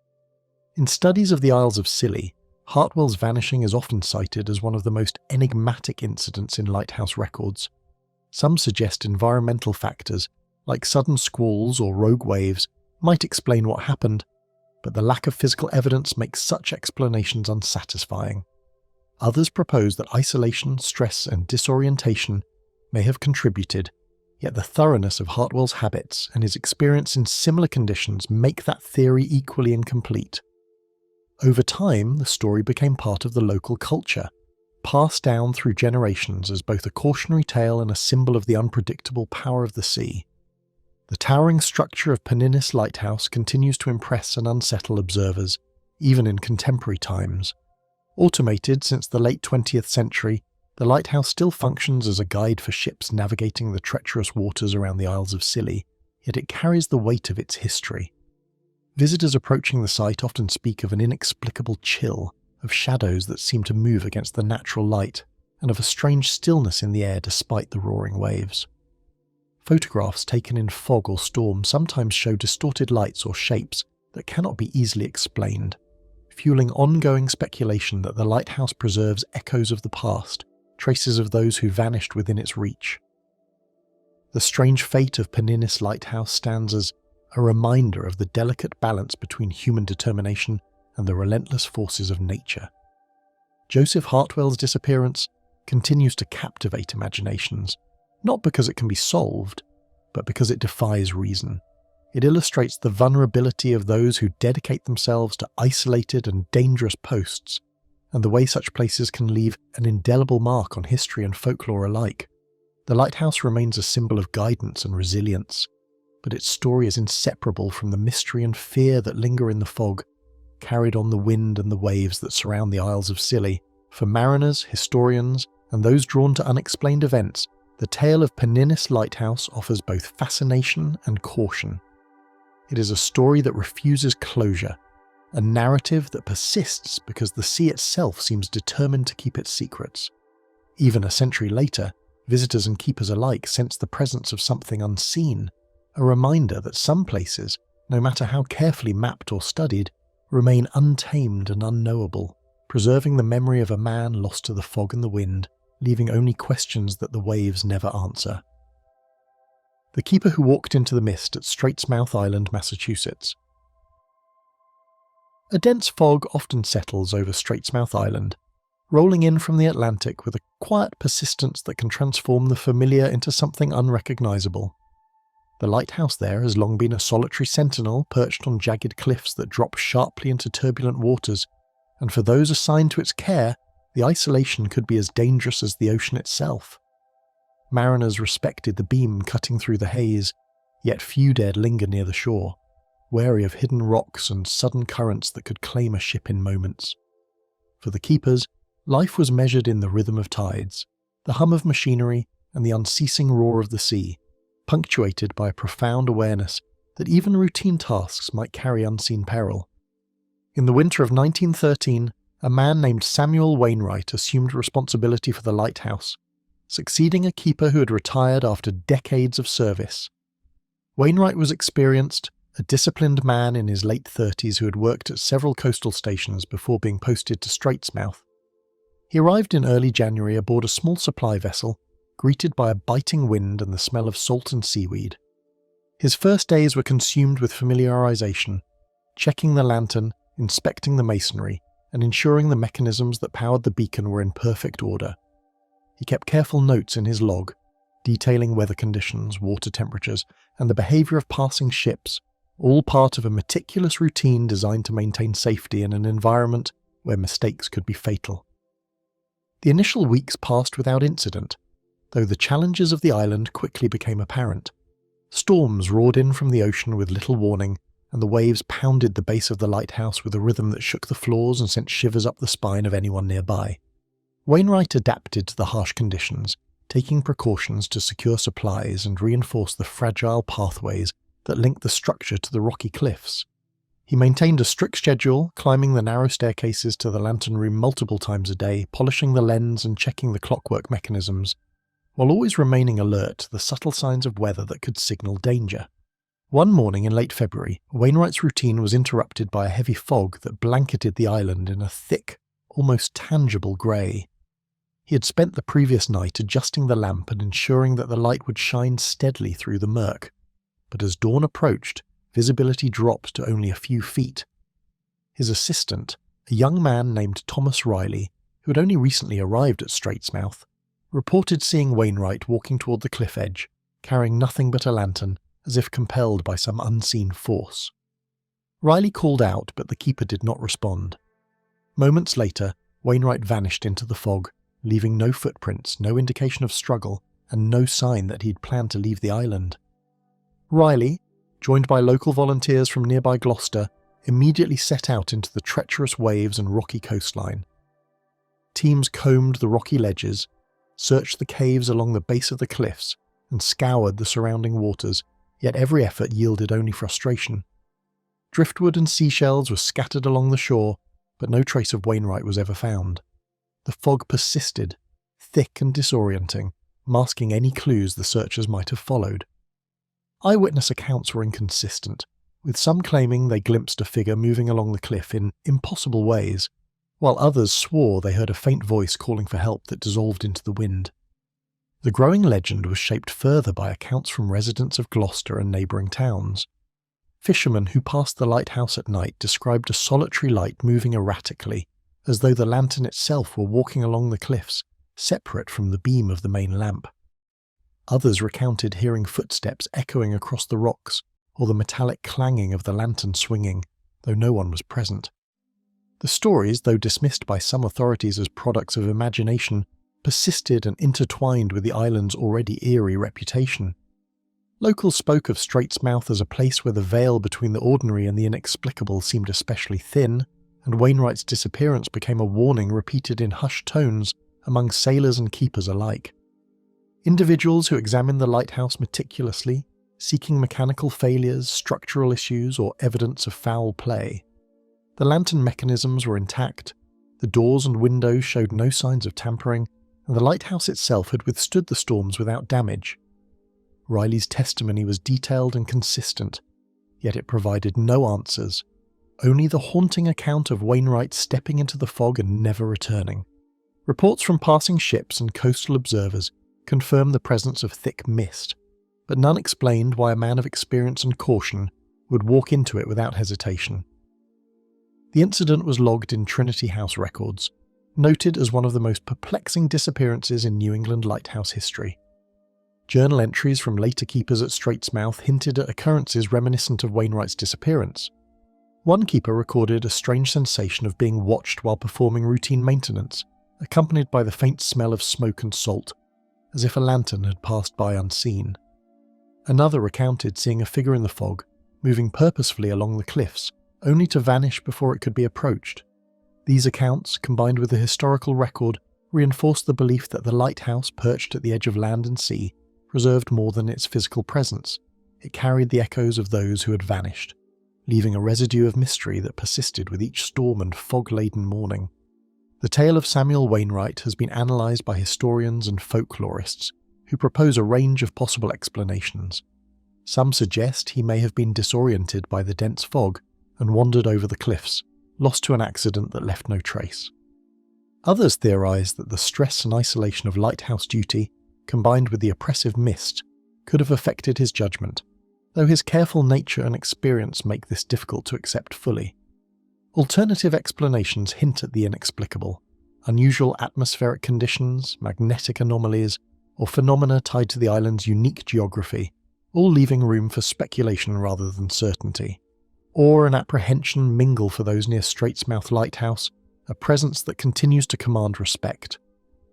[SPEAKER 1] In studies of the Isles of Scilly, Hartwell's vanishing is often cited as one of the most enigmatic incidents in lighthouse records. Some suggest environmental factors, like sudden squalls or rogue waves, might explain what happened, but the lack of physical evidence makes such explanations unsatisfying. Others propose that isolation, stress, and disorientation may have contributed, yet the thoroughness of Hartwell's habits and his experience in similar conditions make that theory equally incomplete. Over time, the story became part of the local culture, passed down through generations as both a cautionary tale and a symbol of the unpredictable power of the sea. The towering structure of Peninis Lighthouse continues to impress and unsettle observers, even in contemporary times. Automated since the late 20th century, the lighthouse still functions as a guide for ships navigating the treacherous waters around the Isles of Scilly, yet it carries the weight of its history. Visitors approaching the site often speak of an inexplicable chill, of shadows that seem to move against the natural light, and of a strange stillness in the air despite the roaring waves. Photographs taken in fog or storm sometimes show distorted lights or shapes that cannot be easily explained, fueling ongoing speculation that the lighthouse preserves echoes of the past, traces of those who vanished within its reach. The strange fate of Peninis Lighthouse stands as a reminder of the delicate balance between human determination and the relentless forces of nature. Joseph Hartwell's disappearance continues to captivate imaginations, not because it can be solved, but because it defies reason. It illustrates the vulnerability of those who dedicate themselves to isolated and dangerous posts, and the way such places can leave an indelible mark on history and folklore alike. The lighthouse remains a symbol of guidance and resilience, but its story is inseparable from the mystery and fear that linger in the fog, carried on the wind and the waves that surround the Isles of Scilly. For mariners, historians, and those drawn to unexplained events, the tale of Peninis Lighthouse offers both fascination and caution. It is a story that refuses closure, a narrative that persists because the sea itself seems determined to keep its secrets. Even a century later, visitors and keepers alike sense the presence of something unseen, a reminder that some places, no matter how carefully mapped or studied, remain untamed and unknowable, preserving the memory of a man lost to the fog and the wind, leaving only questions that the waves never answer. The keeper who walked into the mist at Straitsmouth Island, Massachusetts. A dense fog often settles over Straitsmouth Island, rolling in from the Atlantic with a quiet persistence that can transform the familiar into something unrecognizable. The lighthouse there has long been a solitary sentinel perched on jagged cliffs that drop sharply into turbulent waters, and for those assigned to its care, the isolation could be as dangerous as the ocean itself. Mariners respected the beam cutting through the haze, yet few dared linger near the shore, wary of hidden rocks and sudden currents that could claim a ship in moments. For the keepers, life was measured in the rhythm of tides, the hum of machinery, and the unceasing roar of the sea, punctuated by a profound awareness that even routine tasks might carry unseen peril. In the winter of 1913, a man named Samuel Wainwright assumed responsibility for the lighthouse, succeeding a keeper who had retired after decades of service. Wainwright was experienced, a disciplined man in his late 30s who had worked at several coastal stations before being posted to Straitsmouth. He arrived in early January aboard a small supply vessel, greeted by a biting wind and the smell of salt and seaweed. His first days were consumed with familiarization, checking the lantern, inspecting the masonry, and ensuring the mechanisms that powered the beacon were in perfect order. He kept careful notes in his log, detailing weather conditions, water temperatures, and the behavior of passing ships, all part of a meticulous routine designed to maintain safety in an environment where mistakes could be fatal. The initial weeks passed without incident, though the challenges of the island quickly became apparent. Storms roared in from the ocean with little warning, and the waves pounded the base of the lighthouse with a rhythm that shook the floors and sent shivers up the spine of anyone nearby. Wainwright adapted to the harsh conditions, taking precautions to secure supplies and reinforce the fragile pathways that linked the structure to the rocky cliffs. He maintained a strict schedule, climbing the narrow staircases to the lantern room multiple times a day, polishing the lens and checking the clockwork mechanisms, while always remaining alert to the subtle signs of weather that could signal danger. One morning in late February, Wainwright's routine was interrupted by a heavy fog that blanketed the island in a thick, almost tangible grey. He had spent the previous night adjusting the lamp and ensuring that the light would shine steadily through the murk, but as dawn approached, visibility dropped to only a few feet. His assistant, a young man named Thomas Riley, who had only recently arrived at Straitsmouth, reported seeing Wainwright walking toward the cliff edge, carrying nothing but a lantern, as if compelled by some unseen force. Riley called out, but the keeper did not respond. Moments later, Wainwright vanished into the fog, leaving no footprints, no indication of struggle, and no sign that he'd planned to leave the island. Riley, joined by local volunteers from nearby Gloucester, immediately set out into the treacherous waves and rocky coastline. Teams combed the rocky ledges, searched the caves along the base of the cliffs, and scoured the surrounding waters, yet every effort yielded only frustration. Driftwood and seashells were scattered along the shore, but no trace of Wainwright was ever found. The fog persisted, thick and disorienting, masking any clues the searchers might have followed. Eyewitness accounts were inconsistent, with some claiming they glimpsed a figure moving along the cliff in impossible ways, while others swore they heard a faint voice calling for help that dissolved into the wind. The growing legend was shaped further by accounts from residents of Gloucester and neighbouring towns. Fishermen who passed the lighthouse at night described a solitary light moving erratically, as though the lantern itself were walking along the cliffs, separate from the beam of the main lamp. Others recounted hearing footsteps echoing across the rocks, or the metallic clanging of the lantern swinging, though no one was present. The stories, though dismissed by some authorities as products of imagination, persisted and intertwined with the island's already eerie reputation. Locals spoke of Straitsmouth as a place where the veil between the ordinary and the inexplicable seemed especially thin, and Wainwright's disappearance became a warning repeated in hushed tones among sailors and keepers alike. Individuals who examined the lighthouse meticulously, seeking mechanical failures, structural issues, or evidence of foul play. The lantern mechanisms were intact, the doors and windows showed no signs of tampering, and the lighthouse itself had withstood the storms without damage. Riley's testimony was detailed and consistent, yet it provided no answers, only the haunting account of Wainwright stepping into the fog and never returning. Reports from passing ships and coastal observers confirmed the presence of thick mist, but none explained why a man of experience and caution would walk into it without hesitation. The incident was logged in Trinity House records, noted as one of the most perplexing disappearances in New England lighthouse history. Journal entries from later keepers at Straitsmouth hinted at occurrences reminiscent of Wainwright's disappearance. One keeper recorded a strange sensation of being watched while performing routine maintenance, accompanied by the faint smell of smoke and salt, as if a lantern had passed by unseen. Another recounted seeing a figure in the fog, moving purposefully along the cliffs, only to vanish before it could be approached. These accounts, combined with the historical record, reinforced the belief that the lighthouse perched at the edge of land and sea preserved more than its physical presence. It carried the echoes of those who had vanished, leaving a residue of mystery that persisted with each storm and fog-laden morning. The tale of Samuel Wainwright has been analysed by historians and folklorists, who propose a range of possible explanations. Some suggest he may have been disoriented by the dense fog and wandered over the cliffs, lost to an accident that left no trace. Others theorise that the stress and isolation of lighthouse duty, combined with the oppressive mist, could have affected his judgment, though his careful nature and experience make this difficult to accept fully. Alternative explanations hint at the inexplicable: unusual atmospheric conditions, magnetic anomalies, or phenomena tied to the island's unique geography, all leaving room for speculation rather than certainty. Awe and apprehension mingle for those near Straitsmouth Lighthouse, a presence that continues to command respect.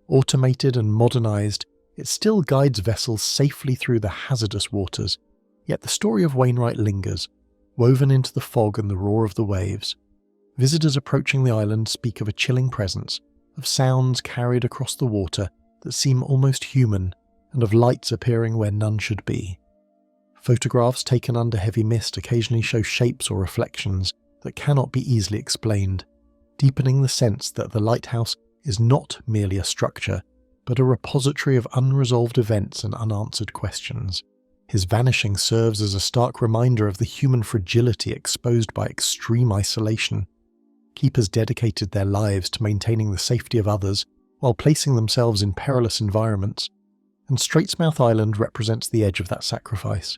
[SPEAKER 1] Automated and modernised, it still guides vessels safely through the hazardous waters, yet the story of Wainwright lingers, woven into the fog and the roar of the waves. Visitors approaching the island speak of a chilling presence, of sounds carried across the water that seem almost human, and of lights appearing where none should be. Photographs taken under heavy mist occasionally show shapes or reflections, that cannot be easily explained, deepening the sense that the lighthouse is not merely a structure, but a repository of unresolved events and unanswered questions. His vanishing serves as a stark reminder of the human fragility exposed by extreme isolation. Keepers dedicated their lives to maintaining the safety of others while placing themselves in perilous environments, and Straitsmouth Island represents the edge of that sacrifice,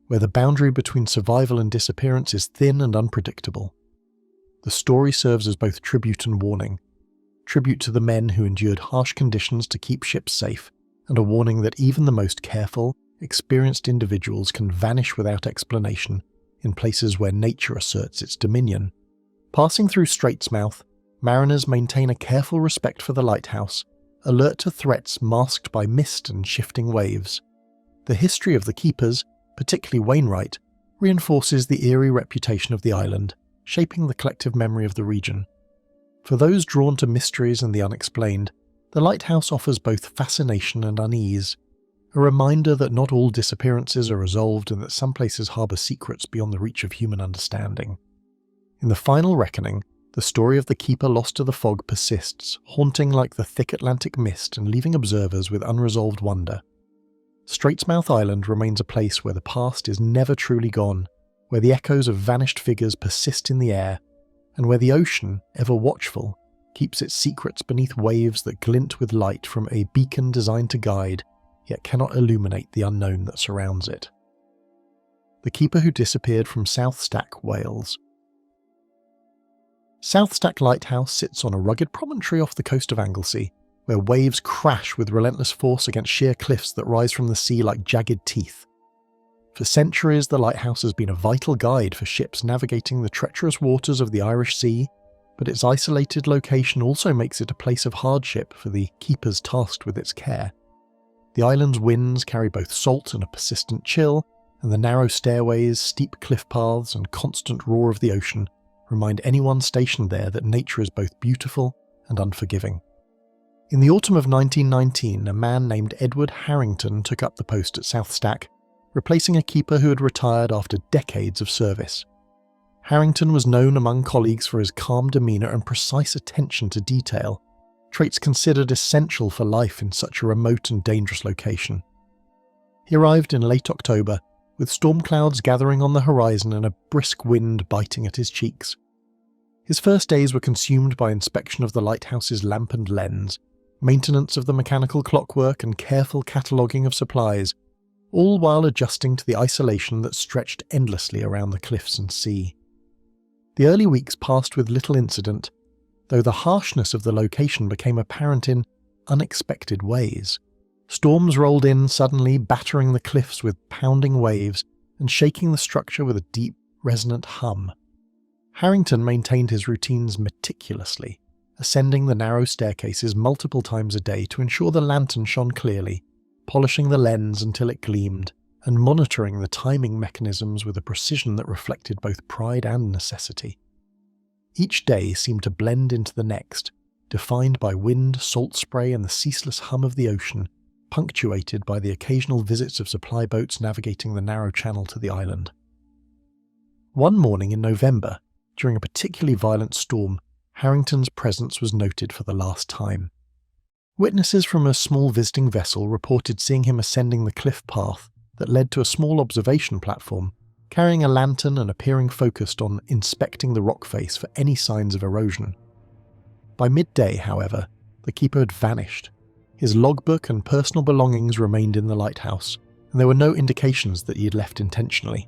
[SPEAKER 1] where the boundary between survival and disappearance is thin and unpredictable. The story serves as both tribute and warning. Tribute to the men who endured harsh conditions to keep ships safe, and a warning that even the most careful, experienced individuals can vanish without explanation in places where nature asserts its dominion. Passing through Straitsmouth, mariners maintain a careful respect for the lighthouse, alert to threats masked by mist and shifting waves. The history of the keepers, particularly Wainwright, reinforces the eerie reputation of the island, shaping the collective memory of the region. For those drawn to mysteries and the unexplained, the lighthouse offers both fascination and unease, a reminder that not all disappearances are resolved and that some places harbour secrets beyond the reach of human understanding. In the final reckoning, the story of the keeper lost to the fog persists, haunting like the thick Atlantic mist and leaving observers with unresolved wonder. Straitsmouth Island remains a place where the past is never truly gone, where the echoes of vanished figures persist in the air, and where the ocean, ever watchful, keeps its secrets beneath waves that glint with light from a beacon designed to guide, yet cannot illuminate the unknown that surrounds it. The keeper who disappeared from South Stack, Wales. South Stack Lighthouse sits on a rugged promontory off the coast of Anglesey, where waves crash with relentless force against sheer cliffs that rise from the sea like jagged teeth. For centuries, the lighthouse has been a vital guide for ships navigating the treacherous waters of the Irish Sea, but its isolated location also makes it a place of hardship for the keepers tasked with its care. The island's winds carry both salt and a persistent chill, and the narrow stairways, steep cliff paths, and constant roar of the ocean remind anyone stationed there that nature is both beautiful and unforgiving. In the autumn of 1919, a man named Edward Harrington took up the post at South Stack, replacing a keeper who had retired after decades of service. Harrington was known among colleagues for his calm demeanour and precise attention to detail, traits considered essential for life in such a remote and dangerous location. He arrived in late October, with storm clouds gathering on the horizon and a brisk wind biting at his cheeks. His first days were consumed by inspection of the lighthouse's lamp and lens, maintenance of the mechanical clockwork and careful cataloguing of supplies, all while adjusting to the isolation that stretched endlessly around the cliffs and sea. The early weeks passed with little incident, though the harshness of the location became apparent in unexpected ways. Storms rolled in suddenly, battering the cliffs with pounding waves and shaking the structure with a deep, resonant hum. Harrington maintained his routines meticulously, ascending the narrow staircases multiple times a day to ensure the lantern shone clearly, polishing the lens until it gleamed, and monitoring the timing mechanisms with a precision that reflected both pride and necessity. Each day seemed to blend into the next, defined by wind, salt spray, and the ceaseless hum of the ocean, punctuated by the occasional visits of supply boats navigating the narrow channel to the island. One morning in November, during a particularly violent storm, Harrington's presence was noted for the last time. Witnesses from a small visiting vessel reported seeing him ascending the cliff path that led to a small observation platform, carrying a lantern and appearing focused on inspecting the rock face for any signs of erosion. By midday, however, the keeper had vanished. His logbook and personal belongings remained in the lighthouse, and there were no indications that he had left intentionally.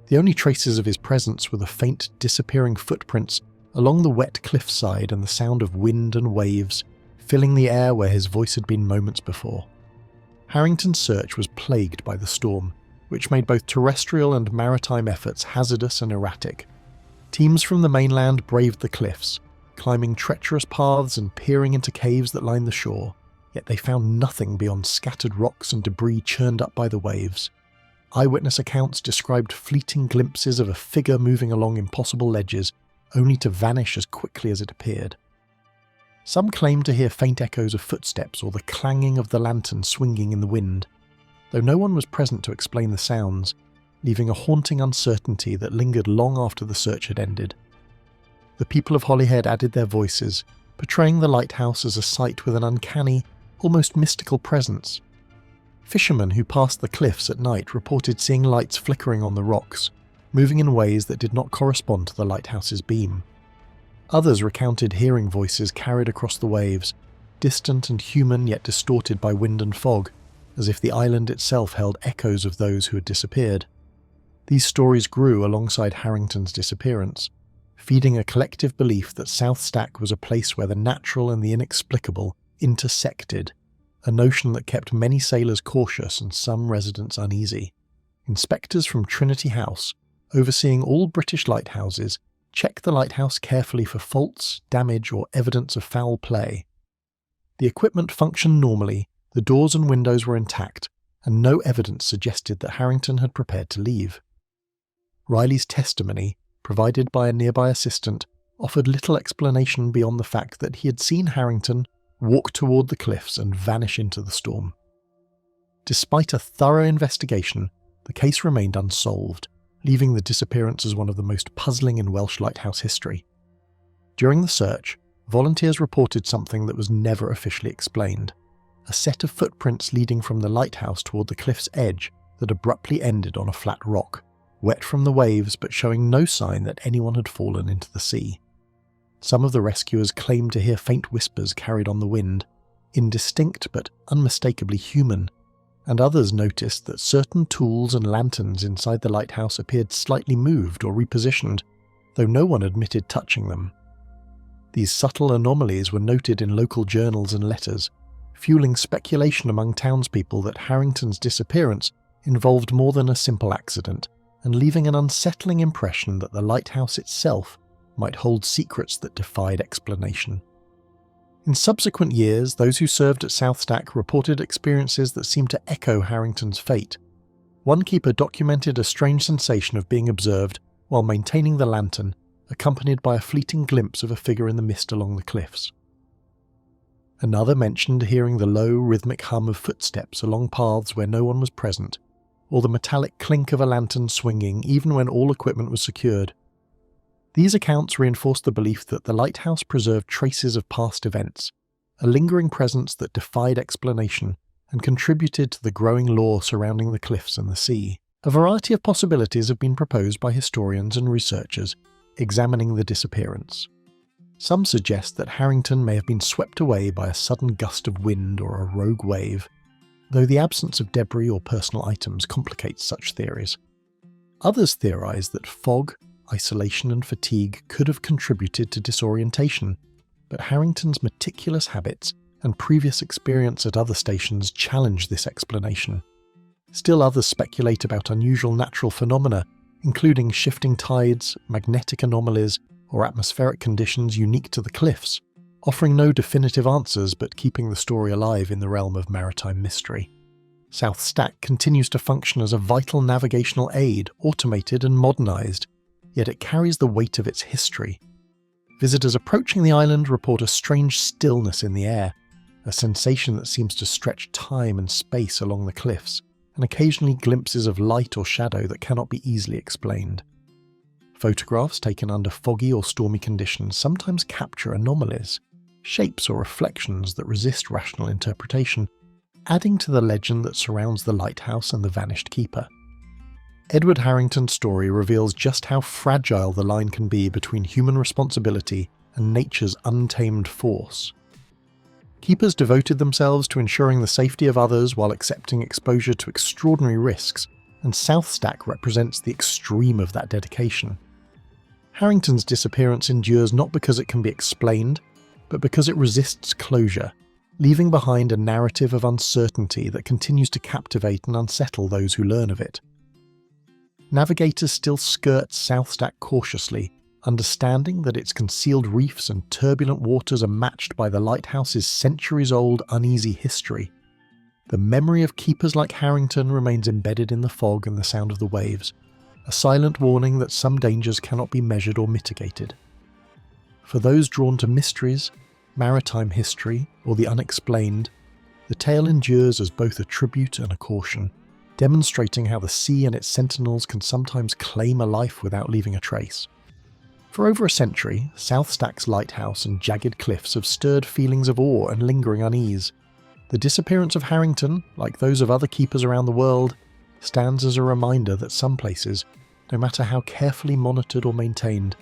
[SPEAKER 1] The only traces of his presence were the faint, disappearing footprints along the wet cliffside and the sound of wind and waves, filling the air where his voice had been moments before. Harrington's search was plagued by the storm, which made both terrestrial and maritime efforts hazardous and erratic. Teams from the mainland braved the cliffs, climbing treacherous paths and peering into caves that lined the shore, yet they found nothing beyond scattered rocks and debris churned up by the waves. Eyewitness accounts described fleeting glimpses of a figure moving along impossible ledges, only to vanish as quickly as it appeared. Some claimed to hear faint echoes of footsteps or the clanging of the lantern swinging in the wind, though no one was present to explain the sounds, leaving a haunting uncertainty that lingered long after the search had ended. the people of Holyhead added their voices, portraying the lighthouse as a site with an uncanny, almost mystical presence. Fishermen who passed the cliffs at night reported seeing lights flickering on the rocks, moving in ways that did not correspond to the lighthouse's beam. Others recounted hearing voices carried across the waves, distant and human yet distorted by wind and fog, as if the island itself held echoes of those who had disappeared. These stories grew alongside Harrington's disappearance, feeding a collective belief that South Stack was a place where the natural and the inexplicable intersected, a notion that kept many sailors cautious and some residents uneasy. Inspectors from Trinity House, overseeing all British lighthouses, checked the lighthouse carefully for faults, damage, or evidence of foul play. The equipment functioned normally, the doors and windows were intact, and no evidence suggested that Harrington had prepared to leave. Riley's testimony, provided by a nearby assistant, offered little explanation beyond the fact that he had seen Harrington walk toward the cliffs and vanish into the storm. Despite a thorough investigation, the case remained unsolved, leaving the disappearance as one of the most puzzling in Welsh lighthouse history. During the search, volunteers reported something that was never officially explained: a set of footprints leading from the lighthouse toward the cliff's edge that abruptly ended on a flat rock, wet from the waves but showing no sign that anyone had fallen into the sea. Some of the rescuers claimed to hear faint whispers carried on the wind, indistinct but unmistakably human, and others noticed that certain tools and lanterns inside the lighthouse appeared slightly moved or repositioned, though no one admitted touching them. These subtle anomalies were noted in local journals and letters, fueling speculation among townspeople that Harrington's disappearance involved more than a simple accident, and leaving an unsettling impression that the lighthouse itself might hold secrets that defied explanation. In subsequent years, those who served at South Stack reported experiences that seemed to echo Harrington's fate. One keeper documented a strange sensation of being observed while maintaining the lantern, accompanied by a fleeting glimpse of a figure in the mist along the cliffs. Another mentioned hearing the low, rhythmic hum of footsteps along paths where no one was present, or the metallic clink of a lantern swinging even when all equipment was secured. These accounts reinforced the belief that the lighthouse preserved traces of past events, a lingering presence that defied explanation and contributed to the growing lore surrounding the cliffs and the sea. A variety of possibilities have been proposed by historians and researchers examining the disappearance. Some suggest that Harrington may have been swept away by a sudden gust of wind or a rogue wave, though the absence of debris or personal items complicates such theories. Others theorize that fog, isolation and fatigue could have contributed to disorientation, but Harrington's meticulous habits and previous experience at other stations challenge this explanation. Still others speculate about unusual natural phenomena, including shifting tides, magnetic anomalies, or atmospheric conditions unique to the cliffs, offering no definitive answers but keeping the story alive in the realm of maritime mystery. South Stack continues to function as a vital navigational aid, automated and modernised, yet it carries the weight of its history. Visitors approaching the island report a strange stillness in the air, a sensation that seems to stretch time and space along the cliffs, and occasionally glimpses of light or shadow that cannot be easily explained. Photographs taken under foggy or stormy conditions sometimes capture anomalies, shapes or reflections that resist rational interpretation, adding to the legend that surrounds the lighthouse and the vanished keeper. Edward Harrington's story reveals just how fragile the line can be between human responsibility and nature's untamed force. Keepers devoted themselves to ensuring the safety of others while accepting exposure to extraordinary risks, and South Stack represents the extreme of that dedication. Harrington's disappearance endures not because it can be explained, but because it resists closure, leaving behind a narrative of uncertainty that continues to captivate and unsettle those who learn of it. Navigators still skirt South Stack cautiously, understanding that its concealed reefs and turbulent waters are matched by the lighthouse's centuries-old uneasy history. The memory of keepers like Harrington remains embedded in the fog and the sound of the waves, a silent warning that some dangers cannot be measured or mitigated. For those drawn to mysteries, maritime history, or the unexplained, the tale endures as both a tribute and a caution, demonstrating how the sea and its sentinels can sometimes claim a life without leaving a trace. For over a century, South Stack's lighthouse and jagged cliffs have stirred feelings of awe and lingering unease. The disappearance of Harrington, like those of other keepers around the world, stands as a reminder that some places, no matter how carefully monitored or maintained,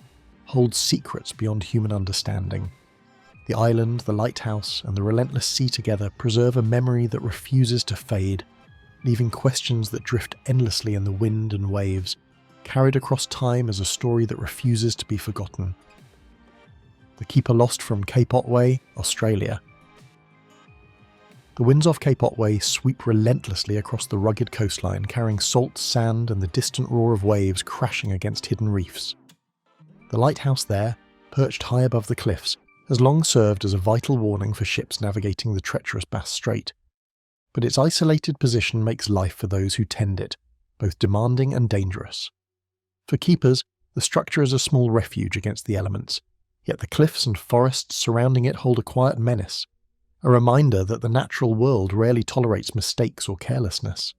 [SPEAKER 1] hold secrets beyond human understanding. The island, the lighthouse, and the relentless sea together preserve a memory that refuses to fade, leaving questions that drift endlessly in the wind and waves, carried across time as a story that refuses to be forgotten. The keeper lost from Cape Otway, Australia. The winds off Cape Otway sweep relentlessly across the rugged coastline, carrying salt, sand, and the distant roar of waves crashing against hidden reefs. The lighthouse there, perched high above the cliffs, has long served as a vital warning for ships navigating the treacherous Bass Strait. But its isolated position makes life for those who tend it, both demanding and dangerous. For keepers, the structure is a small refuge against the elements, yet the cliffs and forests surrounding it hold a quiet menace, a reminder that the natural world rarely tolerates mistakes or carelessness.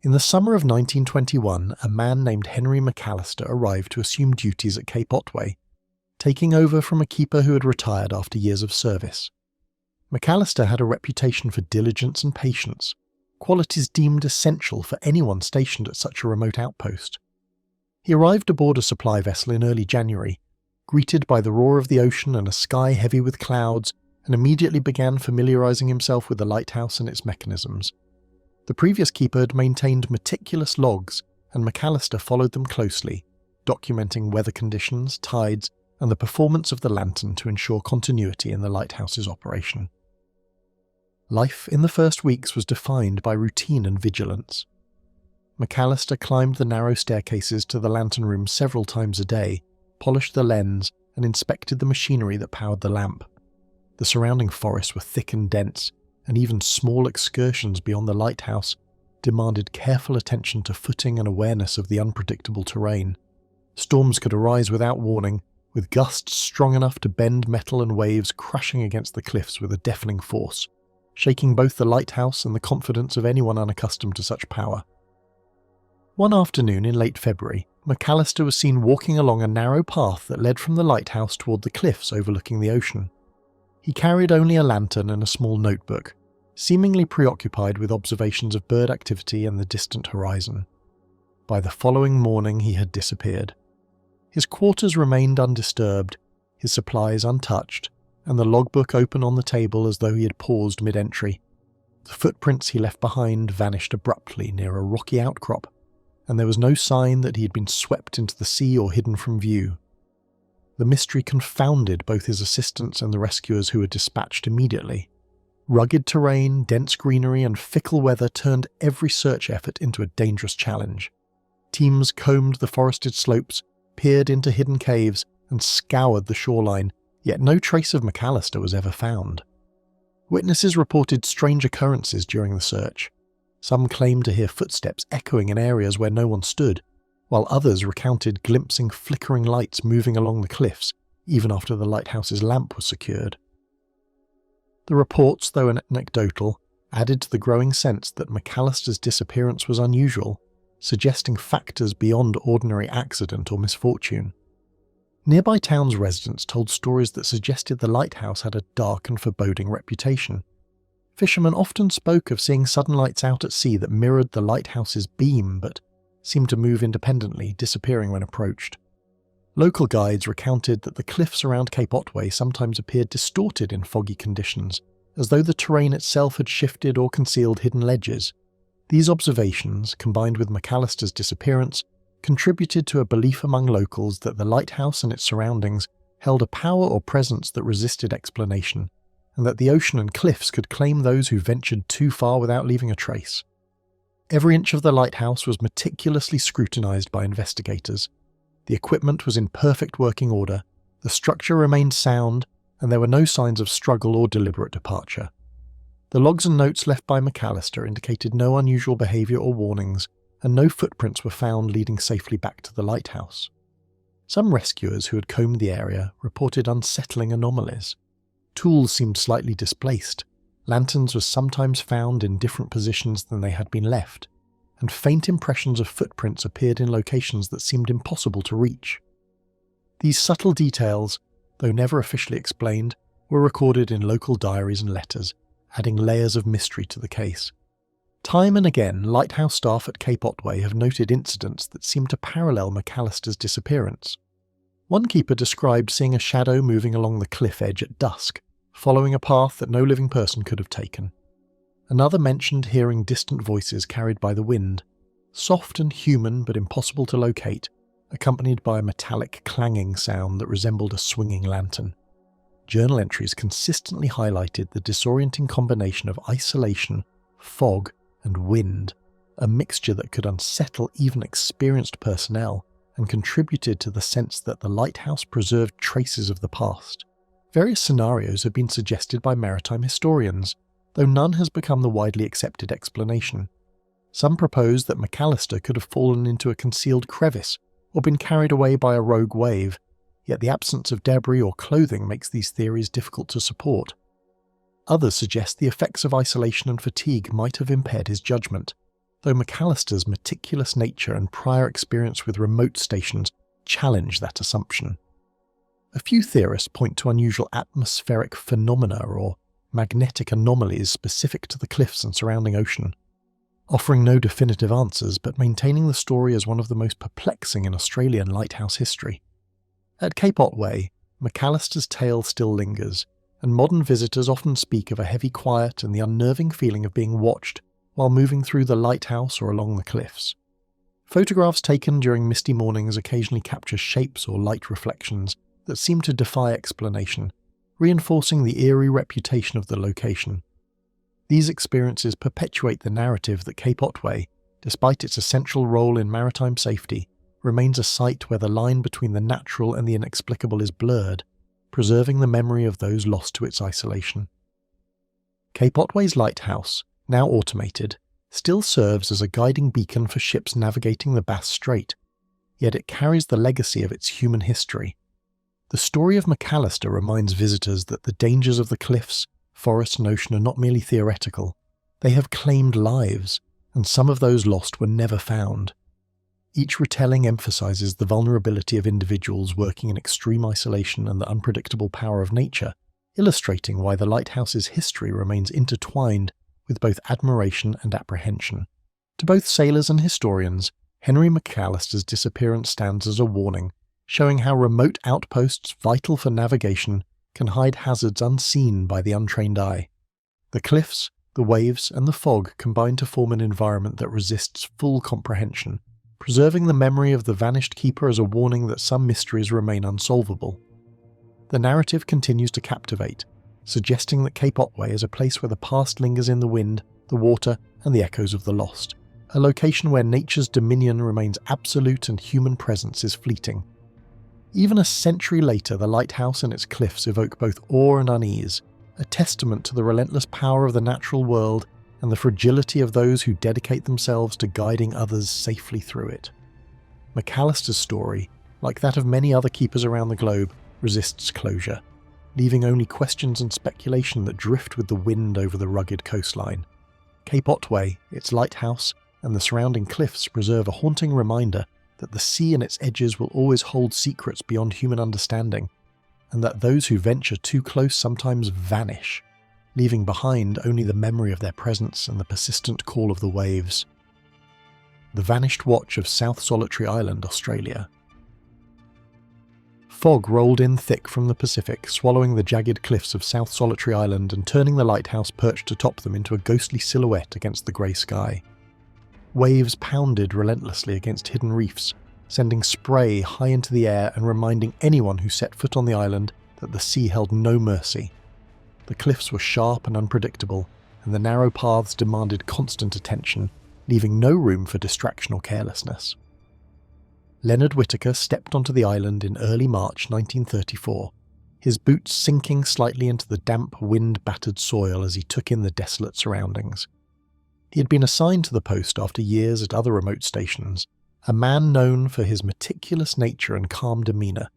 [SPEAKER 1] In the summer of 1921, a man named Henry McAllister arrived to assume duties at Cape Otway, taking over from a keeper who had retired after years of service. McAllister had a reputation for diligence and patience, qualities deemed essential for anyone stationed at such a remote outpost. He arrived aboard a supply vessel in early January, greeted by the roar of the ocean and a sky heavy with clouds, and immediately began familiarising himself with the lighthouse and its mechanisms. The previous keeper had maintained meticulous logs, and McAllister followed them closely, documenting weather conditions, tides, and the performance of the lantern to ensure continuity in the lighthouse's operation. Life in the first weeks was defined by routine and vigilance. McAllister climbed the narrow staircases to the lantern room several times a day, polished the lens, and inspected the machinery that powered the lamp. The surrounding forests were thick and dense, and even small excursions beyond the lighthouse demanded careful attention to footing and awareness of the unpredictable terrain. Storms could arise without warning, with gusts strong enough to bend metal and waves crashing against the cliffs with a deafening force, shaking both the lighthouse and the confidence of anyone unaccustomed to such power. One afternoon in late February, McAllister was seen walking along a narrow path that led from the lighthouse toward the cliffs overlooking the ocean. He carried only a lantern and a small notebook, seemingly preoccupied with observations of bird activity and the distant horizon. By the following morning he had disappeared. His quarters remained undisturbed, his supplies untouched, and the logbook open on the table as though he had paused mid-entry. The footprints he left behind vanished abruptly near a rocky outcrop, and there was no sign that he had been swept into the sea or hidden from view. The mystery confounded both his assistants and the rescuers who were dispatched immediately. Rugged terrain, dense greenery, and fickle weather turned every search effort into a dangerous challenge. Teams combed the forested slopes, peered into hidden caves, and scoured the shoreline, yet no trace of McAllister was ever found. Witnesses reported strange occurrences during the search. Some claimed to hear footsteps echoing in areas where no one stood, while others recounted glimpsing flickering lights moving along the cliffs, even after the lighthouse's lamp was secured. The reports, though anecdotal, added to the growing sense that McAllister's disappearance was unusual, suggesting factors beyond ordinary accident or misfortune. Nearby towns' residents told stories that suggested the lighthouse had a dark and foreboding reputation. Fishermen often spoke of seeing sudden lights out at sea that mirrored the lighthouse's beam but seemed to move independently, disappearing when approached. Local guides recounted that the cliffs around Cape Otway sometimes appeared distorted in foggy conditions, as though the terrain itself had shifted or concealed hidden ledges. These observations, combined with McAllister's disappearance, contributed to a belief among locals that the lighthouse and its surroundings held a power or presence that resisted explanation, and that the ocean and cliffs could claim those who ventured too far without leaving a trace. Every inch of the lighthouse was meticulously scrutinized by investigators. The equipment was in perfect working order, the structure remained sound, and there were no signs of struggle or deliberate departure. The logs and notes left by McAllister indicated no unusual behaviour or warnings, and no footprints were found leading safely back to the lighthouse. Some rescuers who had combed the area reported unsettling anomalies. Tools seemed slightly displaced, lanterns were sometimes found in different positions than they had been left, and faint impressions of footprints appeared in locations that seemed impossible to reach. These subtle details, though never officially explained, were recorded in local diaries and letters, adding layers of mystery to the case. Time and again, lighthouse staff at Cape Otway have noted incidents that seem to parallel McAllister's disappearance. One keeper described seeing a shadow moving along the cliff edge at dusk, following a path that no living person could have taken. Another mentioned hearing distant voices carried by the wind, soft and human but impossible to locate, accompanied by a metallic clanging sound that resembled a swinging lantern. Journal entries consistently highlighted the disorienting combination of isolation, fog, and wind, a mixture that could unsettle even experienced personnel and contributed to the sense that the lighthouse preserved traces of the past. Various scenarios have been suggested by maritime historians, though none has become the widely accepted explanation. Some propose that McAllister could have fallen into a concealed crevice or been carried away by a rogue wave, yet the absence of debris or clothing makes these theories difficult to support. Others suggest the effects of isolation and fatigue might have impaired his judgment, though McAllister's meticulous nature and prior experience with remote stations challenge that assumption. A few theorists point to unusual atmospheric phenomena or magnetic anomalies specific to the cliffs and surrounding ocean, offering no definitive answers but maintaining the story as one of the most perplexing in Australian lighthouse history. At Cape Otway, McAllister's tale still lingers, and modern visitors often speak of a heavy quiet and the unnerving feeling of being watched while moving through the lighthouse or along the cliffs. Photographs taken during misty mornings occasionally capture shapes or light reflections that seem to defy explanation, reinforcing the eerie reputation of the location. These experiences perpetuate the narrative that Cape Otway, despite its essential role in maritime safety, remains a site where the line between the natural and the inexplicable is blurred, preserving the memory of those lost to its isolation. Cape Otway's lighthouse, now automated, still serves as a guiding beacon for ships navigating the Bass Strait, yet it carries the legacy of its human history. The story of McAllister reminds visitors that the dangers of the cliffs, forest and ocean are not merely theoretical. They have claimed lives, and some of those lost were never found. Each retelling emphasizes the vulnerability of individuals working in extreme isolation and the unpredictable power of nature, illustrating why the lighthouse's history remains intertwined with both admiration and apprehension. To both sailors and historians, Henry McAllister's disappearance stands as a warning, showing how remote outposts vital for navigation can hide hazards unseen by the untrained eye. The cliffs, the waves, and the fog combine to form an environment that resists full comprehension, preserving the memory of the vanished keeper as a warning that some mysteries remain unsolvable. The narrative continues to captivate, suggesting that Cape Otway is a place where the past lingers in the wind, the water, and the echoes of the lost, a location where nature's dominion remains absolute and human presence is fleeting. Even a century later, the lighthouse and its cliffs evoke both awe and unease, a testament to the relentless power of the natural world and the fragility of those who dedicate themselves to guiding others safely through it. McAllister's story, like that of many other keepers around the globe, resists closure, leaving only questions and speculation that drift with the wind over the rugged coastline. Cape Otway, its lighthouse, and the surrounding cliffs preserve a haunting reminder that the sea and its edges will always hold secrets beyond human understanding, and that those who venture too close sometimes vanish, leaving behind only the memory of their presence and the persistent call of the waves. The Vanished Watch of South Solitary Island, Australia. Fog rolled in thick from the Pacific, swallowing the jagged cliffs of South Solitary Island and turning the lighthouse perched atop them into a ghostly silhouette against the grey sky. Waves pounded relentlessly against hidden reefs, sending spray high into the air and reminding anyone who set foot on the island that the sea held no mercy. The cliffs were sharp and unpredictable, and the narrow paths demanded constant attention, leaving no room for distraction or carelessness. Leonard Whitaker stepped onto the island in early March 1934, his boots sinking slightly into the damp, wind-battered soil as he took in the desolate surroundings. He had been assigned to the post after years at other remote stations, a man known for his meticulous nature and calm demeanour,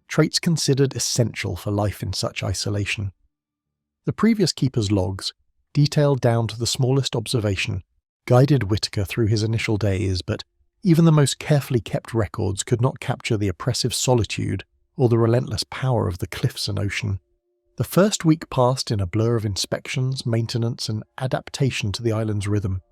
[SPEAKER 1] traits considered essential for life in such isolation. The previous keeper's logs, detailed down to the smallest observation, guided Whitaker through his initial days, but even the most carefully kept records could not capture the oppressive solitude or the relentless power of the cliffs and ocean. The first week passed in a blur of inspections, maintenance, and adaptation to the island's rhythm.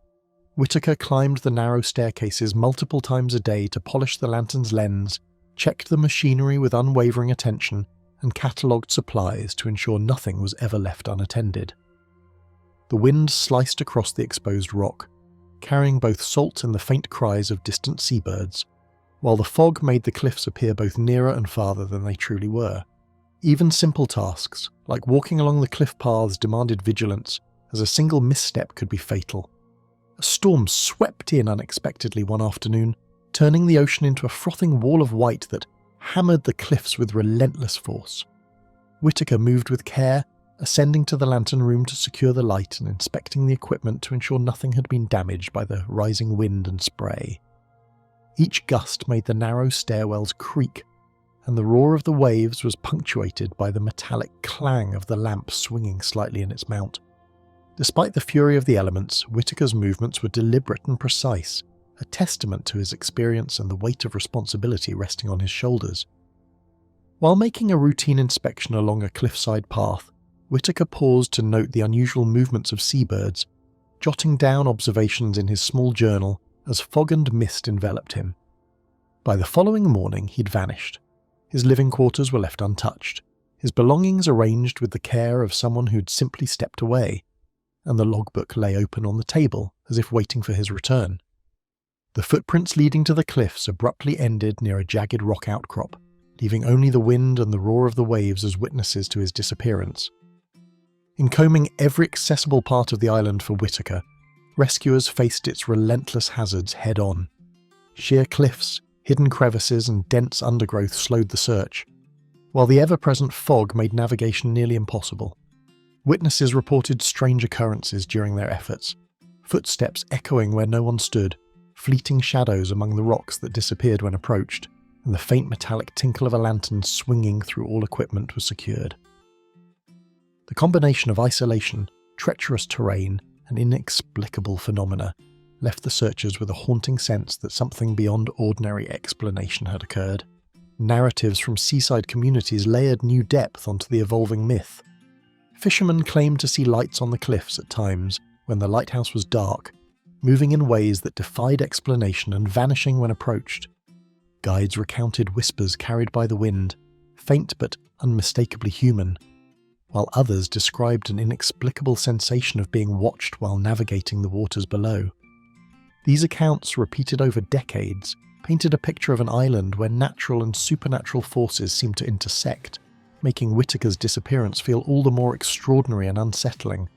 [SPEAKER 1] Whittaker climbed the narrow staircases multiple times a day to polish the lantern's lens, checked the machinery with unwavering attention, and catalogued supplies to ensure nothing was ever left unattended. The wind sliced across the exposed rock, carrying both salt and the faint cries of distant seabirds, while the fog made the cliffs appear both nearer and farther than they truly were. Even simple tasks, like walking along the cliff paths, demanded vigilance, as a single misstep could be fatal. A storm swept in unexpectedly one afternoon, turning the ocean into a frothing wall of white that hammered the cliffs with relentless force. Whittaker moved with care, ascending to the lantern room to secure the light and inspecting the equipment to ensure nothing had been damaged by the rising wind and spray. Each gust made the narrow stairwells creak, and the roar of the waves was punctuated by the metallic clang of the lamp swinging slightly in its mount. Despite the fury of the elements, Whittaker's movements were deliberate and precise, a testament to his experience and the weight of responsibility resting on his shoulders. While making a routine inspection along a cliffside path, Whittaker paused to note the unusual movements of seabirds, jotting down observations in his small journal as fog and mist enveloped him. By the following morning, he'd vanished. His living quarters were left untouched, his belongings arranged with the care of someone who'd simply stepped away, and the logbook lay open on the table as if waiting for his return. The footprints leading to the cliffs abruptly ended near a jagged rock outcrop, leaving only the wind and the roar of the waves as witnesses to his disappearance. In combing every accessible part of the island for Whittaker, rescuers faced its relentless hazards head-on. Sheer cliffs, hidden crevices and dense undergrowth slowed the search, while the ever-present fog made navigation nearly impossible. Witnesses reported strange occurrences during their efforts, footsteps echoing where no one stood, fleeting shadows among the rocks that disappeared when approached, and the faint metallic tinkle of a lantern swinging through all equipment was secured. The combination of isolation, treacherous terrain, and inexplicable phenomena left the searchers with a haunting sense that something beyond ordinary explanation had occurred. Narratives from seaside communities layered new depth onto the evolving myth. Fishermen claimed to see lights on the cliffs at times when the lighthouse was dark, moving in ways that defied explanation and vanishing when approached. Guides recounted whispers carried by the wind, faint but unmistakably human, while others described an inexplicable sensation of being watched while navigating the waters below. These accounts, repeated over decades, painted a picture of an island where natural and supernatural forces seemed to intersect, making Whittaker's disappearance feel all the more extraordinary and unsettling.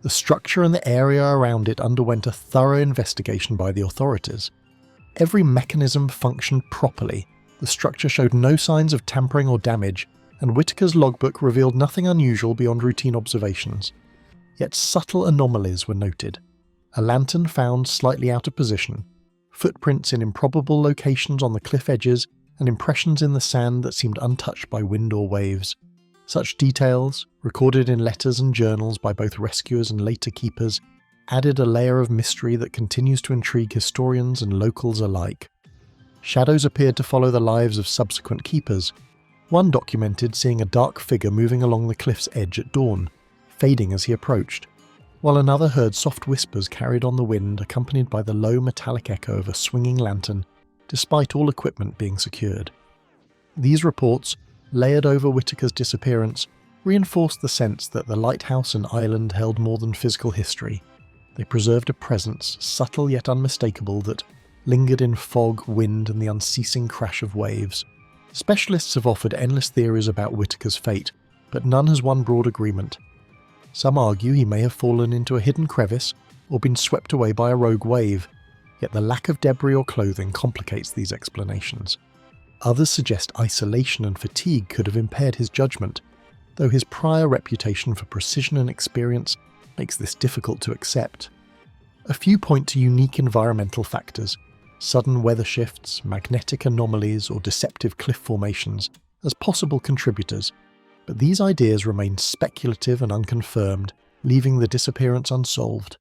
[SPEAKER 1] The structure and the area around it underwent a thorough investigation by the authorities. Every mechanism functioned properly, the structure showed no signs of tampering or damage, and Whittaker's logbook revealed nothing unusual beyond routine observations. Yet subtle anomalies were noted. A lantern found slightly out of position, footprints in improbable locations on the cliff edges, and impressions in the sand that seemed untouched by wind or waves. Such details, recorded in letters and journals by both rescuers and later keepers, added a layer of mystery that continues to intrigue historians and locals alike. Shadows appeared to follow the lives of subsequent keepers. One documented seeing a dark figure moving along the cliff's edge at dawn, fading as he approached, while another heard soft whispers carried on the wind accompanied by the low metallic echo of a swinging lantern, despite all equipment being secured. These reports, layered over Whittaker's disappearance, reinforced the sense that the lighthouse and island held more than physical history. They preserved a presence, subtle yet unmistakable, that lingered in fog, wind, and the unceasing crash of waves. Specialists have offered endless theories about Whittaker's fate, but none has won broad agreement. Some argue he may have fallen into a hidden crevice or been swept away by a rogue wave, yet the lack of debris or clothing complicates these explanations. Others suggest isolation and fatigue could have impaired his judgment, though his prior reputation for precision and experience makes this difficult to accept. A few point to unique environmental factors, sudden weather shifts, magnetic anomalies, or deceptive cliff formations, as possible contributors, but these ideas remain speculative and unconfirmed, leaving the disappearance unsolved.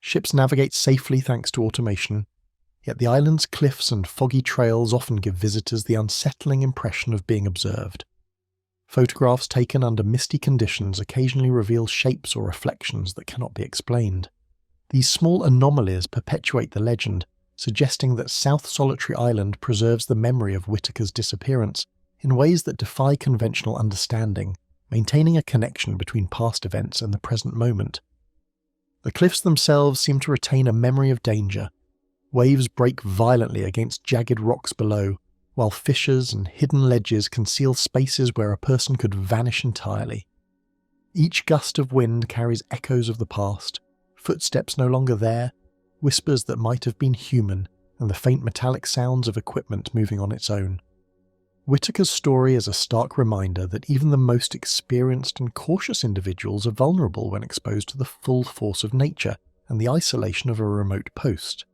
[SPEAKER 1] Ships navigate safely thanks to automation. yet the island's cliffs and foggy trails often give visitors the unsettling impression of being observed. Photographs taken under misty conditions occasionally reveal shapes or reflections that cannot be explained. These small anomalies perpetuate the legend, suggesting that South Solitary Island preserves the memory of Whitaker's disappearance in ways that defy conventional understanding, maintaining a connection between past events and the present moment. The cliffs themselves seem to retain a memory of danger. Waves break violently against jagged rocks below, while fissures and hidden ledges conceal spaces where a person could vanish entirely. Each gust of wind carries echoes of the past, footsteps no longer there, whispers that might have been human, and the faint metallic sounds of equipment moving on its own. Whitaker's story is a stark reminder that even the most experienced and cautious individuals are vulnerable when exposed to the full force of nature and the isolation of a remote post.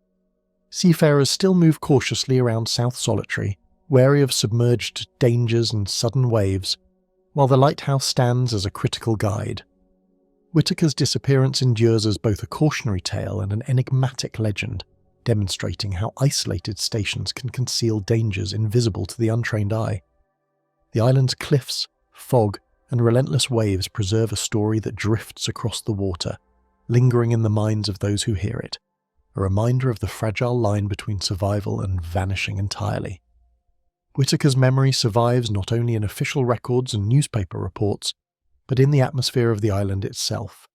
[SPEAKER 1] Seafarers still move cautiously around South Solitary, wary of submerged dangers and sudden waves, while the lighthouse stands as a critical guide. Whitaker's disappearance endures as both a cautionary tale and an enigmatic legend, demonstrating how isolated stations can conceal dangers invisible to the untrained eye. The island's cliffs, fog, and relentless waves preserve a story that drifts across the water, lingering in the minds of those who hear it, a reminder of the fragile line between survival and vanishing entirely. Whitaker's memory survives not only in official records and newspaper reports, but in the atmosphere of the island itself.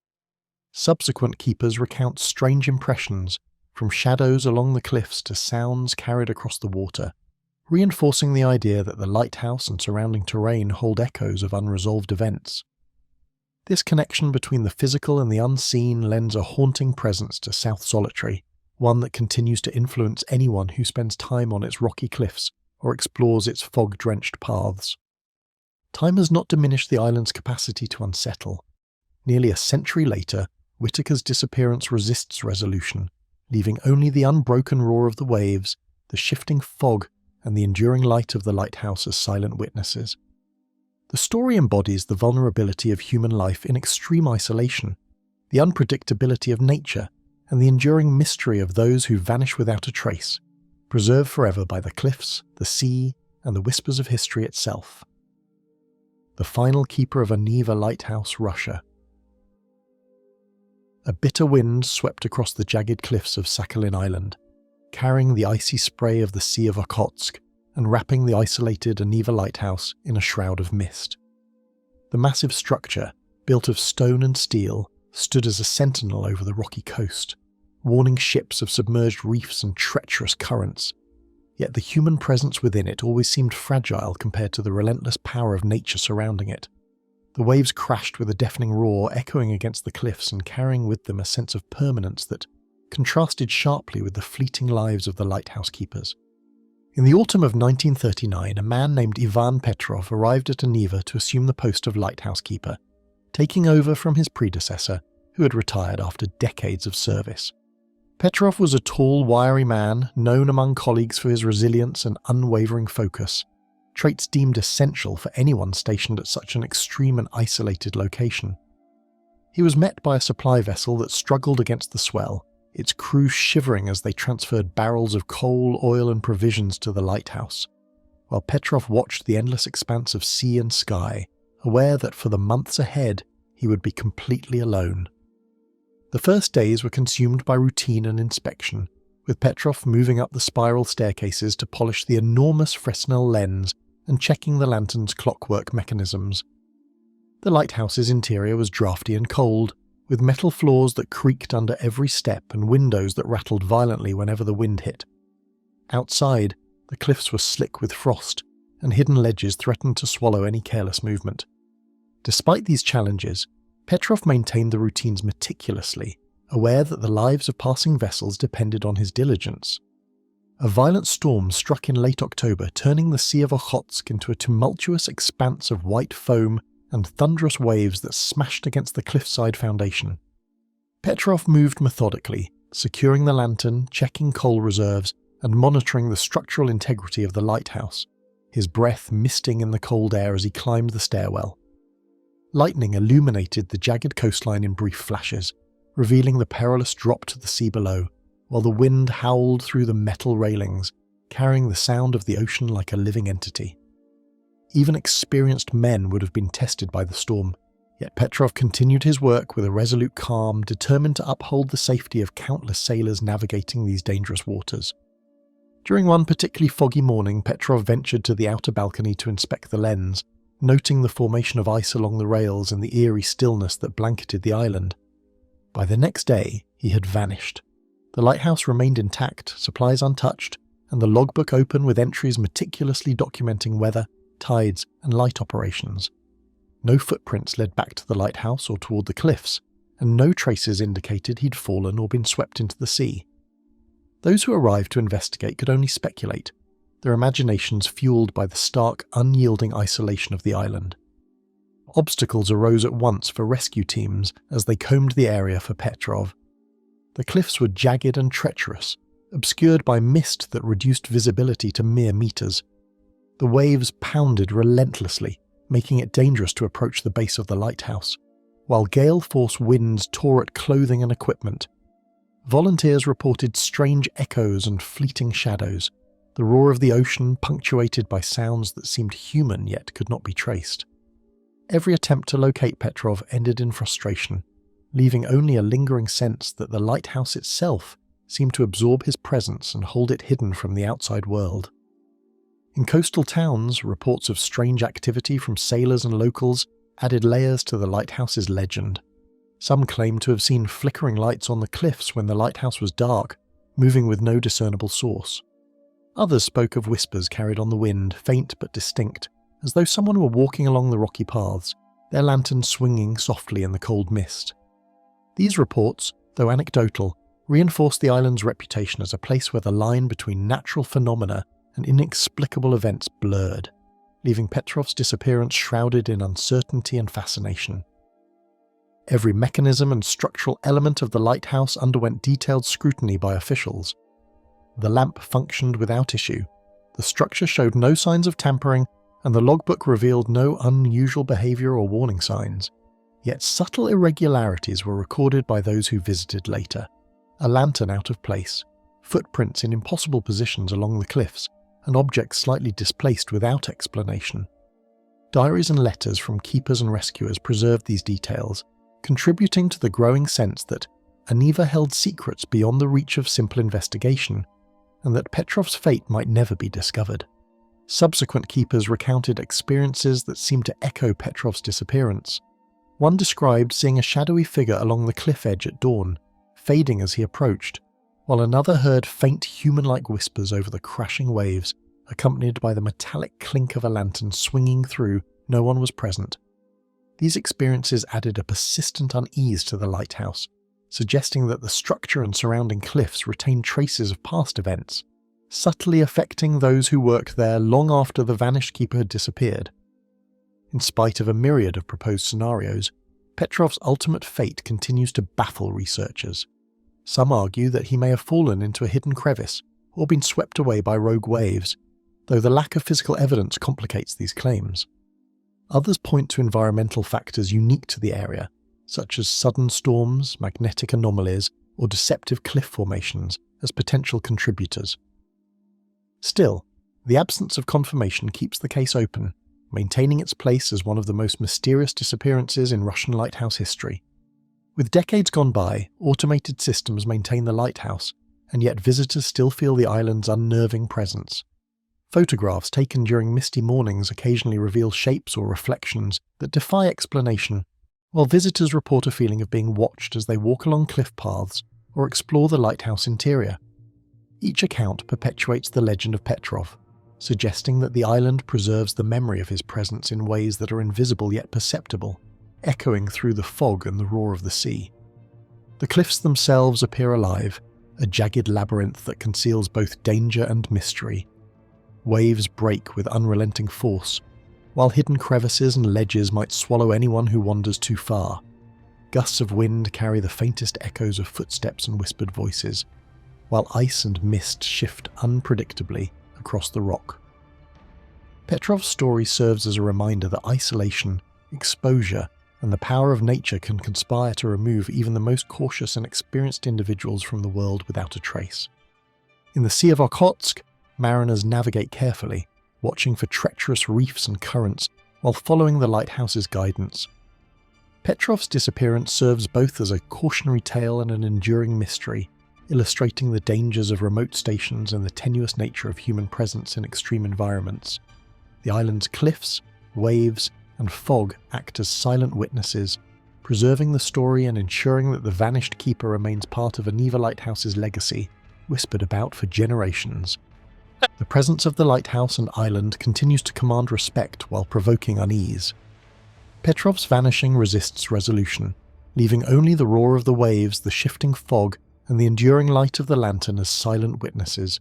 [SPEAKER 1] Subsequent keepers recount strange impressions, from shadows along the cliffs to sounds carried across the water, reinforcing the idea that the lighthouse and surrounding terrain hold echoes of unresolved events. This connection between the physical and the unseen lends a haunting presence to South Solitary, one that continues to influence anyone who spends time on its rocky cliffs or explores its fog-drenched paths. Time has not diminished the island's capacity to unsettle. Nearly a century later, Whitaker's disappearance resists resolution, leaving only the unbroken roar of the waves, the shifting fog, and the enduring light of the lighthouse as silent witnesses. The story embodies the vulnerability of human life in extreme isolation, the unpredictability of nature, and the enduring mystery of those who vanish without a trace, preserved forever by the cliffs, the sea, and the whispers of history itself. The final keeper of Anva Lighthouse, Russia. A bitter wind swept across the jagged cliffs of Sakhalin Island, carrying the icy spray of the Sea of Okhotsk and wrapping the isolated Anva Lighthouse in a shroud of mist. The massive structure, built of stone and steel, stood as a sentinel over the rocky coast, warning ships of submerged reefs and treacherous currents. Yet the human presence within it always seemed fragile compared to the relentless power of nature surrounding it. The waves crashed with a deafening roar, echoing against the cliffs and carrying with them a sense of permanence that contrasted sharply with the fleeting lives of the lighthouse keepers. In the autumn of 1939, a man named Ivan Petrov arrived at Anva to assume the post of lighthouse keeper, taking over from his predecessor, who had retired after decades of service. Petrov was a tall, wiry man, known among colleagues for his resilience and unwavering focus, traits deemed essential for anyone stationed at such an extreme and isolated location. He was met by a supply vessel that struggled against the swell, its crew shivering as they transferred barrels of coal, oil and provisions to the lighthouse, while Petrov watched the endless expanse of sea and sky, aware that for the months ahead he would be completely alone. The first days were consumed by routine and inspection, with Petrov moving up the spiral staircases to polish the enormous Fresnel lens and checking the lantern's clockwork mechanisms. The lighthouse's interior was drafty and cold, with metal floors that creaked under every step and windows that rattled violently whenever the wind hit. Outside, the cliffs were slick with frost, and hidden ledges threatened to swallow any careless movement. Despite these challenges, Petrov maintained the routines meticulously, aware that the lives of passing vessels depended on his diligence. A violent storm struck in late October, turning the Sea of Okhotsk into a tumultuous expanse of white foam and thunderous waves that smashed against the cliffside foundation. Petrov moved methodically, securing the lantern, checking coal reserves, and monitoring the structural integrity of the lighthouse, his breath misting in the cold air as he climbed the stairwell. Lightning illuminated the jagged coastline in brief flashes, revealing the perilous drop to the sea below, while the wind howled through the metal railings, carrying the sound of the ocean like a living entity. Even experienced men would have been tested by the storm, yet Petrov continued his work with a resolute calm, determined to uphold the safety of countless sailors navigating these dangerous waters. During one particularly foggy morning, Petrov ventured to the outer balcony to inspect the lens, noting the formation of ice along the rails and the eerie stillness that blanketed the island. By the next day, he had vanished. The lighthouse remained intact, supplies untouched, and the logbook open with entries meticulously documenting weather, tides, and light operations. No footprints led back to the lighthouse or toward the cliffs, and no traces indicated he'd fallen or been swept into the sea. Those who arrived to investigate could only speculate, their imaginations fueled by the stark, unyielding isolation of the island. Obstacles arose at once for rescue teams as they combed the area for Petrov. The cliffs were jagged and treacherous, obscured by mist that reduced visibility to mere meters. The waves pounded relentlessly, making it dangerous to approach the base of the lighthouse, while gale-force winds tore at clothing and equipment. Volunteers reported strange echoes and fleeting shadows, the roar of the ocean punctuated by sounds that seemed human yet could not be traced. Every attempt to locate Petrov ended in frustration, leaving only a lingering sense that the lighthouse itself seemed to absorb his presence and hold it hidden from the outside world. In coastal towns, reports of strange activity from sailors and locals added layers to the lighthouse's legend. Some claimed to have seen flickering lights on the cliffs when the lighthouse was dark, moving with no discernible source. Others spoke of whispers carried on the wind, faint but distinct, as though someone were walking along the rocky paths, their lanterns swinging softly in the cold mist. These reports, though anecdotal, reinforced the island's reputation as a place where the line between natural phenomena and inexplicable events blurred, leaving Petrov's disappearance shrouded in uncertainty and fascination. Every mechanism and structural element of the lighthouse underwent detailed scrutiny by officials. The lamp functioned without issue, the structure showed no signs of tampering, and the logbook revealed no unusual behaviour or warning signs. Yet subtle irregularities were recorded by those who visited later. A lantern out of place, footprints in impossible positions along the cliffs, and objects slightly displaced without explanation. Diaries and letters from keepers and rescuers preserved these details, contributing to the growing sense that Anva held secrets beyond the reach of simple investigation, and that Petrov's fate might never be discovered. Subsequent keepers recounted experiences that seemed to echo Petrov's disappearance. One described seeing a shadowy figure along the cliff edge at dawn, fading as he approached, while another heard faint human-like whispers over the crashing waves, accompanied by the metallic clink of a lantern swinging through. No one was present. These experiences added a persistent unease to the lighthouse, suggesting that the structure and surrounding cliffs retained traces of past events, subtly affecting those who worked there long after the vanished keeper had disappeared. In spite of a myriad of proposed scenarios, Petrov's ultimate fate continues to baffle researchers. Some argue that he may have fallen into a hidden crevice or been swept away by rogue waves, though the lack of physical evidence complicates these claims. Others point to environmental factors unique to the area, such as sudden storms, magnetic anomalies, or deceptive cliff formations, as potential contributors. Still, the absence of confirmation keeps the case open, maintaining its place as one of the most mysterious disappearances in Russian lighthouse history. With decades gone by, automated systems maintain the lighthouse, and yet visitors still feel the island's unnerving presence. Photographs taken during misty mornings occasionally reveal shapes or reflections that defy explanation, while visitors report a feeling of being watched as they walk along cliff paths or explore the lighthouse interior. Each account perpetuates the legend of Petrov, suggesting that the island preserves the memory of his presence in ways that are invisible yet perceptible, echoing through the fog and the roar of the sea. The cliffs themselves appear alive, a jagged labyrinth that conceals both danger and mystery. Waves break with unrelenting force, while hidden crevices and ledges might swallow anyone who wanders too far. Gusts of wind carry the faintest echoes of footsteps and whispered voices, while ice and mist shift unpredictably across the rock. Petrov's story serves as a reminder that isolation, exposure, and the power of nature can conspire to remove even the most cautious and experienced individuals from the world without a trace. In the Sea of Okhotsk, mariners navigate carefully, watching for treacherous reefs and currents while following the lighthouse's guidance. Petrov's disappearance serves both as a cautionary tale and an enduring mystery, illustrating the dangers of remote stations and the tenuous nature of human presence in extreme environments. The island's cliffs, waves, and fog act as silent witnesses, preserving the story and ensuring that the vanished keeper remains part of Anva Lighthouse's legacy, whispered about for generations. The presence of the lighthouse and island continues to command respect while provoking unease. Petrov's vanishing resists resolution, leaving only the roar of the waves, the shifting fog, and the enduring light of the lantern as silent witnesses.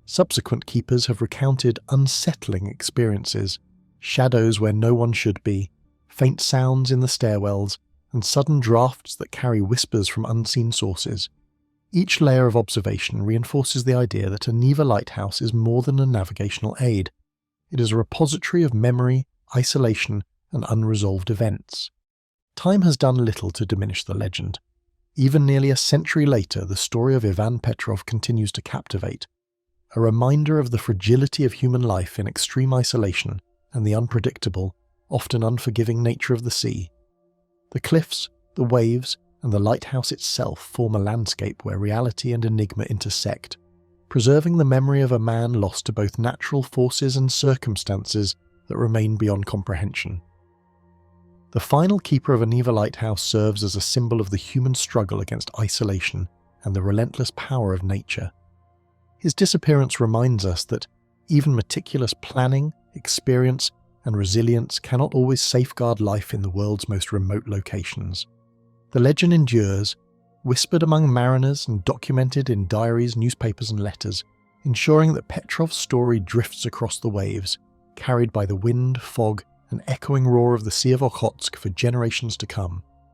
[SPEAKER 1] Subsequent keepers have recounted unsettling experiences, shadows where no one should be, faint sounds in the stairwells, and sudden drafts that carry whispers from unseen sources. Each layer of observation reinforces the idea that Anva Lighthouse is more than a navigational aid. It is a repository of memory, isolation, and unresolved events. Time has done little to diminish the legend. Even nearly a century later, the story of Ivan Petrov continues to captivate, a reminder of the fragility of human life in extreme isolation and the unpredictable, often unforgiving nature of the sea. The cliffs, the waves, and the lighthouse itself form a landscape where reality and enigma intersect, preserving the memory of a man lost to both natural forces and circumstances that remain beyond comprehension. The final keeper of Anva Lighthouse serves as a symbol of the human struggle against isolation and the relentless power of nature. His disappearance reminds us that even meticulous planning, experience, and resilience cannot always safeguard life in the world's most remote locations. The legend endures, whispered among mariners and documented in diaries, newspapers, and letters, ensuring that Petrov's story drifts across the waves, carried by the wind, fog, and echoing roar of the Sea of Okhotsk for generations to come.